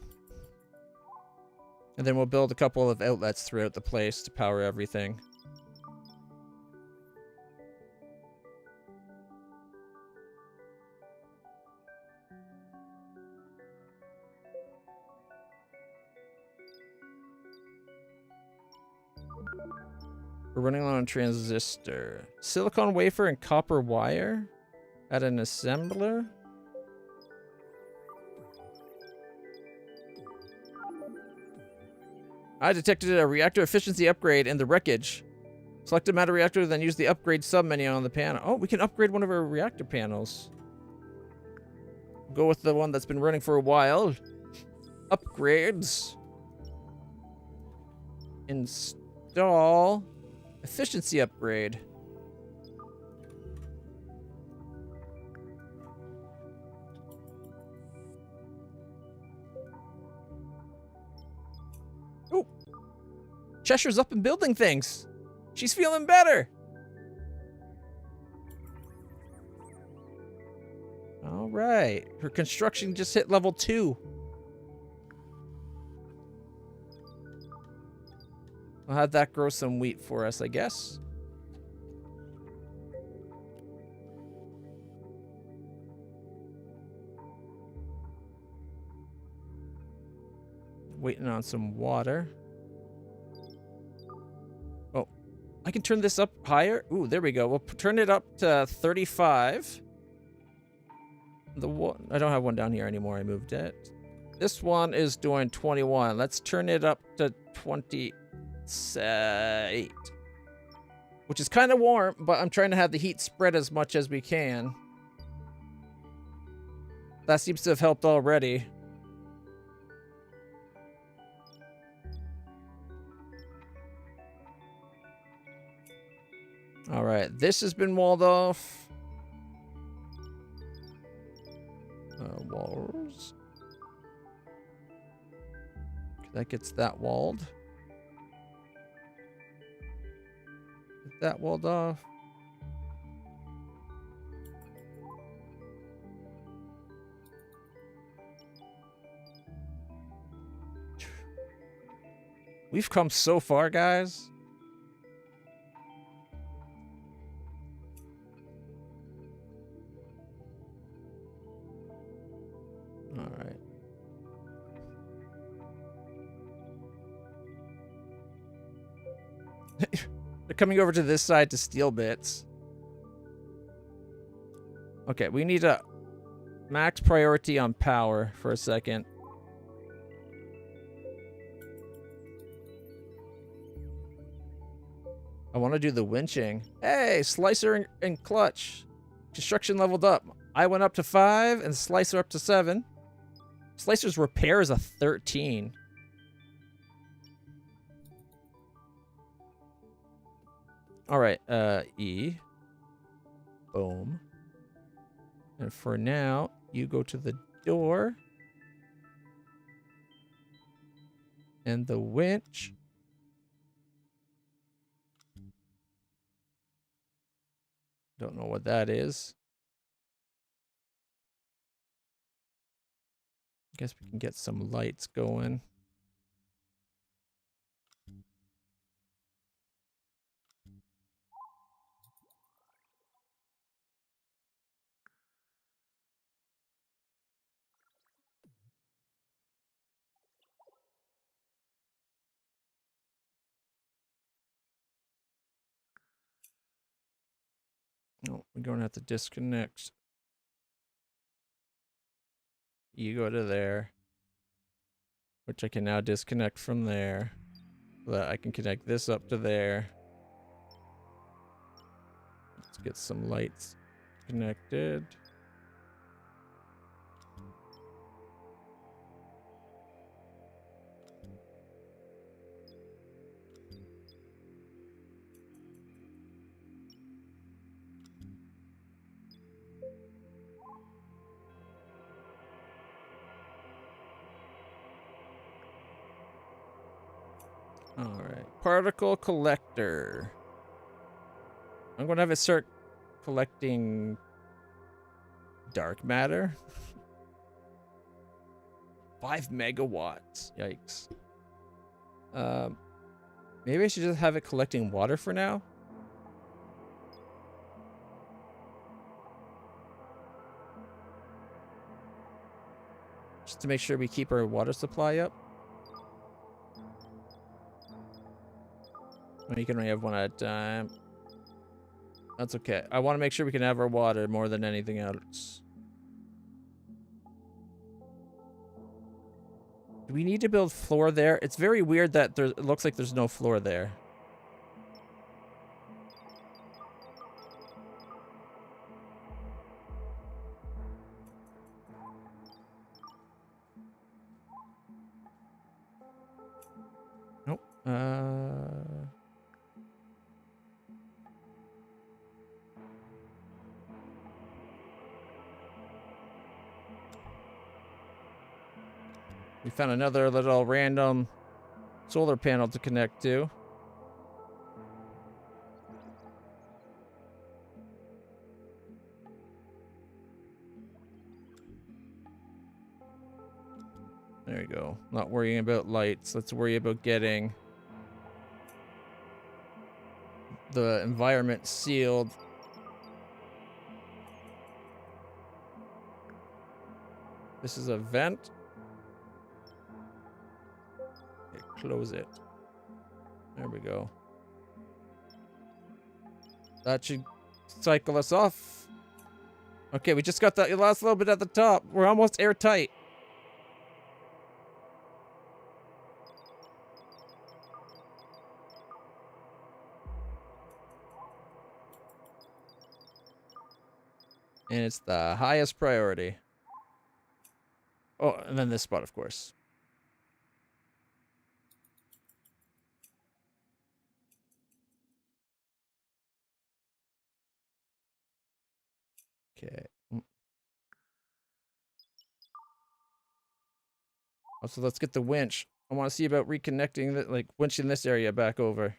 And then we'll build a couple of outlets throughout the place to power everything. We're running low on transistor. Silicon wafer and copper wire at an assembler. I detected a reactor efficiency upgrade in the wreckage. Select a matter reactor, then use the upgrade sub-menu on the panel. Oh, we can upgrade one of our reactor panels. Go with the one that's been running for a while. Upgrades. Install efficiency upgrade. Oh, Cheshire's up and building things. She's feeling better. All right. Her construction just hit level 2. We'll have that grow some wheat for us, I guess. Waiting on some water. Oh, I can turn this up higher. Ooh, there we go. We'll turn it up to 35. I don't have one down here anymore. I moved it. This one is doing 21. Let's turn it up to 28. Which is kind of warm, but I'm trying to have the heat spread as much as we can. That seems to have helped already. All right, this has been walled off. Walls. That gets that walled. Get that walled off. We've come so far, guys. All right. They're coming over to this side to steal bits. Okay, we need a max priority on power for a second. I want to do the winching. Hey, Slicer and Clutch. Construction leveled up. I went up to 5 and Slicer up to 7. Slicer's repair is a 13. All right, E. Boom. And for now, you go to the door. And the winch Don't know what that is. Guess we can get some lights going. Oh, we're going to have to disconnect. You go to there, which I can now disconnect from there, so that I can connect this up to there. Let's get some lights connected. All right, particle collector. I'm gonna have it start collecting dark matter. 5 megawatts. Yikes. Maybe I should just have it collecting water for now. Just to make sure we keep our water supply up. Well, you can only have one at a time. That's okay. I want to make sure we can have our water more than anything else. Do we need to build floor there? It's very weird that it looks like there's no floor there. Nope. We found another little random solar panel to connect to. There you go. Not worrying about lights. Let's worry about getting the environment sealed. This is a vent. Okay, close it. There we go. That should cycle us off. Okay, we just got that last little bit at the top. We're almost airtight. And it's the highest priority. Oh, and then this spot, of course. Okay. Also, let's get the winch. I want to see about reconnecting, like winching this area back over.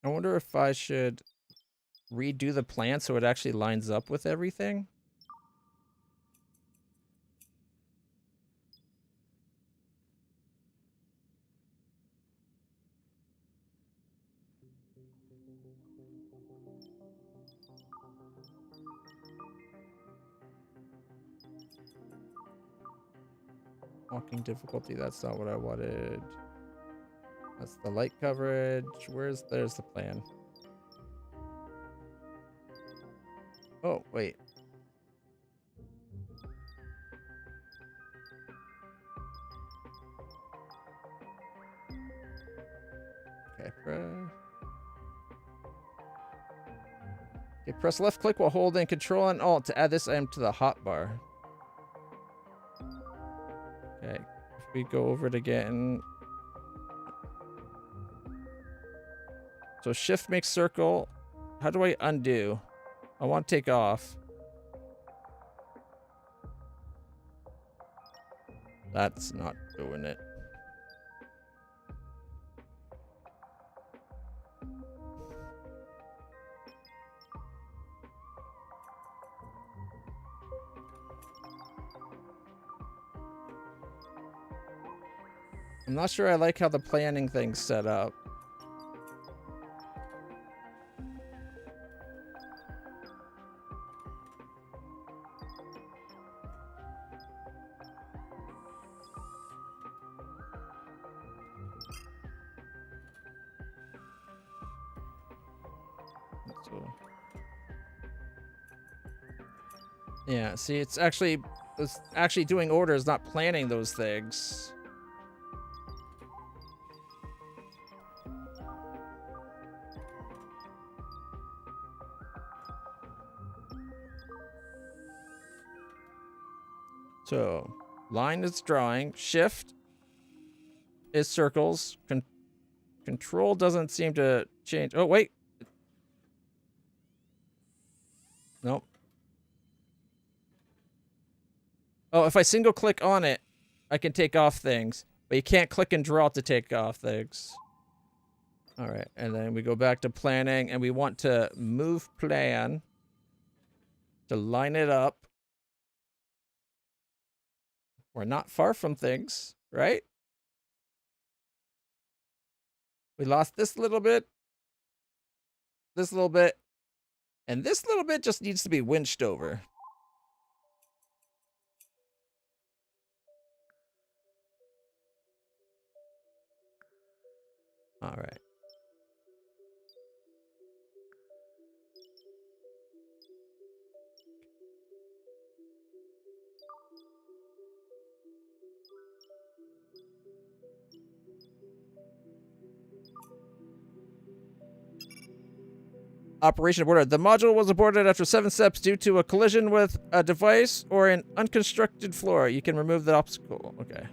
I wonder if I should redo the plan so it actually lines up with everything. Walking difficulty, that's not what I wanted. That's the light coverage. There's the plan. Oh, wait. Okay, Okay, press left click while holding Control and Alt to add this item to the hotbar. Okay, if we go over it again. So shift makes circle. How do I undo? I want to take off. That's not doing it. I'm not sure I like how the planning thing's set up. So, yeah, see, it's actually doing orders, not planning those things. So, line is drawing, shift is circles, control doesn't seem to change. Oh, wait. Nope. Oh, if I single click on it, I can take off things, but you can't click and draw to take off things. All right, and then we go back to planning, and we want to move plan to line it up. We're not far from things, right? We lost this little bit, and this little bit just needs to be winched over. All right. Operation aborted. The module was aborted after 7 steps due to a collision with a device or an unconstructed floor. You can remove the obstacle. Okay.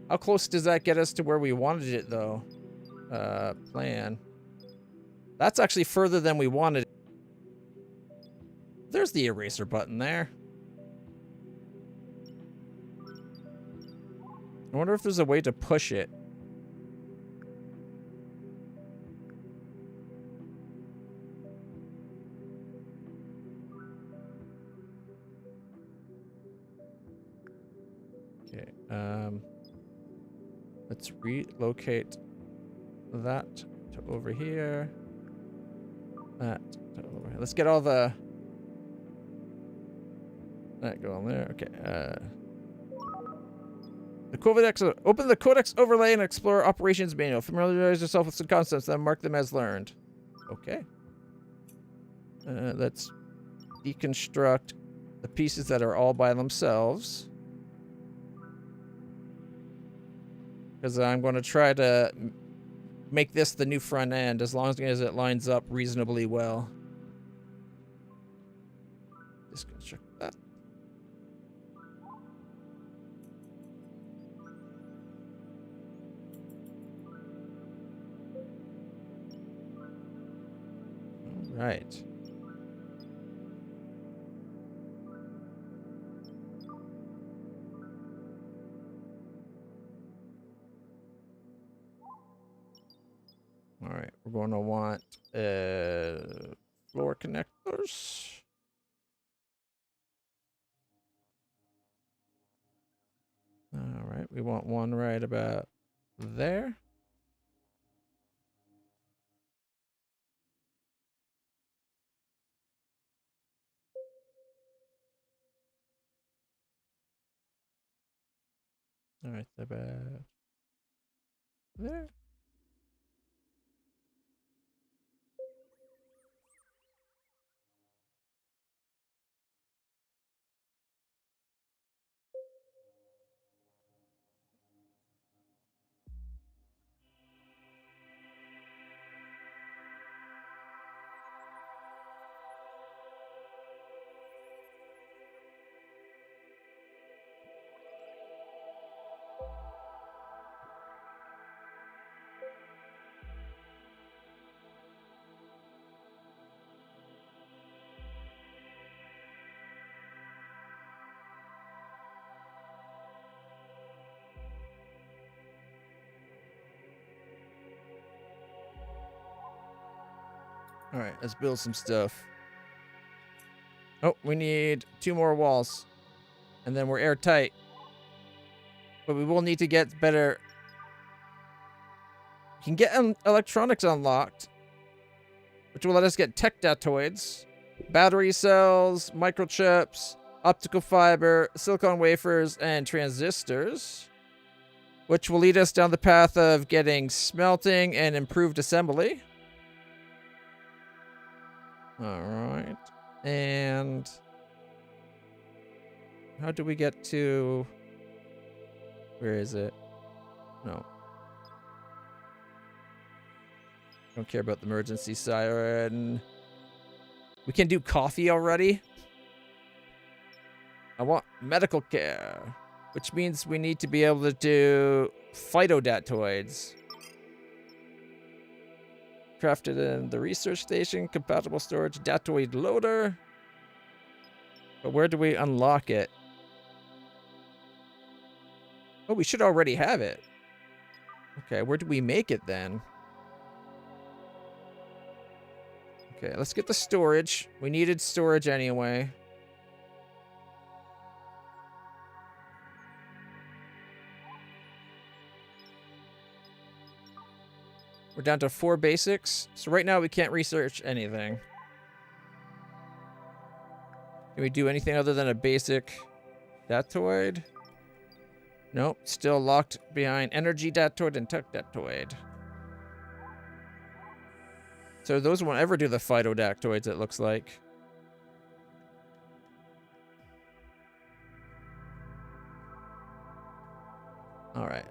How close does that get us to where we wanted it, though? Plan. That's actually further than we wanted. There's the eraser button there. I wonder if there's a way to push it. Okay, let's relocate that to over here. That to over here. Let's get all the... That going there. Okay, the Codex, open the Codex overlay and explore operations manual. Familiarize yourself with some concepts, then mark them as learned. Okay. Let's deconstruct the pieces that are all by themselves. Because I'm going to try to make this the new front end as long as it lines up reasonably well. Deconstruct that. All right. All right, we're going to want floor connectors. All right, we want one right about there. All right, about there. All right, let's build some stuff. Oh, we need 2 more walls. And then we're airtight. But we will need to get better. We can get electronics unlocked, which will let us get tech datoids, battery cells, microchips, optical fiber, silicon wafers, and transistors, which will lead us down the path of getting smelting and improved assembly. All right. And how do we get to... Where is it? No. Don't care about the emergency siren. We can do coffee already. I want medical care, which means we need to be able to do phytodactoids. Crafted in the research station, compatible storage, datoid loader. But where do we unlock it? Oh, we should already have it. Okay, where do we make it then? Okay, let's get the storage. We needed storage anyway. We're down to 4 basics. So right now we can't research anything. Can we do anything other than a basic datoid? Nope, still locked behind energy datoid and tech datoid. So those won't ever do the phytodactoids, it looks like. All right.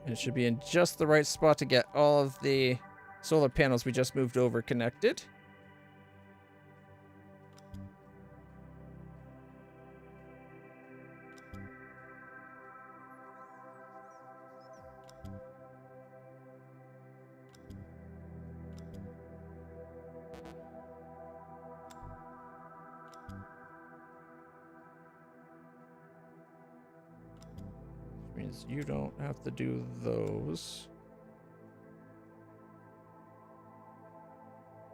And it should be in just the right spot to get all of the solar panels we just moved over connected. Means you don't have to do those.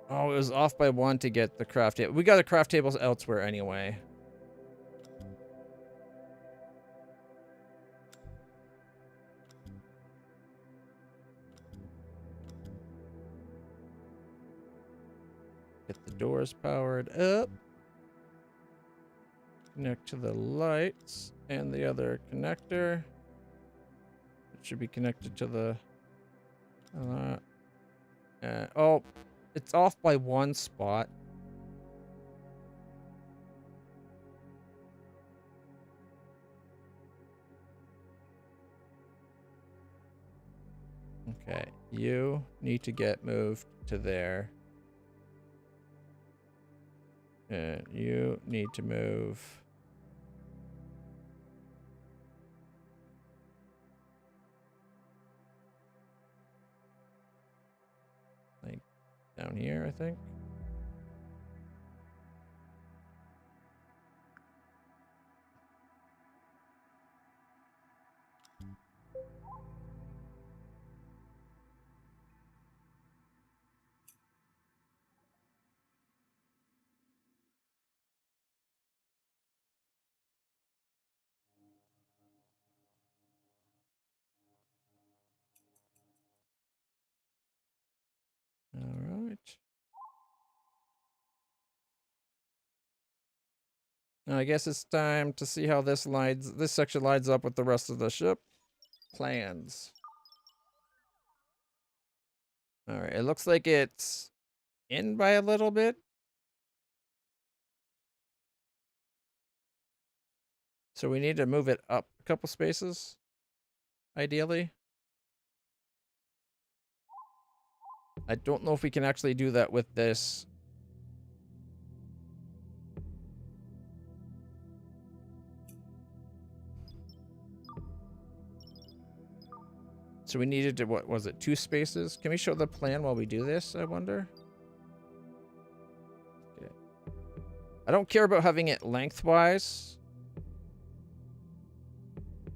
Oh, it was off by 1 to get the craft table. We got the craft tables elsewhere anyway. Get the doors powered up. Connect to the lights and the other connector. It should be connected to the... oh, it's off by 1 spot. Okay, you need to get moved to there. And you need to move... like down here, I think. All right. Now I guess it's time to see how this section lines up with the rest of the ship plans. All right, it looks like it's in by a little bit. So we need to move it up a couple spaces, ideally. I don't know if we can actually do that with this. So we needed to, what was it, 2 spaces? Can we show the plan while we do this, I wonder? Okay. I don't care about having it lengthwise,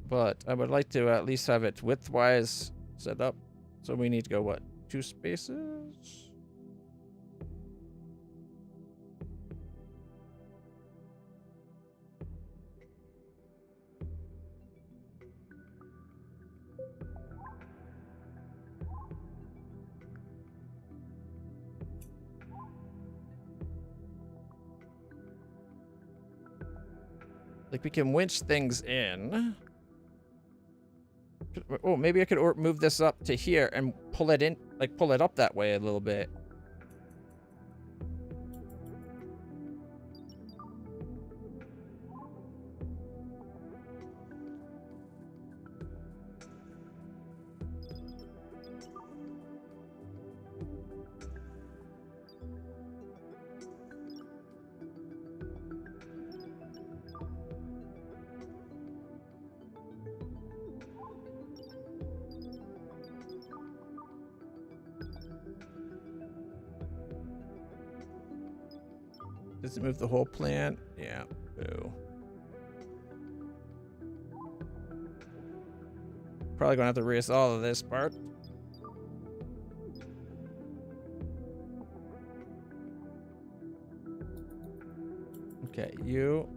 but I would like to at least have it widthwise set up. So we need to go, what, 2 spaces? Like, we can winch things in. Oh, maybe I could move this up to here and pull it in, like pull it up that way a little bit. Does it move the whole plant? Yeah. Boo. Probably gonna have to erase all of this part. Okay, you.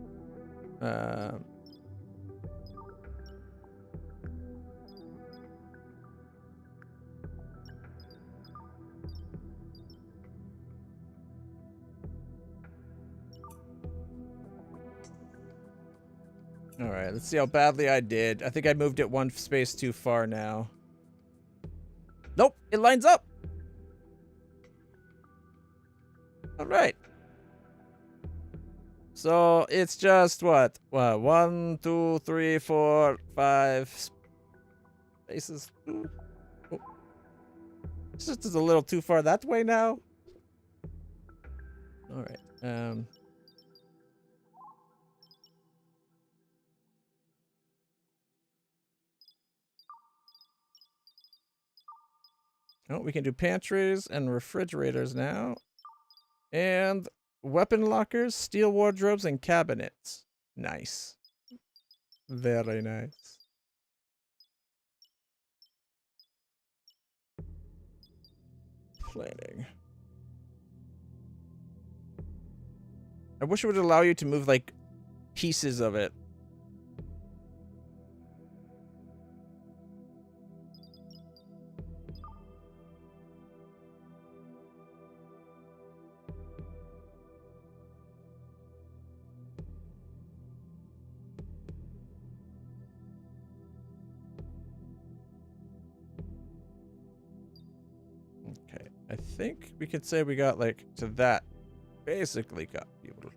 All right, let's see how badly I did. I think I moved it 1 space too far now. Nope, it lines up. All right. So it's just what? 1, 2, 3, 4, 5 spaces. Ooh. Oh. This just is a little too far that way now. All right. Oh, we can do pantries and refrigerators now. And weapon lockers, steel wardrobes, and cabinets. Nice. Very nice. Planning. I wish it would allow you to move, like, pieces of it. Okay, I think we could say we got, like, to that. Basically got people.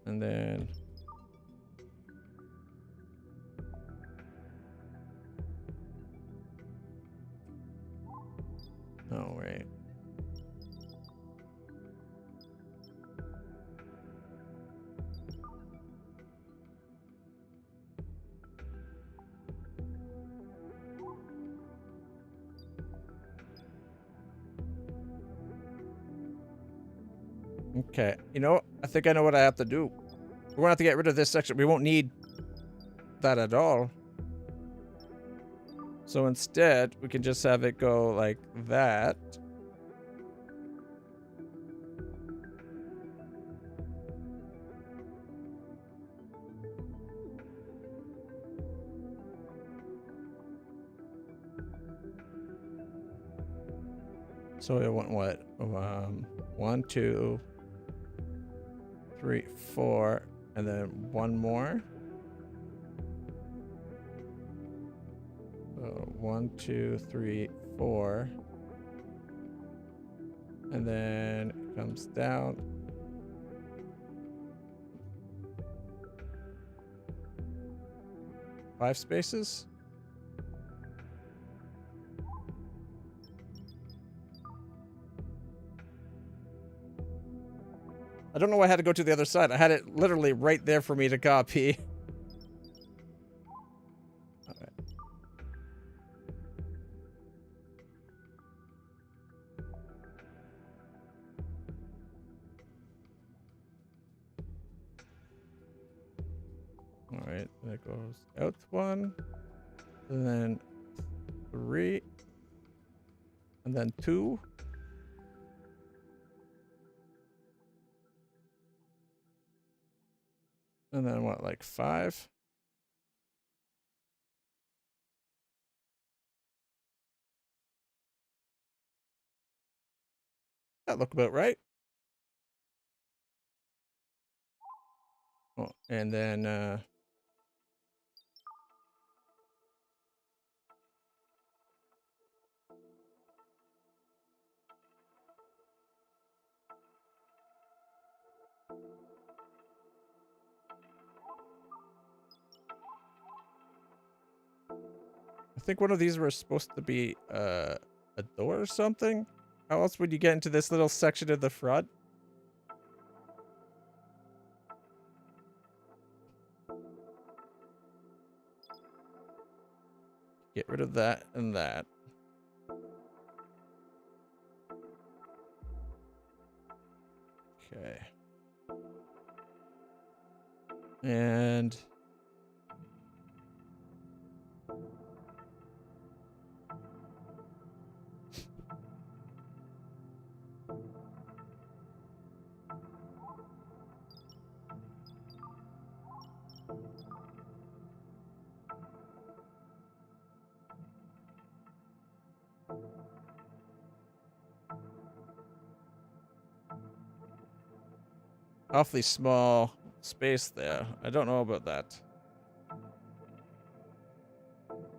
And then... Oh, wait. Okay, you know, I think I know what I have to do. We're gonna have to get rid of this section. We won't need that at all. So instead, we can just have it go like that. So we want what? 1, 2, 3, 4, and then 1 more. 1, 2, 3, 4. And then it comes down. Five spaces? I don't know why I had to go to the other side. I had it literally right there for me to copy. Wait, that goes out 1, and then 3, and then 2. And then what, like 5? That look about right. Oh, and then I think one of these were supposed to be a door or something. How else would you get into this little section of the front? Get rid of that and that. Okay. And awfully small space there. I don't know about that.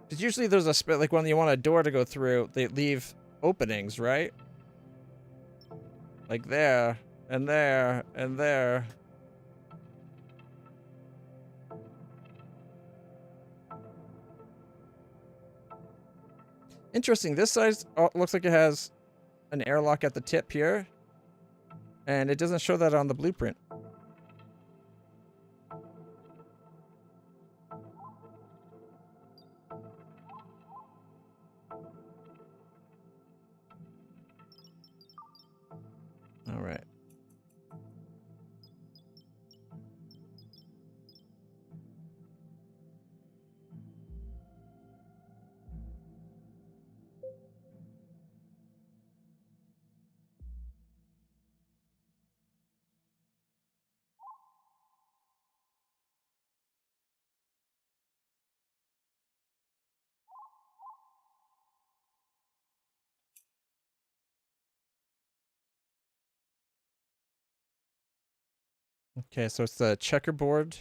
Because usually there's a split, like when you want a door to go through, they leave openings, right? Like there, and there, and there. Interesting. This size looks like it has an airlock at the tip here. And it doesn't show that on the blueprint. All right. Okay, so it's the checkerboard.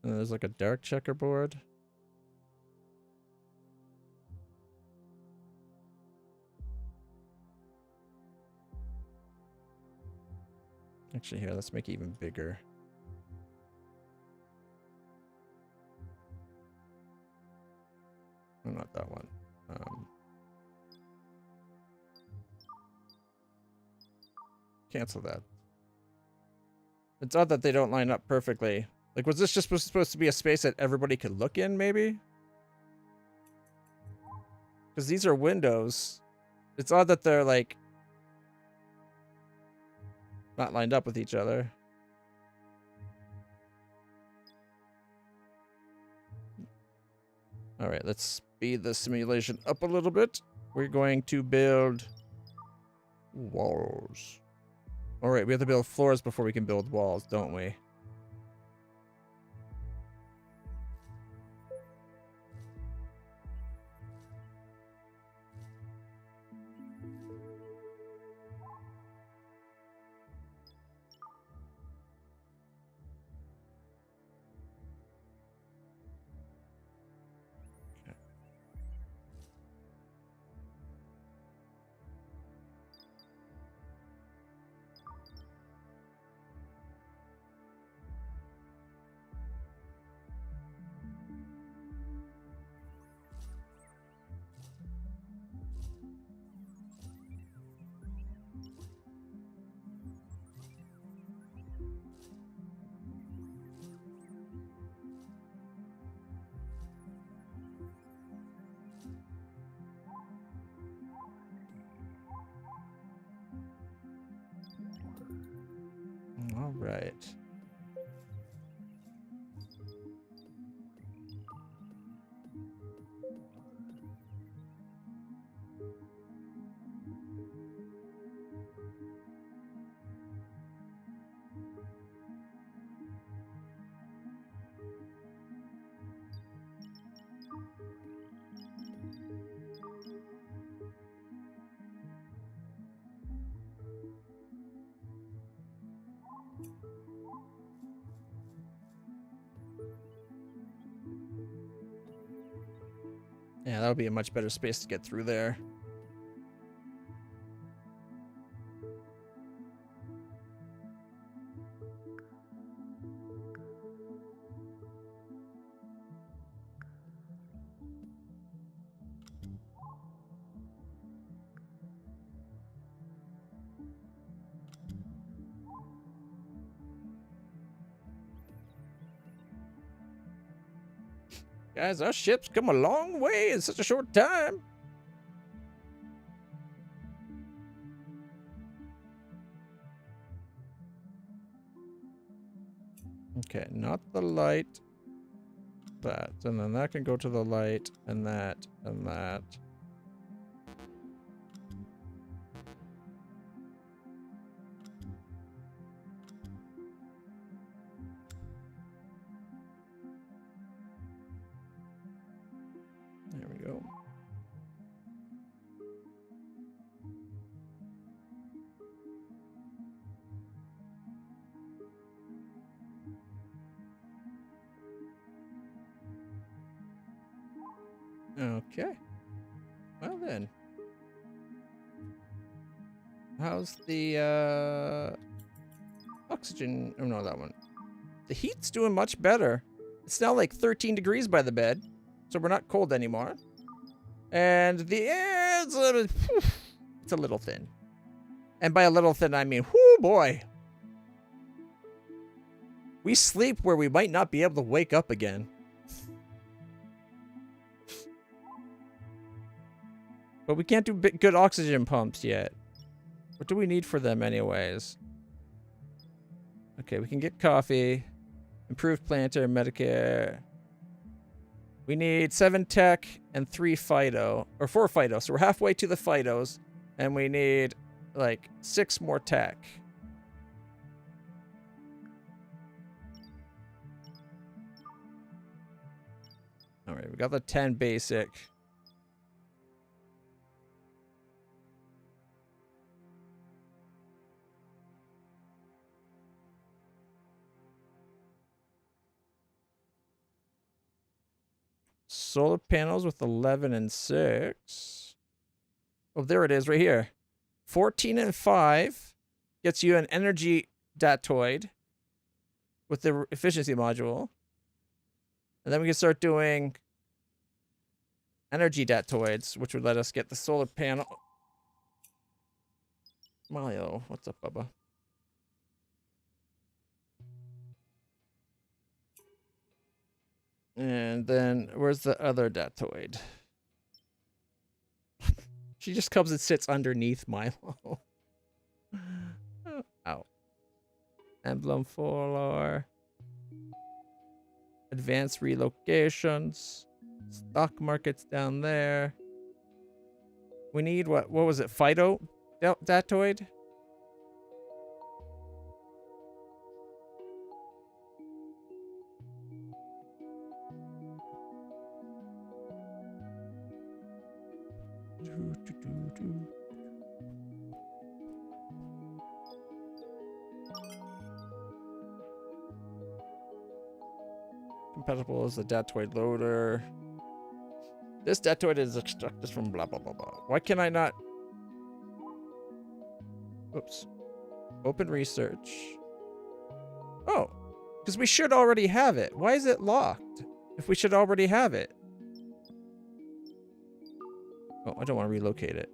And there's like a dark checkerboard. Actually, here, let's make it even bigger. Oh, not that one. Cancel that. It's odd that they don't line up perfectly. Like, was this just supposed to be a space that everybody could look in, maybe? Because these are windows. It's odd that they're, like, not lined up with each other. All right, let's speed the simulation up a little bit. We're going to build walls. All right, we have to build floors before we can build walls, don't we? All right. Yeah, that would be a much better space to get through there. Guys, our ship's come a long way in such a short time. Okay, not the light. That. And then that can go to the light, and that, and that. There we go. Okay. Well then. How's the oxygen? Oh no, that one. The heat's doing much better. It's now like 13 degrees by the bed, so we're not cold anymore. And the air is it's a little thin. And by a little thin, I mean, whoo boy. We sleep where we might not be able to wake up again. But we can't do good oxygen pumps yet. What do we need for them anyways? Okay, we can get coffee. Improved planter, Medicare. We need 7 tech and 3 phyto. Or 4 phyto. So we're halfway to the phytos. And we need like 6 more tech. Alright, we got the 10 basic. Solar panels with 11 and 6. Oh, there it is right here. 14 and 5 gets you an energy datoid with the efficiency module. And then we can start doing energy datoids, which would let us get the solar panel. Mario, what's up, Bubba? And then where's the other datoid? She just comes and sits underneath Milo. Ow. Emblem follower. Advanced relocations. Stock markets down there. We need what was it? Phyto datoid? Compatible as the datoid loader. This datoid is extracted from blah blah blah blah. Why can I not? Oops. Open research. Oh, because we should already have it. Why is it locked? If we should already have it. Oh, I don't want to relocate it.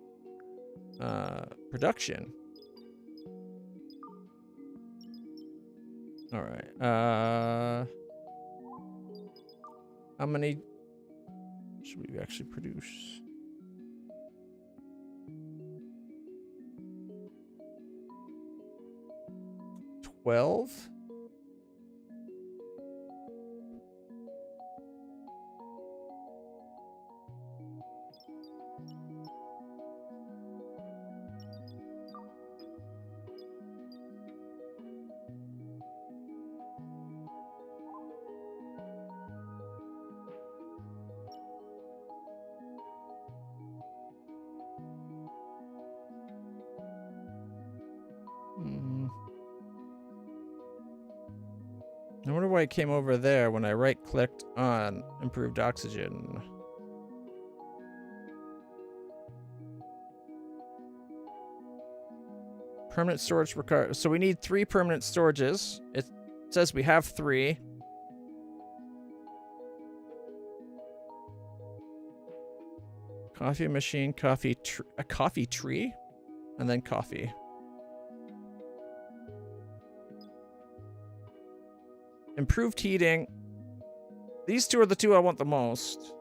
Production. All right. How many should we actually produce? 12? I wonder why it came over there when I right-clicked on improved oxygen. Permanent storage required. So we need 3 permanent storages. It says we have 3. Coffee machine, a coffee tree, and then coffee. Improved heating. These 2 are the 2 I want the most.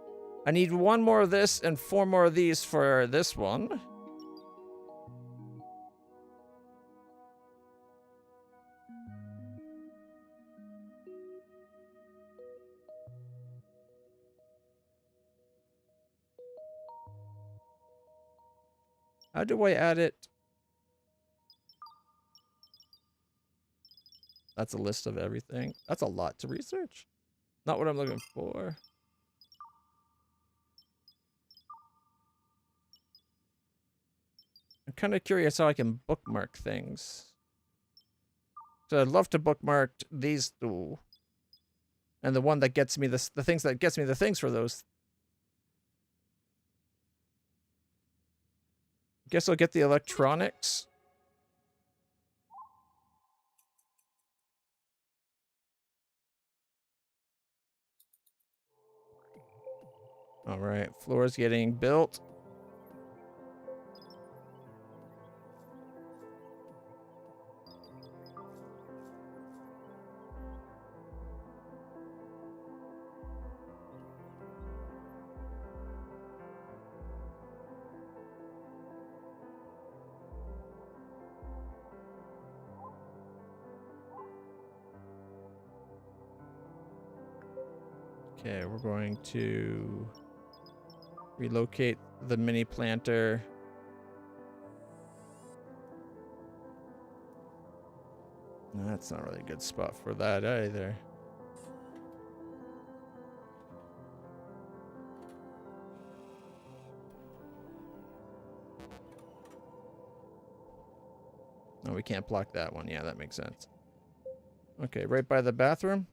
I need 1 more of this and 4 more of these for this one. How do I add it? That's a list of everything. That's a lot to research. Not what I'm looking for. I'm kind of curious how I can bookmark things. So I'd love to bookmark these 2. And the one that gets me the things that gets me the things for those. Guess I'll get the electronics. All right, floor's getting built. Okay, we're going to relocate the mini planter. That's not really a good spot for that either. No, we can't block that one. Yeah, that makes sense. Okay, right by the bathroom.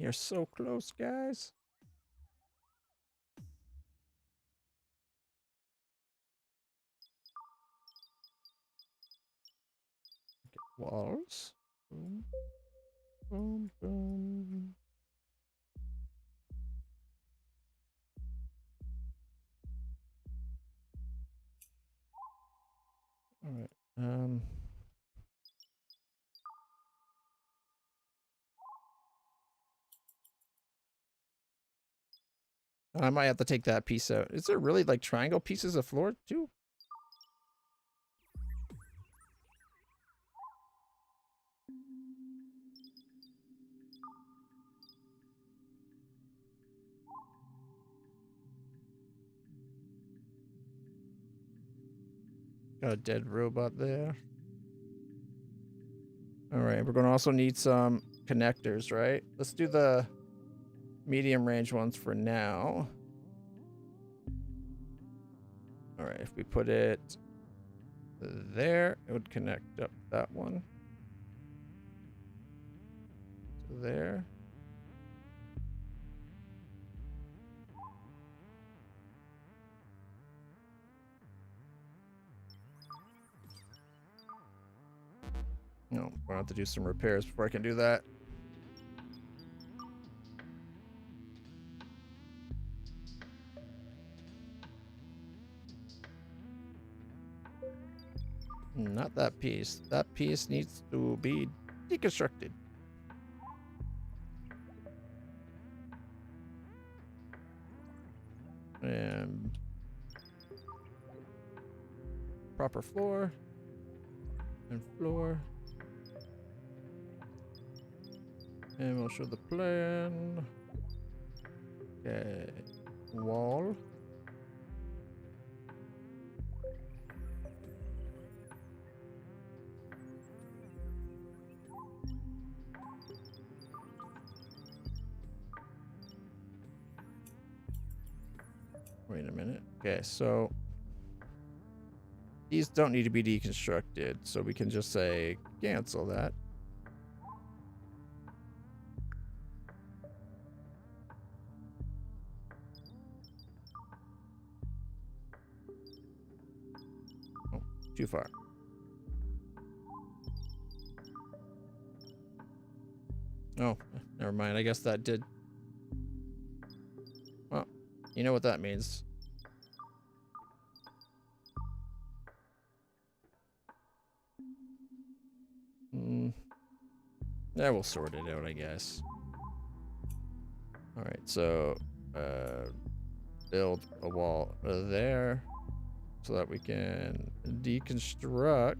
You're so close, guys. Okay, walls. Boom. Boom, boom. All right. I might have to take that piece out. Is there really like triangle pieces of floor too? Got a dead robot there. All right, we're gonna also need some connectors, right? Let's do the medium range ones for now. All right, if we put it there, it would connect up that one. So there. No, we're gonna have to do some repairs before I can do that. Not that piece. That piece needs to be deconstructed. And proper floor. And floor. And we'll show the plan. Okay. Wall. minute. Okay, so these don't need to be deconstructed, so we can just say cancel that. Oh, too far. Oh, never mind. I guess that did. Well, you know what that means. Yeah, we'll sort it out, I guess. All right, so build a wall there so that we can deconstruct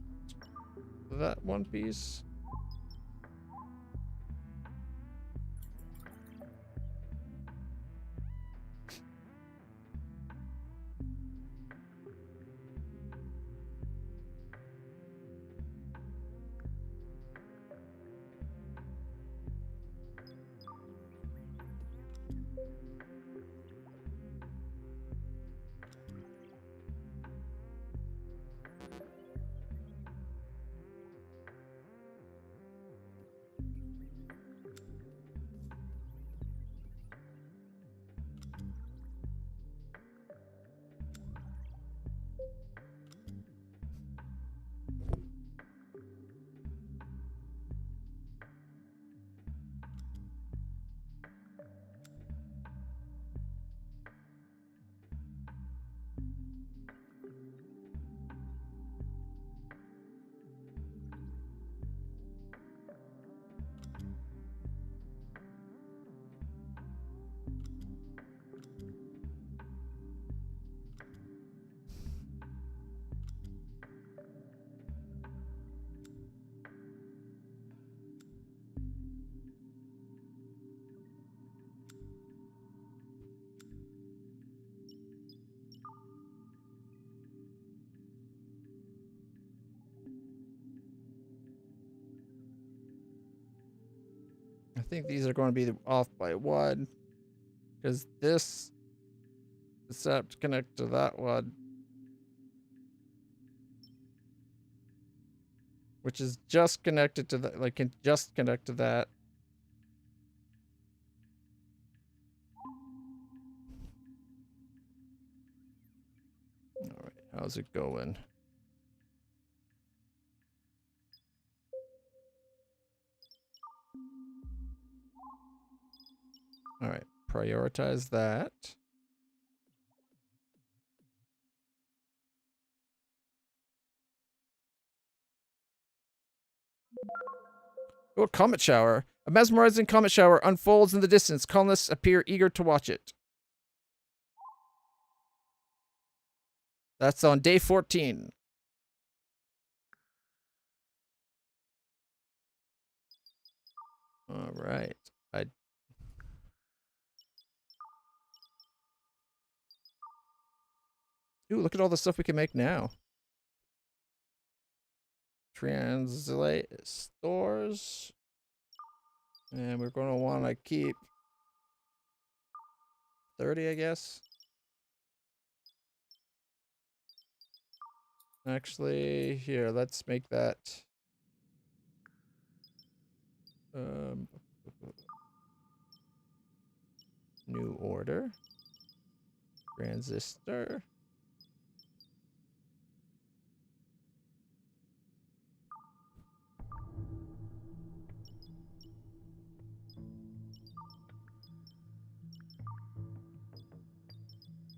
that one piece. I think these are going to be off by one because this is set to connect to that one, which is just connected to that, like can just connect to that. All right, how's it going? All right, prioritize that. Oh, comet shower. A mesmerizing comet shower unfolds in the distance. Colonists appear eager to watch it. That's on day 14. All right. Ooh, look at all the stuff we can make now. Translate stores. And we're going to want to keep 30, I guess. Actually, here, let's make that. New order. Transistor.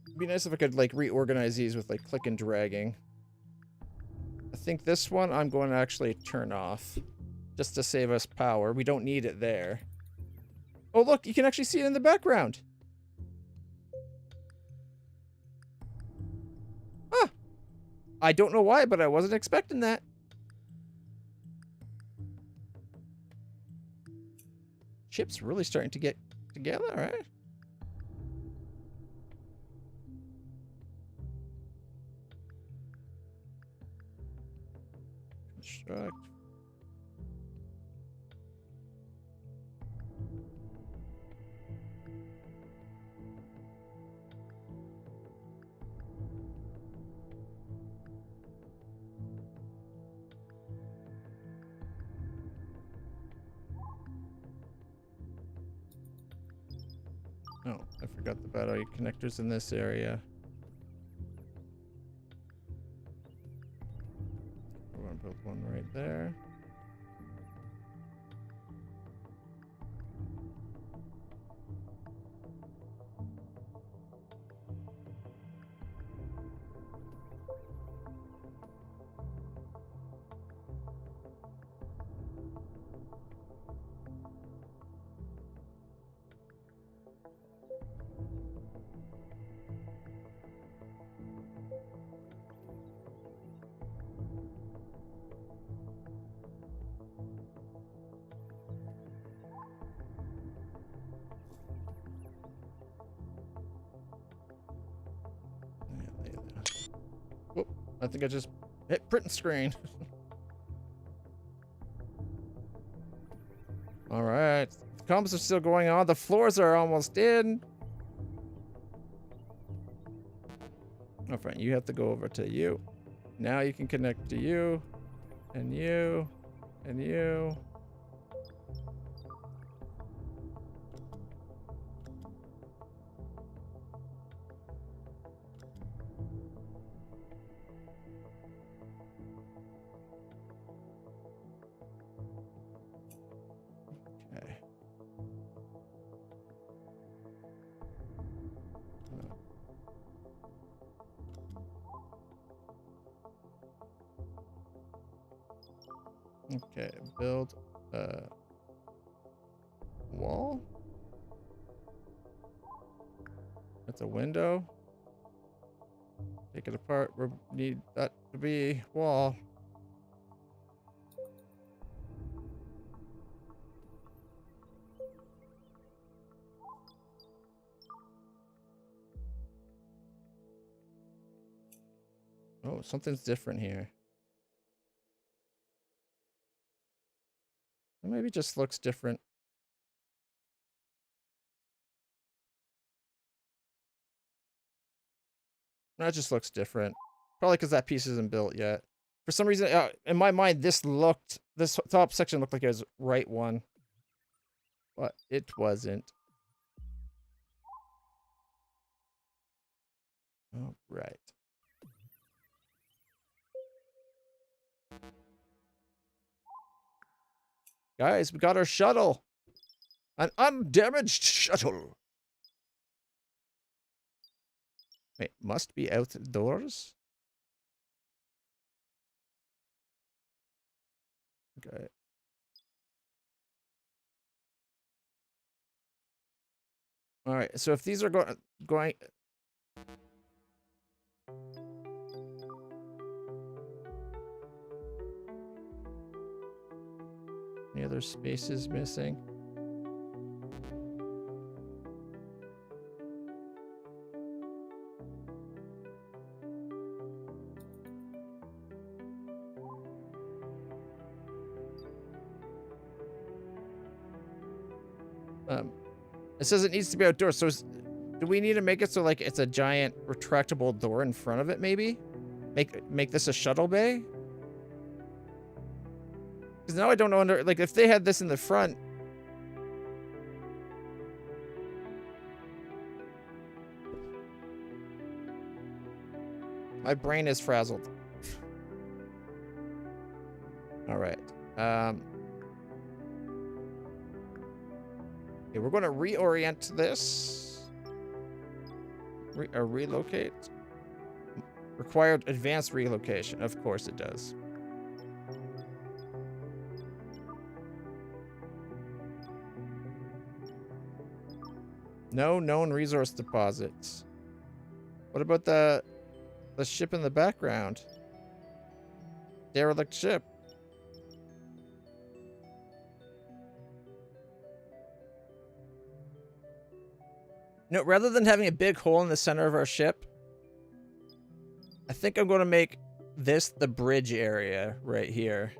It'd be nice if I could like reorganize these with like click and dragging. I think this one I'm going to actually turn off just to save us power. We don't need it there. Oh, look, you can actually see it in the background. Huh. I don't know why, but I wasn't expecting that. Chip's really starting to get together, all right? Construct. Oh, I forgot the battery connectors in this area. We're gonna build one right there. Whoop, I think I just hit print screen. All right, the comps are still going on. The floors are almost in. Oh, fine, you have to go over to you. Now you can connect to you, and you, and you. Okay. Okay, build a wall. That's a window. Take it apart. We need that to be wall. Oh, something's different here. Maybe it just looks different. That just looks different. Probably because that piece isn't built yet. For some reason, in my mind, this top section looked like it was right one. But it wasn't. All right. Guys, we got our shuttle. An undamaged shuttle. Wait, must be outdoors? Okay. All right, so if these are going... Any other spaces missing? It says it needs to be outdoors, so do we need to make it so like it's a giant retractable door in front of it, maybe? Make this a shuttle bay? Because now I don't know like if they had this in the front. My brain is frazzled. All right. Okay, we're going to reorient this. Relocate. Required advanced relocation. Of course it does. No known resource deposits. What about the ship in the background? Derelict ship. No, rather than having a big hole in the center of our ship, I think I'm going to make this the bridge area right here.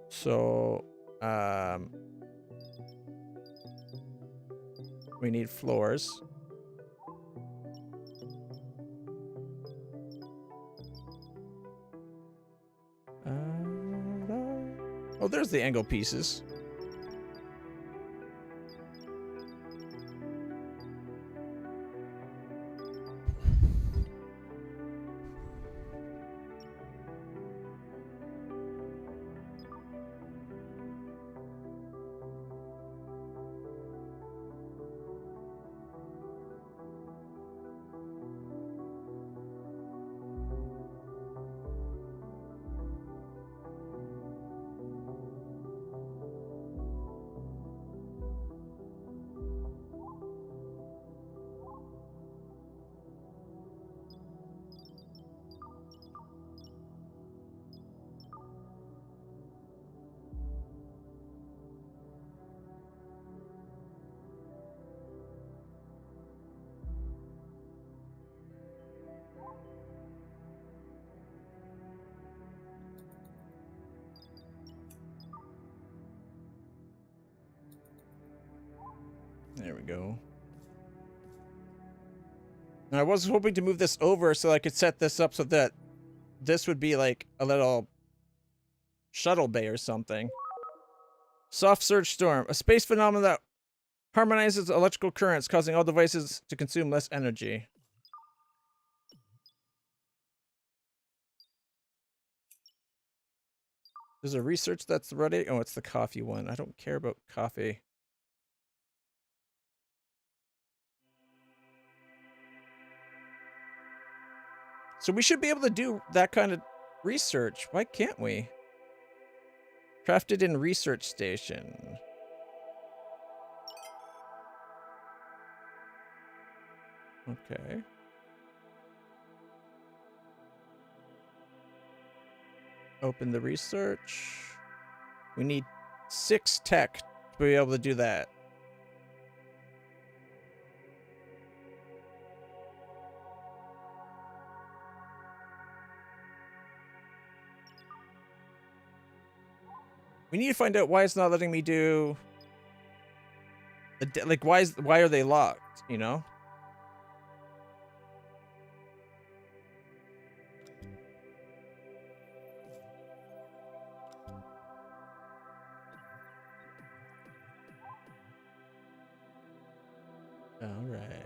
So, we need floors. Oh, there's the angle pieces. There we go. And I was hoping to move this over so I could set this up so that this would be like a little shuttle bay or something. Soft surge storm, a space phenomenon that harmonizes electrical currents, causing all devices to consume less energy. There's a research that's ready. Oh, it's the coffee one. I don't care about coffee. So we should be able to do that kind of research. Why can't we? Crafted in research station. Okay. Open the research. We need 6 tech to be able to do that. We need to find out why it's not letting me do the like why are they locked, you know? All right.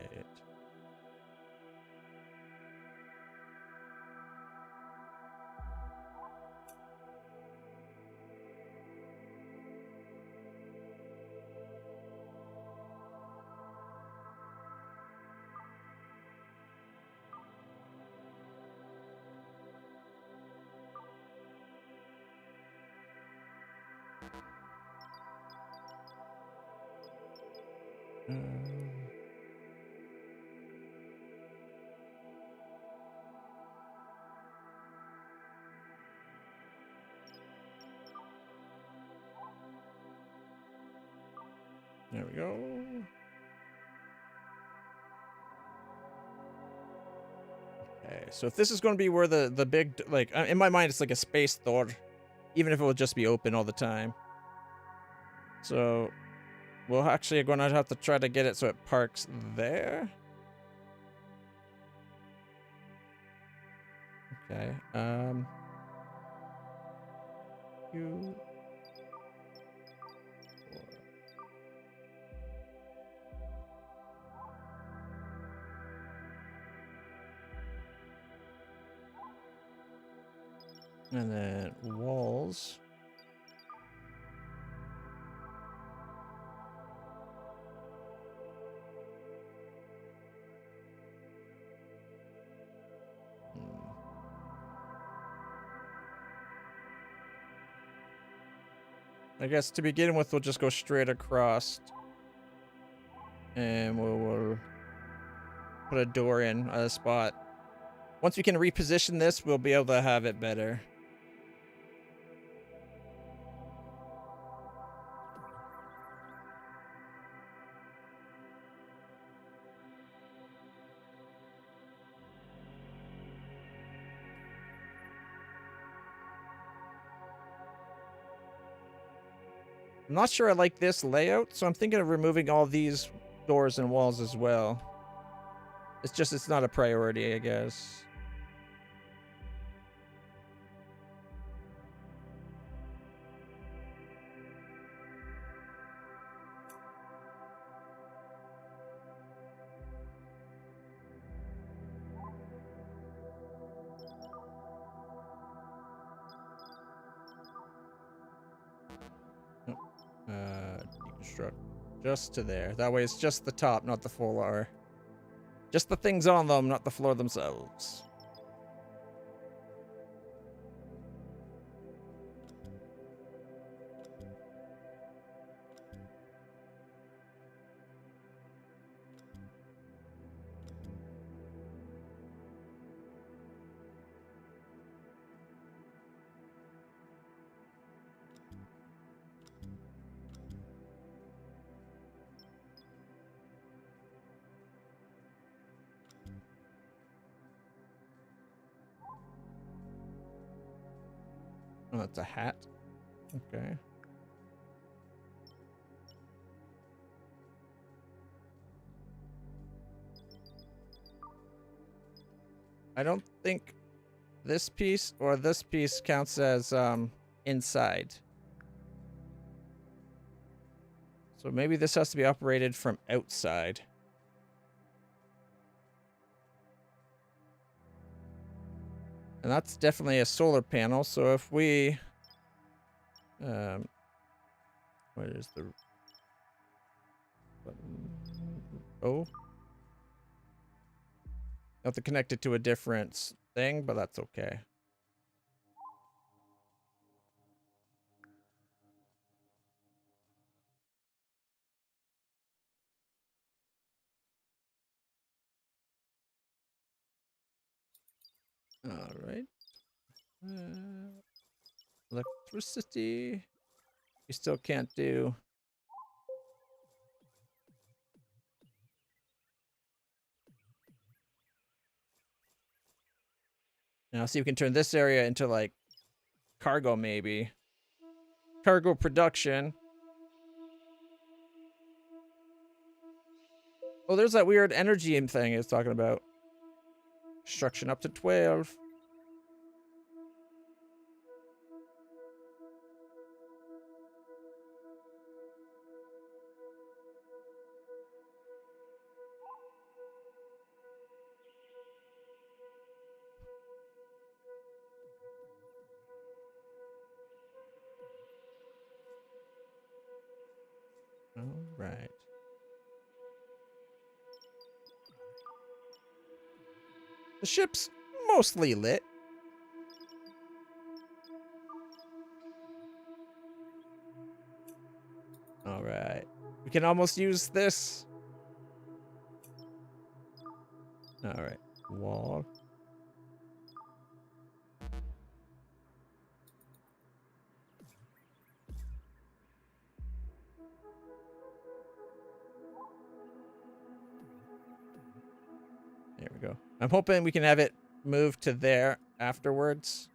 There we go. Okay, so if this is going to be where the big, like, in my mind, it's like a space door, even if it will just be open all the time. So we're actually going to have to try to get it so it parks there. Okay. You. And then walls. I guess to begin with, we'll just go straight across. And we'll put a door in a spot. Once we can reposition this, we'll be able to have it better. I'm not sure I like this layout, so I'm thinking of removing all these doors and walls as well. It's just, it's not a priority, I guess. Deconstruct just to there. That way it's just the top, not the floor. Just the things on them, not the floor themselves. Oh, that's a hat. Okay. I don't think this piece or this piece counts as inside. So maybe this has to be operated from outside. And that's definitely a solar panel. So if we, what is the button? Oh, have to connect it to a different thing, but that's okay. All right. Electricity. You still can't do. Now see if we can turn this area into like cargo maybe. Cargo production. Oh, there's that weird energy thing I was talking about. Construction up to 12. All right. The ship's mostly lit. All right. We can almost use this. All right. Wall. There we go. I'm hoping we can have it move to there afterwards.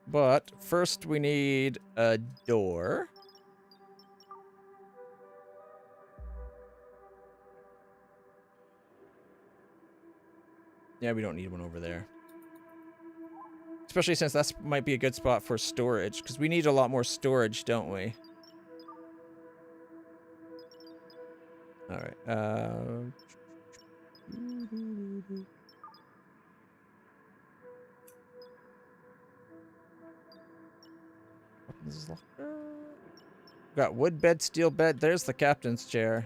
But first we need a door. Yeah, we don't need one over there. Especially since that might be a good spot for storage, because we need a lot more storage, don't we? All right. Got wood bed, steel bed. There's the captain's chair.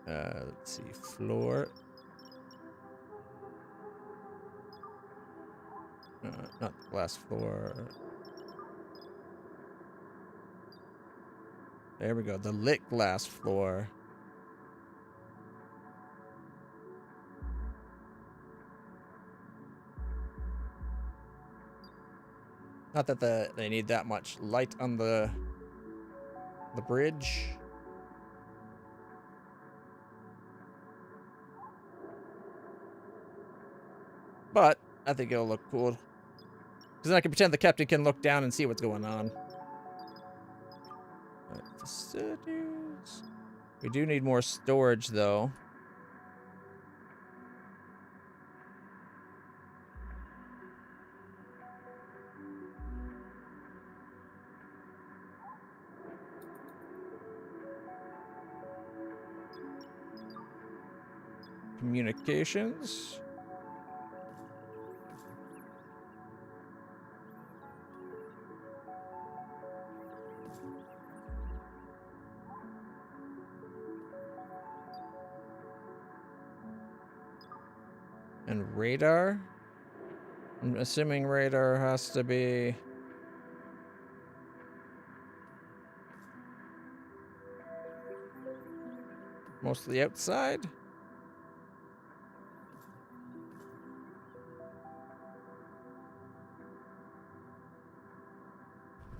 Let's see. Floor. Not glass floor. There we go. The lit glass floor. Not that they need that much light on the bridge. But I think it'll look cool. Because then I can pretend the captain can look down and see what's going on. Facilities. We do need more storage, though. Communications. And radar. I'm assuming radar has to be mostly outside.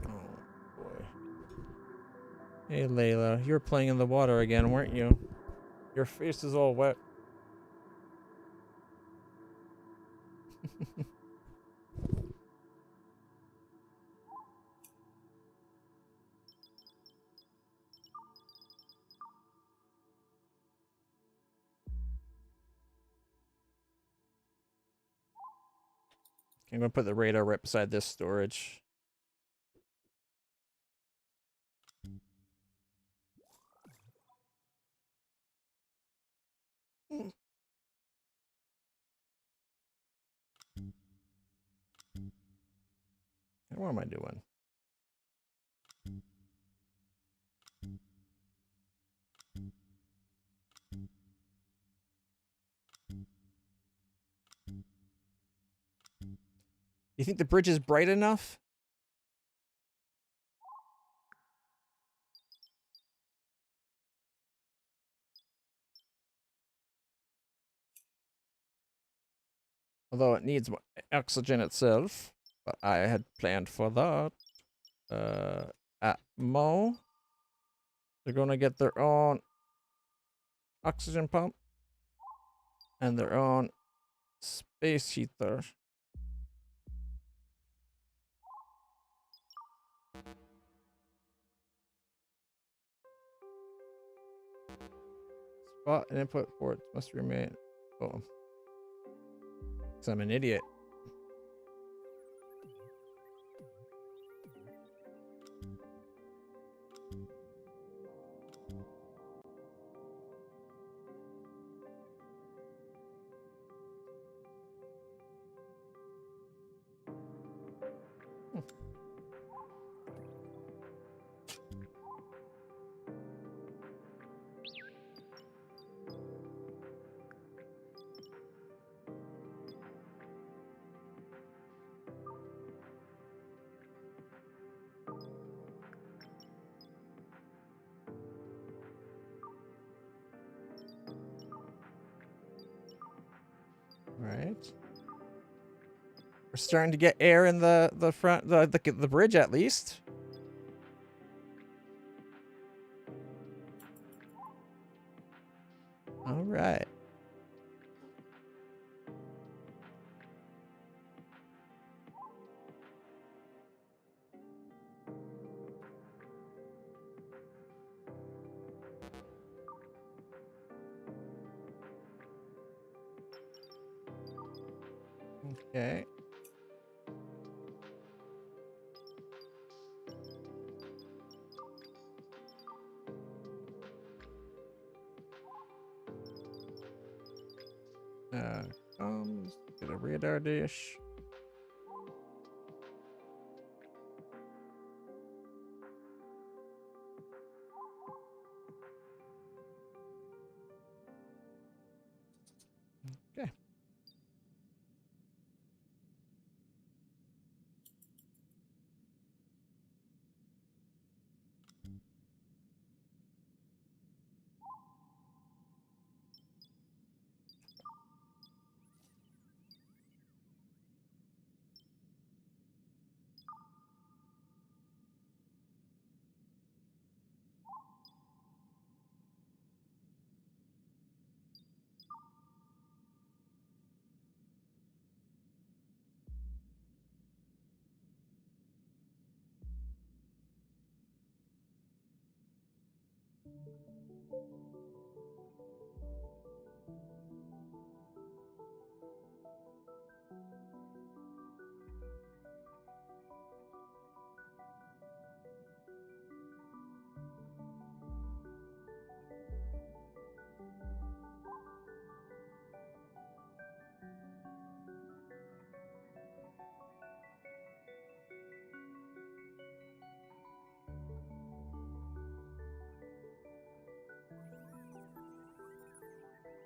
Oh boy. Hey Layla, you were playing in the water again, weren't you? Your face is all wet. I'm gonna put the radar right beside this storage. What am I doing? You think the bridge is bright enough? Although it needs oxygen itself. But I had planned for that. Atmo. They're gonna get their own oxygen pump. And their own space heater. Spot and input ports must remain. Oh. Because I'm an idiot. Right. We're starting to get air in the front the bridge at least. All right. Okay. Get a radar dish. Okay.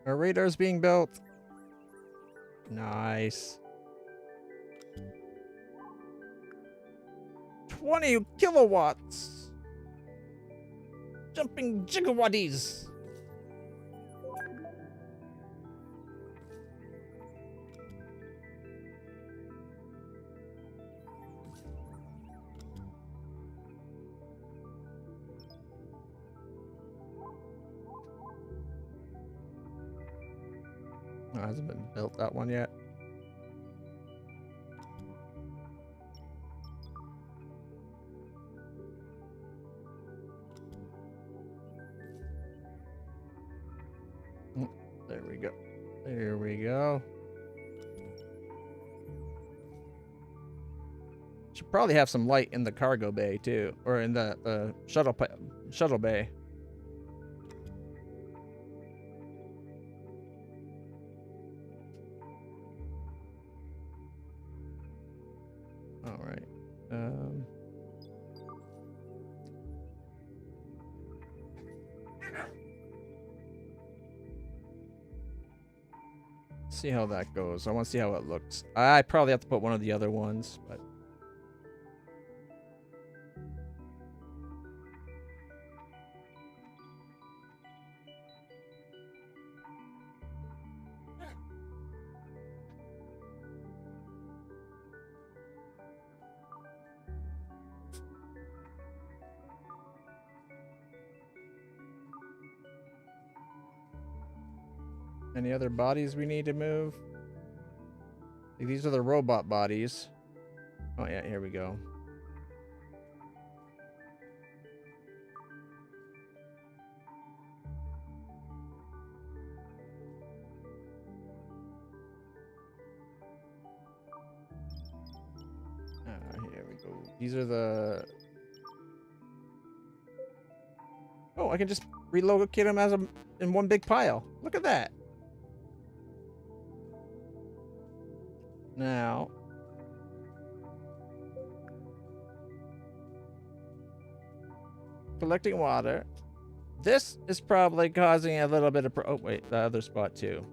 Our radar's being built. Nice. 20 kilowatts. Jumping gigawatties. No, it hasn't been built, that one yet. There we go. There we go. Should probably have some light in the cargo bay too, or in the shuttle bay. All right. See how that goes. I want to see how it looks. I probably have to put one of the other ones, but any other bodies we need to move? These are the robot bodies. Oh yeah, here we go. Here we go. These are the... Oh, I can just relocate them as in one big pile. Look at that. Now, collecting water. This is probably causing a little bit of... oh, wait, the other spot too.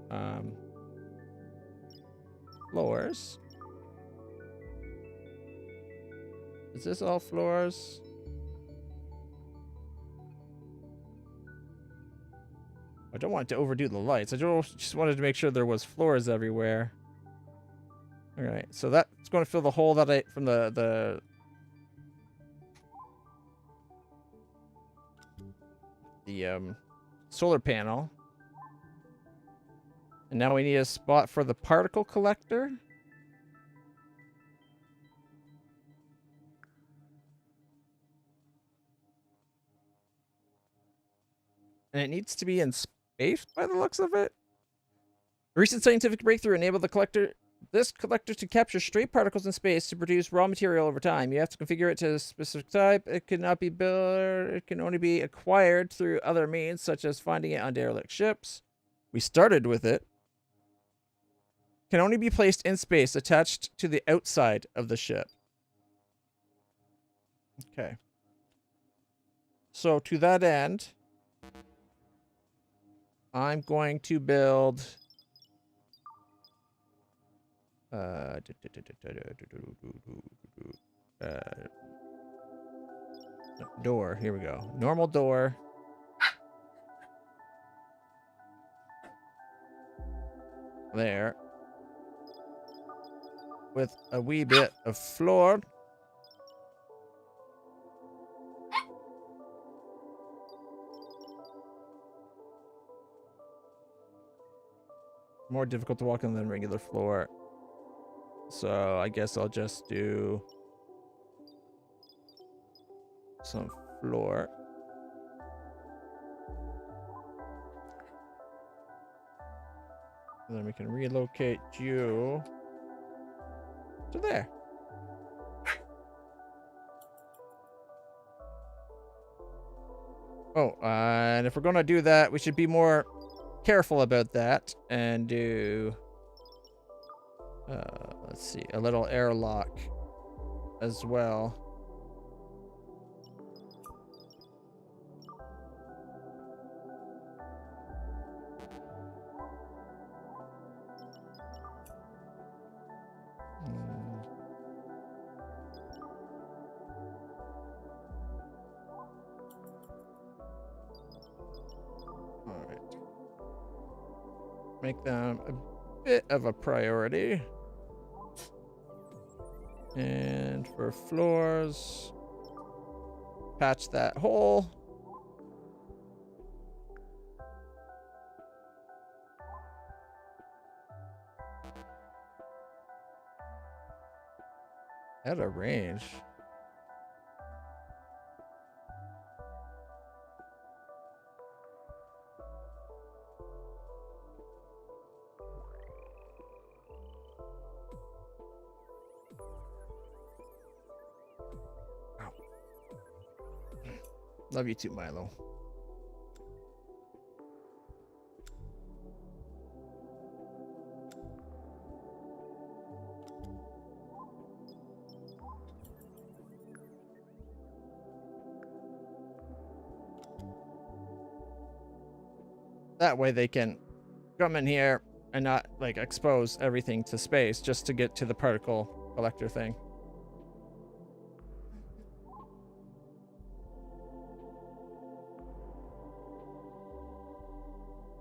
Floors. Is this all floors? I don't want it to overdo the lights. I just wanted to make sure there was floors everywhere. All right, so that's going to fill the hole that I from the solar panel. And now we need a spot for the particle collector. And it needs to be in space by the looks of it. A recent scientific breakthrough enabled this collector to capture stray particles in space to produce raw material over time. You have to configure it to a specific type. It cannot be built. It can only be acquired through other means, such as finding it on derelict ships. We started with it. Can only be placed in space, attached to the outside of the ship. Okay. So to that end, I'm going to build door. Here we go. Normal door. There. With a wee bit of floor. More difficult to walk on than regular floor. So I guess I'll just do some floor. And then we can relocate you to there. Oh, and if we're going to do that, we should be more careful about that and do, let's see, a little airlock as well. Make them a bit of a priority. And for floors, patch that hole. At a range. Love you too, Milo. That way they can come in here and not like expose everything to space just to get to the particle collector thing.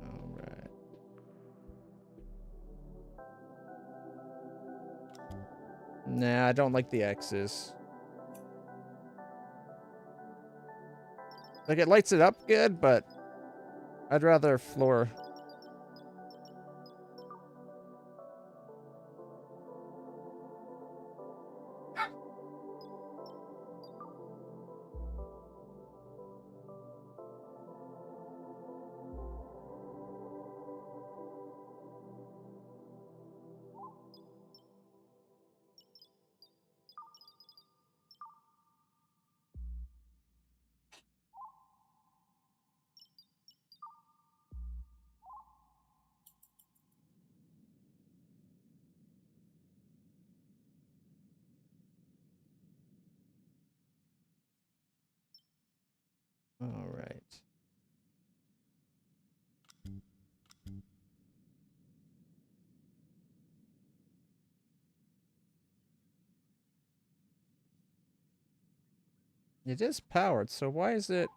All right. Nah, I don't like the X's. Like, it lights it up good, but I'd rather floor. All right. It is powered, so why is it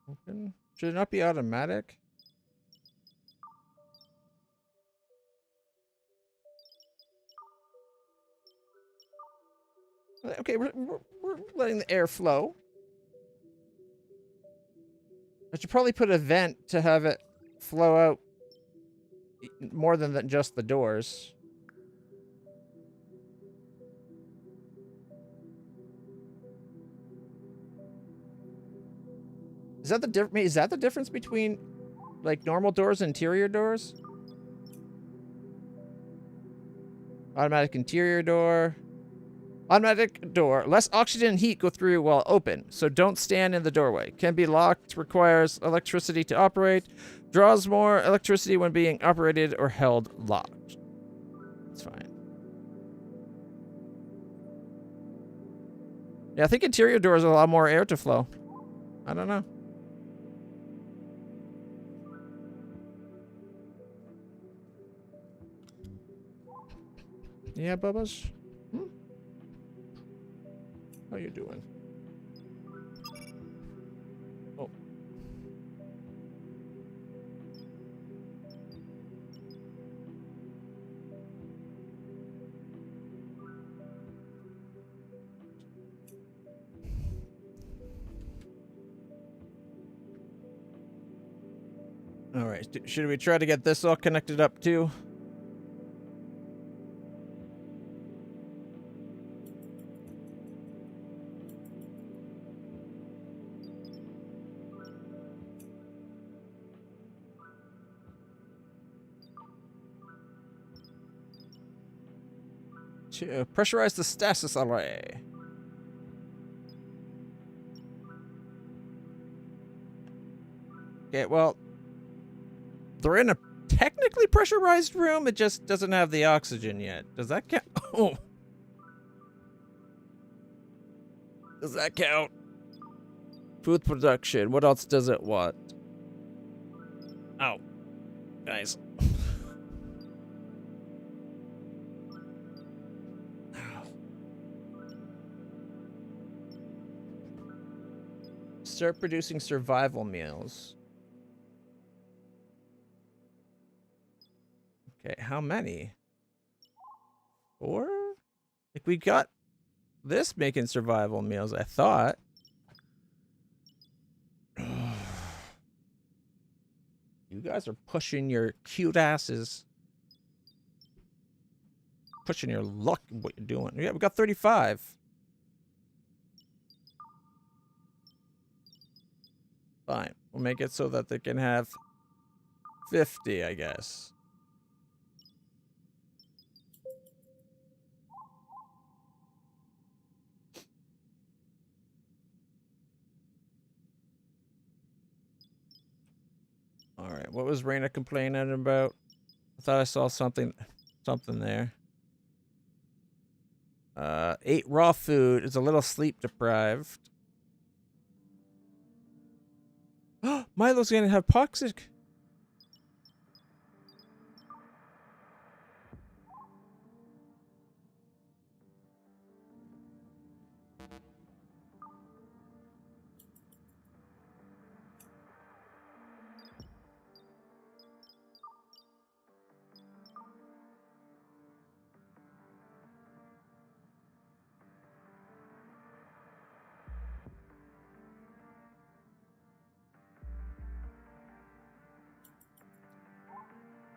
open? Should it not be automatic? Okay, we're letting the air flow. I should probably put a vent to have it flow out more than just the doors. Is that the difference between like normal doors and interior doors? Automatic interior door. Automatic door. Less oxygen and heat go through while open, so don't stand in the doorway. Can be locked, requires electricity to operate, draws more electricity when being operated or held locked. That's fine. Yeah, I think interior doors allow more air to flow. I don't know. Yeah, Bubba's? Hmm? How you doing? Oh. All right. Should we try to get this all connected up too? To pressurize the stasis array. Okay, well, they're in a technically pressurized room. It just doesn't have the oxygen yet. Does that count? Oh. Does that count? Food production. What else does it want? Oh. Guys. Start producing survival meals. Okay, how many? 4? Like, we got this making survival meals, I thought. You guys are pushing your cute asses. Pushing your luck, what you're doing. Yeah, we got 35. Fine. We'll make it so that they can have 50, I guess. right, what was Raina complaining about? I thought I saw something there. Ate raw food, is a little sleep deprived. Milo's gonna have toxic.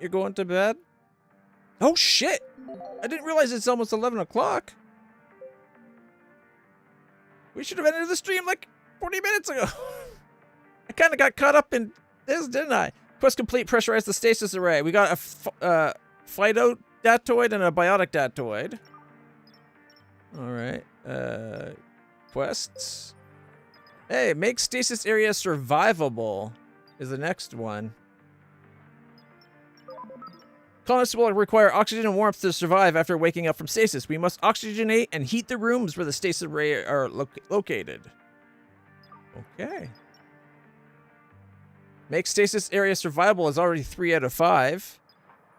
You're going to bed? Oh shit! I didn't realize it's almost 11 o'clock. We should have ended the stream like 40 minutes ago. I kind of got caught up in this, didn't I? Quest complete, pressurize the stasis array. We got a phytodactoid and a biotic dactoid. Alright. Quests. Hey, make stasis area survivable is the next one. Colonists will require oxygen and warmth to survive after waking up from stasis. We must oxygenate and heat the rooms where the stasis array are located. Okay. Make stasis area survivable is already 3 out of 5.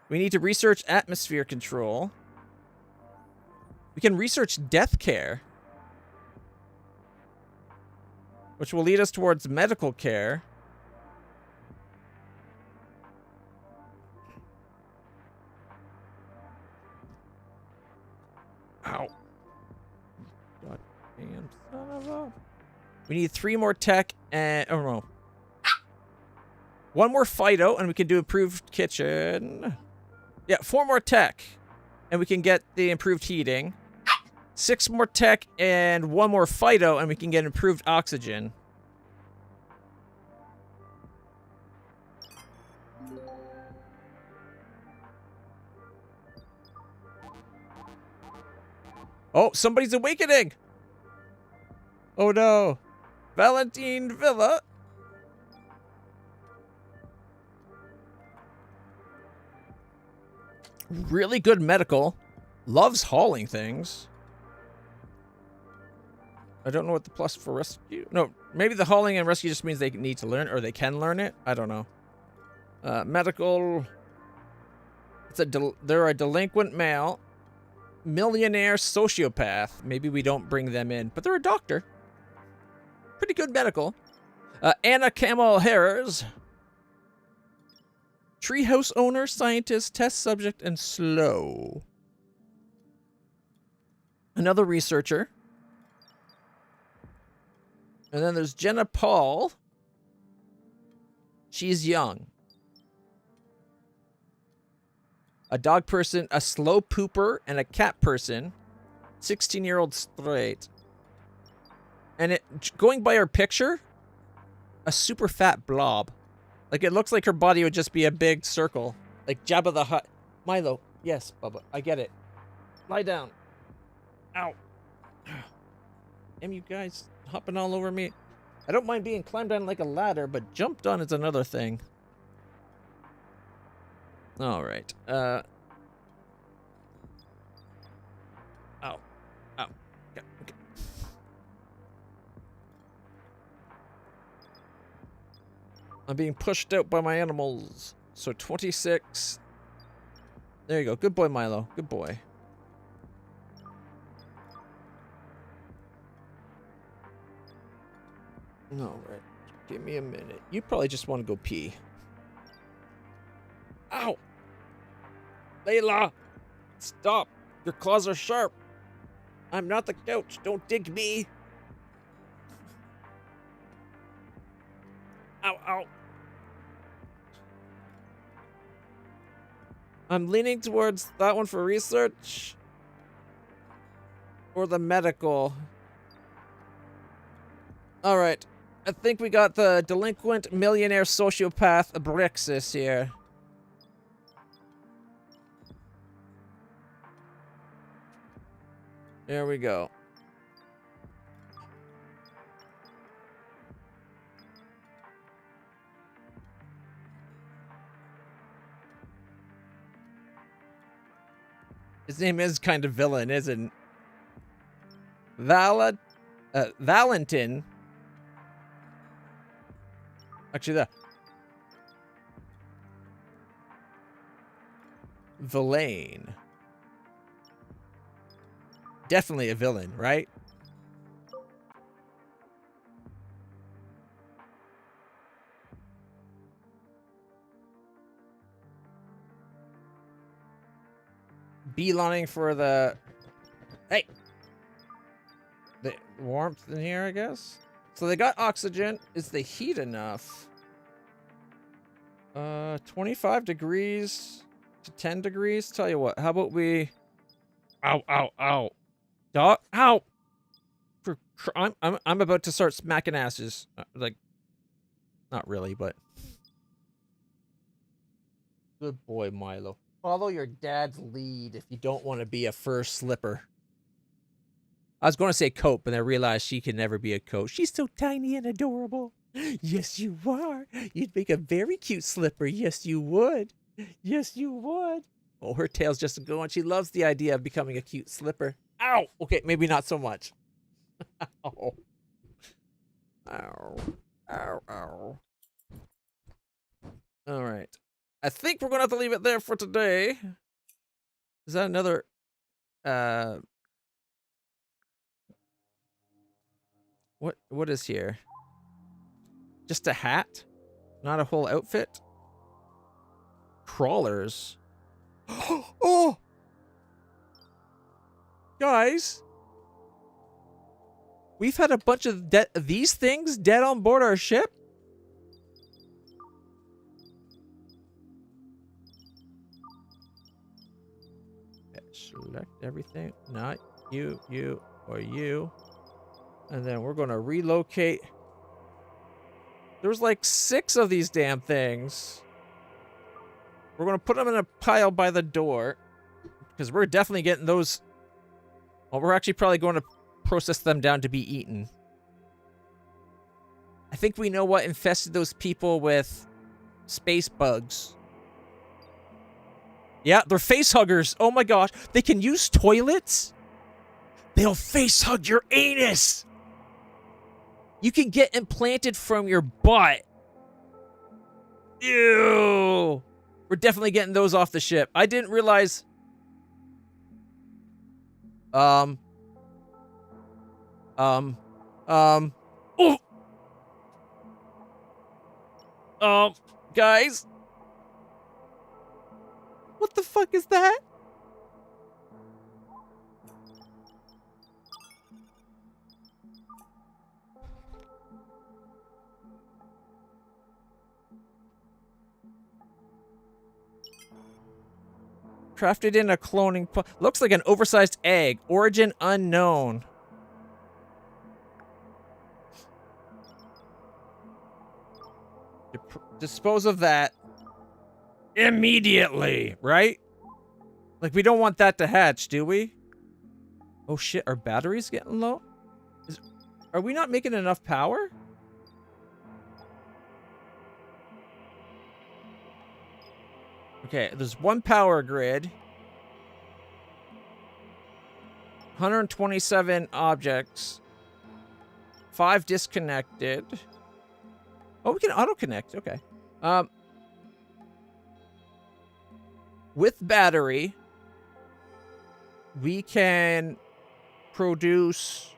We need to research atmosphere control. We can research death care, which will lead us towards medical care. Ow. Goddamn son of a... We need 3 more tech and... Oh, no. 1 more phyto, and we can do improved kitchen. Yeah, 4 more tech, and we can get the improved heating. 6 more tech and 1 more phyto, and we can get improved oxygen. Oh, somebody's awakening! Oh no. Valentine Villa. Really good medical. Loves hauling things. I don't know what the plus for rescue... No, maybe the hauling and rescue just means they need to learn, or they can learn it. I don't know. Medical... They're a delinquent male. Millionaire sociopath. Maybe we don't bring them in, but they're a doctor. Pretty good medical. Anna Camel Harris. Treehouse owner, scientist, test subject, and slow. Another researcher. And then there's Jenna Paul. She's young. A dog person, a slow pooper, and a cat person. 16-year-old straight. And going by her picture, a super fat blob. Like, it looks like her body would just be a big circle. Like Jabba the Hutt. Milo. Yes, Bubba. I get it. Lie down. Ow. Damn, you guys hopping all over me. I don't mind being climbed on like a ladder, but jumped on is another thing. Alright. Ow. Ow. Okay. I'm being pushed out by my animals. So 26. There you go. Good boy, Milo. Good boy. Alright. Give me a minute. You probably just want to go pee. Ow! Layla! Stop! Your claws are sharp! I'm not the couch. Don't dig me! Ow, ow! I'm leaning towards that one for research. Or the medical. Alright. I think we got the delinquent millionaire sociopath Abrixis here. There we go. His name is kind of villain, isn't Valentin. Actually, the Villain. Definitely a villain, right? Beelining for the... Hey! The warmth in here, I guess? So they got oxygen. Is the heat enough? 25 degrees to 10 degrees? Tell you what, how about we... Ow, ow, ow. Dog, ow! I'm about to start smacking asses. Like, not really, but... Good boy, Milo. Follow your dad's lead if you don't want to be a fur slipper. I was going to say coat, but I realized she can never be a coat. She's so tiny and adorable. Yes, you are. You'd make a very cute slipper. Yes, you would. Yes, you would. Oh, her tail's just going. She loves the idea of becoming a cute slipper. Ow! Okay, maybe not so much. Ow. Ow. Ow, ow. All right. I think we're going to have to leave it there for today. Is that another... What is here? Just a hat? Not a whole outfit? Crawlers. Oh! Guys! We've had a bunch of these things dead on board our ship? Okay, select everything. Not you, you, or you. And then we're going to relocate. There's like 6 of these damn things. We're going to put them in a pile by the door. Because we're definitely getting those... Well, we're actually probably going to process them down to be eaten. I think we know what infested those people with space bugs. Yeah, they're face huggers. Oh my gosh. They can use toilets? They'll face hug your anus! You can get implanted from your butt. Ew! We're definitely getting those off the ship. I didn't realize... Oh! Guys? What the fuck is that? Crafted in a cloning... Looks like an oversized egg. Origin unknown. Dispose of that immediately, right? Like, we don't want that to hatch, do we? Oh shit, our battery's getting low? Are we not making enough power? Okay, there's 1 power grid. 127 objects. 5 disconnected. Oh, we can auto-connect. Okay. With battery, we can produce...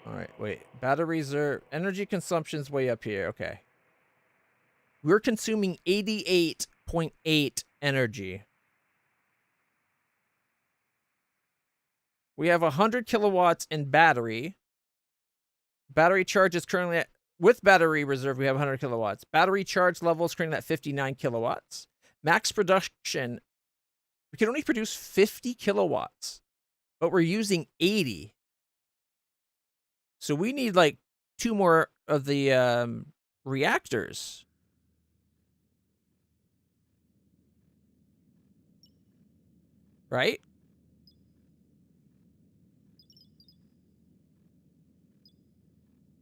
All right, wait. Battery reserve. Energy consumption's way up here. Okay. We're consuming 88.8 energy. We have 100 kilowatts in battery. Battery charge is currently at... With battery reserve, we have 100 kilowatts. Battery charge level is currently at 59 kilowatts. Max production, we can only produce 50 kilowatts, but we're using 80. So we need like 2 more of the reactors. Right?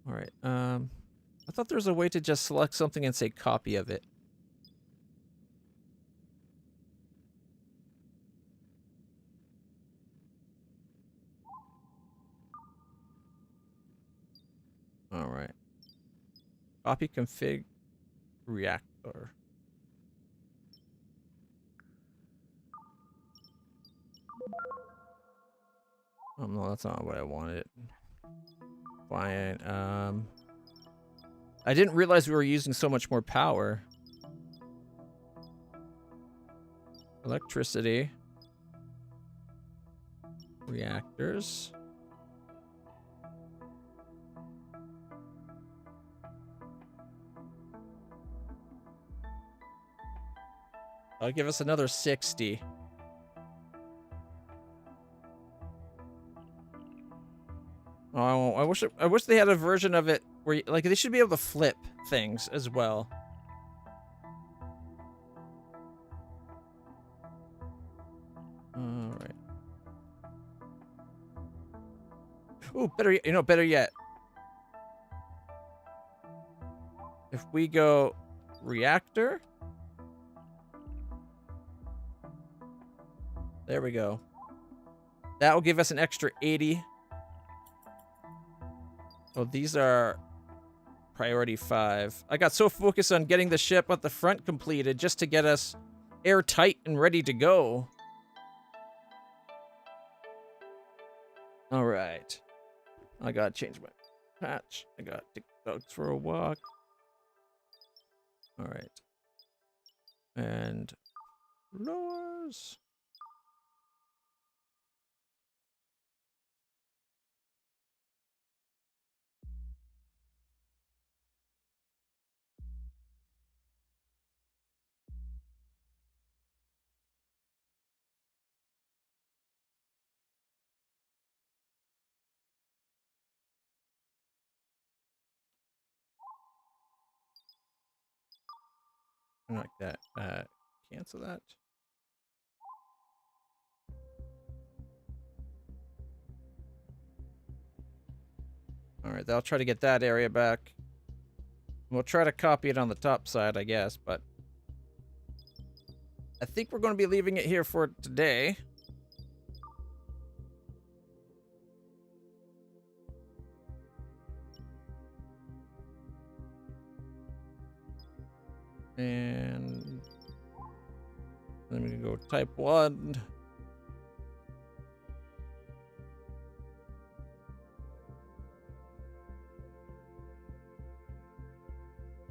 All right. I thought there was a way to just select something and say copy of it. All right. Copy config reactor. Oh, no, that's not what I wanted. Fine. I didn't realize we were using so much more power. Electricity. Reactors. That'll give us another 60. Oh, I wish they had a version of it where, like, they should be able to flip things as well. All right. Ooh, better yet. If we go reactor. There we go. That will give us an extra 80. Oh, these are priority 5. I got so focused on getting the ship at the front completed just to get us airtight and ready to go. All right. I gotta change my patch. I gotta take the dogs for a walk. All right. And floors. Like that. Cancel that. All right, I'll try to get that area back. We'll try to copy it on the top side, I guess, but I think we're going to be leaving it here for today. And then we can go type 1.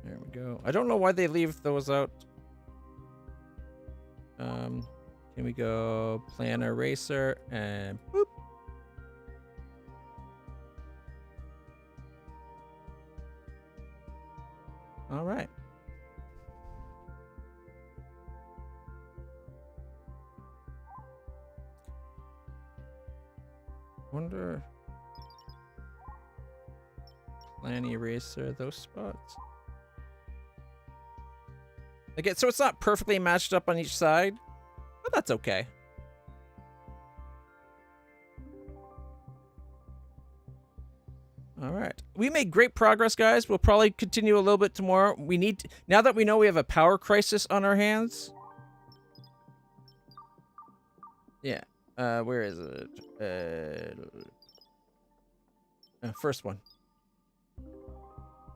There we go. I don't know why they leave those out. Can we go plan eraser and boop. All right. Wonder. Plan eraser those spots. Okay, so it's not perfectly matched up on each side, but that's okay. All right. We made great progress, guys. We'll probably continue a little bit tomorrow. We need to, now that we know we have a power crisis on our hands. Yeah. Where is it? First one.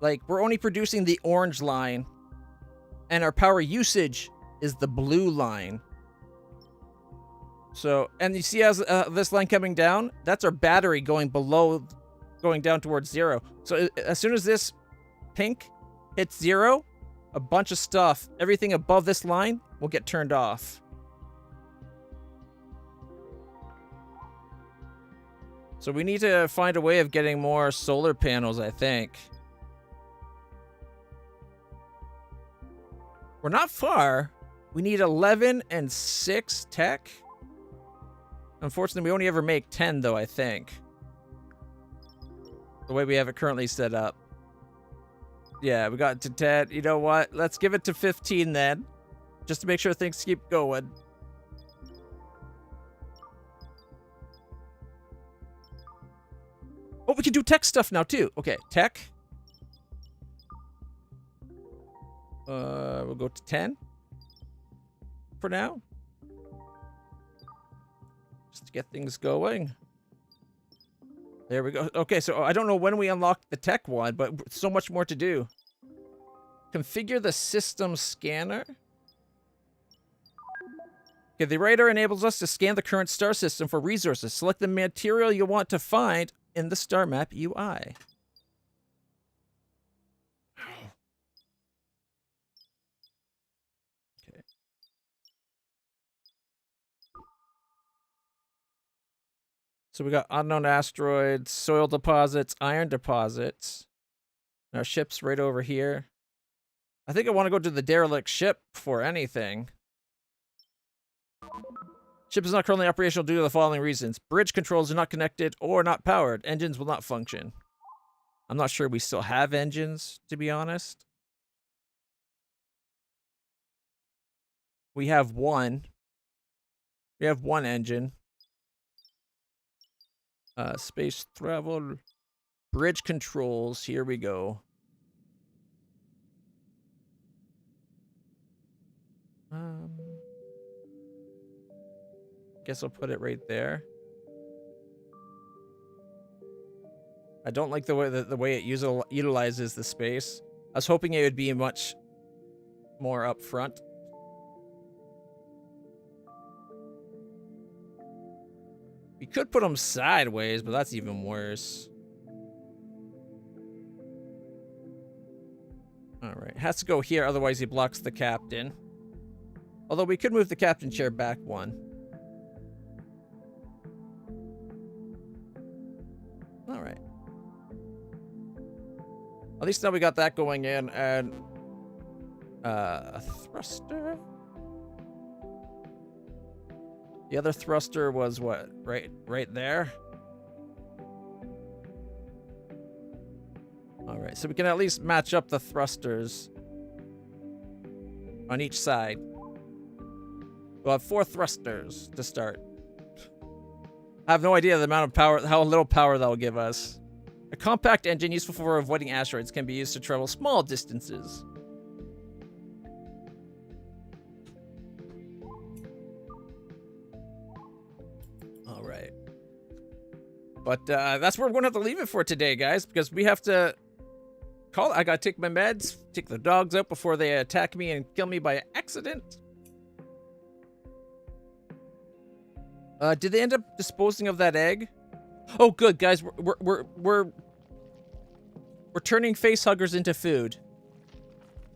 Like, we're only producing the orange line, and our power usage is the blue line. So, and you see as this line coming down, that's our battery going below, going down towards 0. So as soon as this pink hits 0, a bunch of stuff, everything above this line will get turned off. So we need to find a way of getting more solar panels, I think. We're not far. We need 11 and 6 tech. Unfortunately, we only ever make 10, though, I think. The way we have it currently set up. Yeah, we got to 10. You know what? Let's give it to 15 then. Just to make sure things keep going. Oh, we can do tech stuff now, too. Okay, tech. We'll go to 10 for now. Just to get things going. There we go. Okay, so I don't know when we unlocked the tech one, but so much more to do. Configure the system scanner. Okay, the radar enables us to scan the current star system for resources. Select the material you want to find in the star map UI. Okay. So we got unknown asteroids, soil deposits, iron deposits. Our ship's right over here. I think I want to go to the derelict ship for anything. Ship is not currently operational due to the following reasons. Bridge controls are not connected or not powered. Engines will not function. I'm not sure we still have engines, to be honest. We have one. We have one engine. Space travel. Bridge controls. Here we go. Guess I'll put it right there. I don't like the way it utilizes the space. I was hoping it would be much more up front. We could put them sideways, but that's even worse. Alright, has to go here, otherwise he blocks the captain. Although we could move the captain chair back one. Alright. At least now we got that going in, and a thruster. The other thruster was what? Right there. All right, so we can at least match up the thrusters on each side. We'll have 4 thrusters to start. I have no idea the amount of power, how little power that will give us. A compact engine useful for avoiding asteroids can be used to travel small distances. All right. But that's where we're going to have to leave it for today, guys, because we have to call. I got to take my meds, take the dogs out before they attack me and kill me by accident. Did they end up disposing of that egg? Oh, good, guys. We're turning facehuggers into food.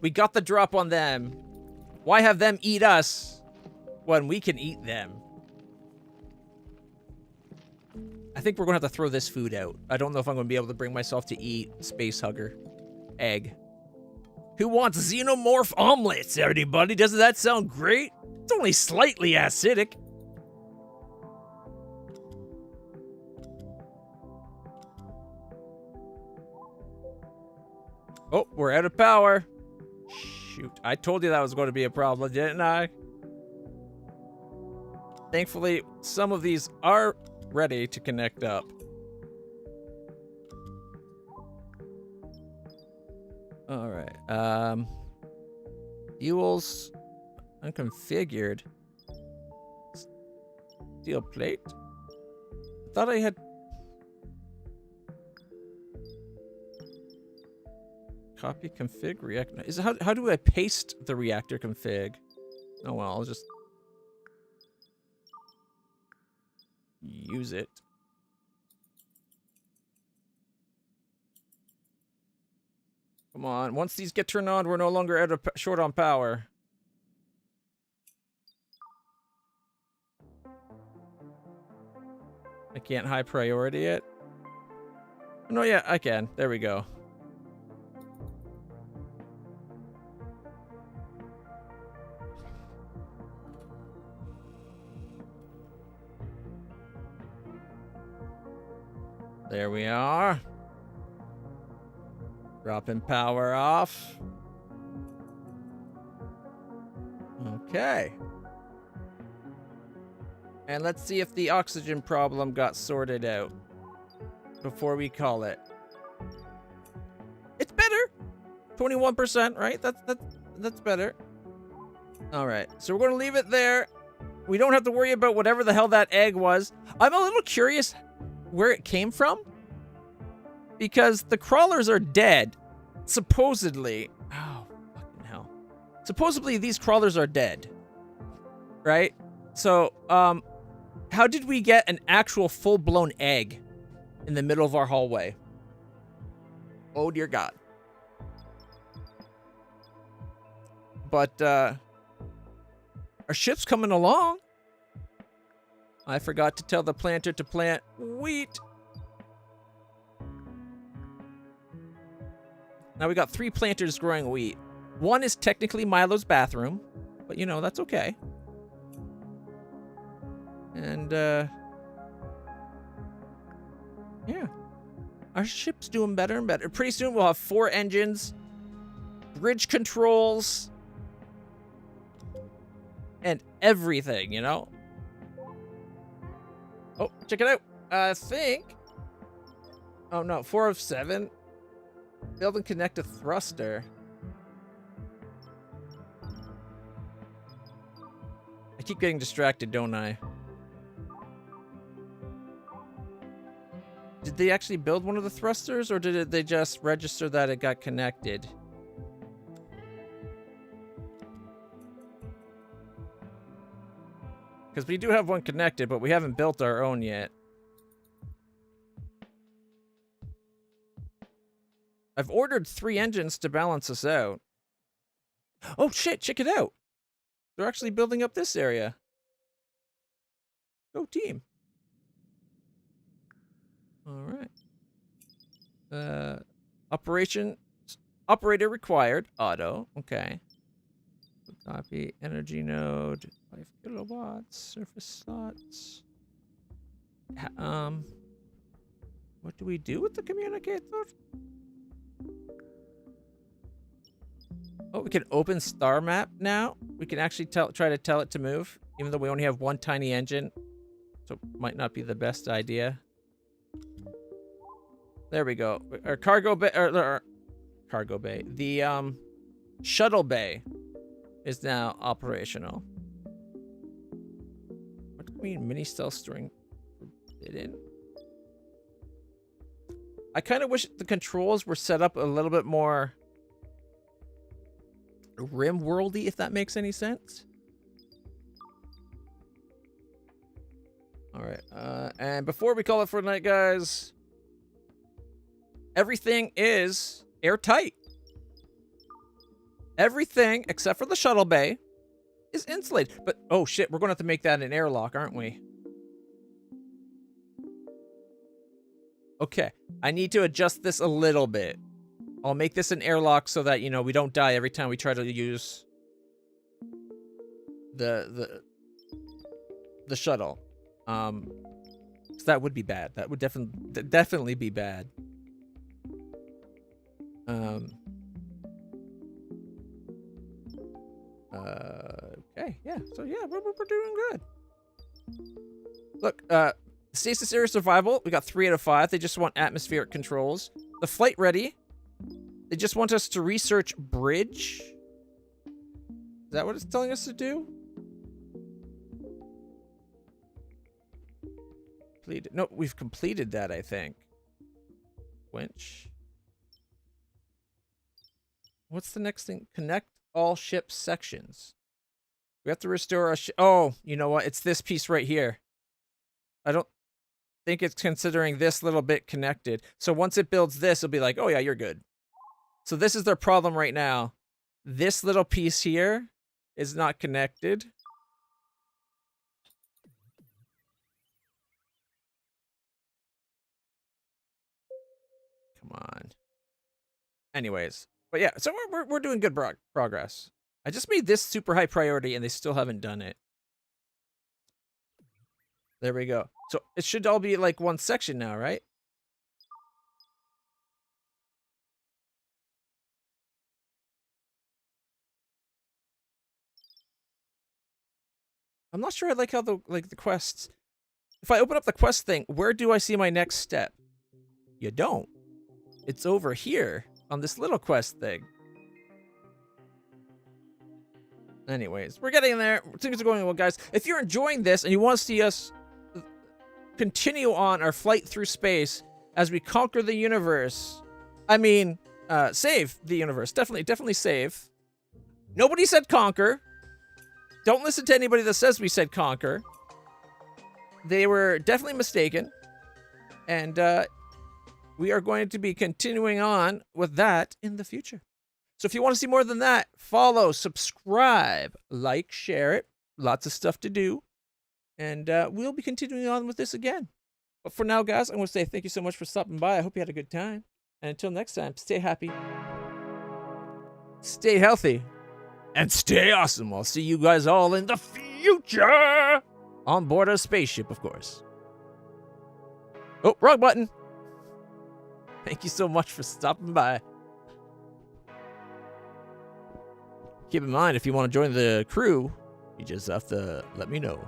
We got the drop on them. Why have them eat us when we can eat them? I think we're going to have to throw this food out. I don't know if I'm going to be able to bring myself to eat space hugger egg. Who wants xenomorph omelets, everybody? Doesn't that sound great? It's only slightly acidic. Oh, we're out of power. Shoot, I told you that was going to be a problem, didn't I? Thankfully, some of these are ready to connect up. All right. Fuels unconfigured. Steel plate. I thought I had. Copy config reactor. Is it, how do I paste the reactor config? Oh well, I'll just use it. Come on, once these get turned on, we're no longer short on power. I can't high priority it. No, yeah, I can. There we go. There we are. Dropping power off. Okay. And let's see if the oxygen problem got sorted out before we call it. It's better. 21%, right? That's that's better. All right, so we're going to leave it there. We don't have to worry about whatever the hell that egg was. I'm a little curious where it came from, because the crawlers are dead, supposedly. Oh, fucking hell. Supposedly these crawlers are dead, right? So, how did we get an actual full-blown egg in the middle of our hallway? Oh, dear God. But, our ship's coming along. I forgot to tell the planter to plant wheat. Now we got 3 planters growing wheat. One is technically Milo's bathroom, but you know, that's okay. And, yeah. Our ship's doing better and better. Pretty soon we'll have 4 engines, bridge controls, and everything, you know? Oh, check it out. I think... Oh, no. 4 of 7. Build and connect a thruster. I keep getting distracted, don't I? Did they actually build one of the thrusters, or did they just register that it got connected? Because we do have one connected, but we haven't built our own yet. I've ordered 3 engines to balance us out. Oh shit, check it out. They're actually building up this area. Go team. Alright. Operator required. Auto. Okay. Copy. Energy node. 5 kilowatts. Surface slots. What do we do with the communicator? Oh, we can open star map now. We can actually try to tell it to move, even though we only have 1 tiny engine. So it might not be the best idea. There we go. Our cargo bay, or cargo bay. The shuttle bay is now operational. What do you mean mini stealth string forbidden? I kind of wish the controls were set up a little bit more rim worldy, if that makes any sense. All right, and before we call it for the night, guys, everything is airtight. Everything except for the shuttle bay is insulated. But oh shit, we're gonna have to make that an airlock, aren't we? Okay, I need to adjust this a little bit. I'll make this an airlock so that, you know, we don't die every time we try to use the shuttle. So that would be bad. That would definitely be bad. Okay, yeah. So yeah, we're doing good. Look, stasis area survival, we got 3 out of 5. They just want atmospheric controls. The flight ready, they just want us to research bridge. Is that what it's telling us to do? Completed. No, we've completed that, I think. Winch. What's the next thing? Connect all ship sections. We have to restore our ship. Oh, you know what? It's this piece right here. I don't think it's considering this little bit connected. So once it builds this, it'll be like, oh yeah, you're good. So this is their problem right now. This little piece here is not connected. Come on. Anyways, but yeah, so we're doing good progress. I just made this super high priority and they still haven't done it. There we go. So it should all be like one section now, right? I'm not sure I like how the quests. If I open up the quest thing, where do I see my next step? You don't. It's over here on this little quest thing. Anyways, we're getting there. Things are going well, guys. If you're enjoying this and you want to see us continue on our flight through space as we conquer the universe, I mean, save the universe. Definitely save. Nobody said conquer. Don't listen to anybody that says we said conquer. They were definitely mistaken. And we are going to be continuing on with that in the future. So if you want to see more than that, follow, subscribe, like, share it. Lots of stuff to do. And we'll be continuing on with this again. But for now, guys, I want to say thank you so much for stopping by. I hope you had a good time. And until next time, stay happy, stay healthy, and stay awesome. I'll see you guys all in the future. On board a spaceship, of course. Oh, wrong button. Thank you so much for stopping by. Keep in mind, if you want to join the crew, you just have to let me know.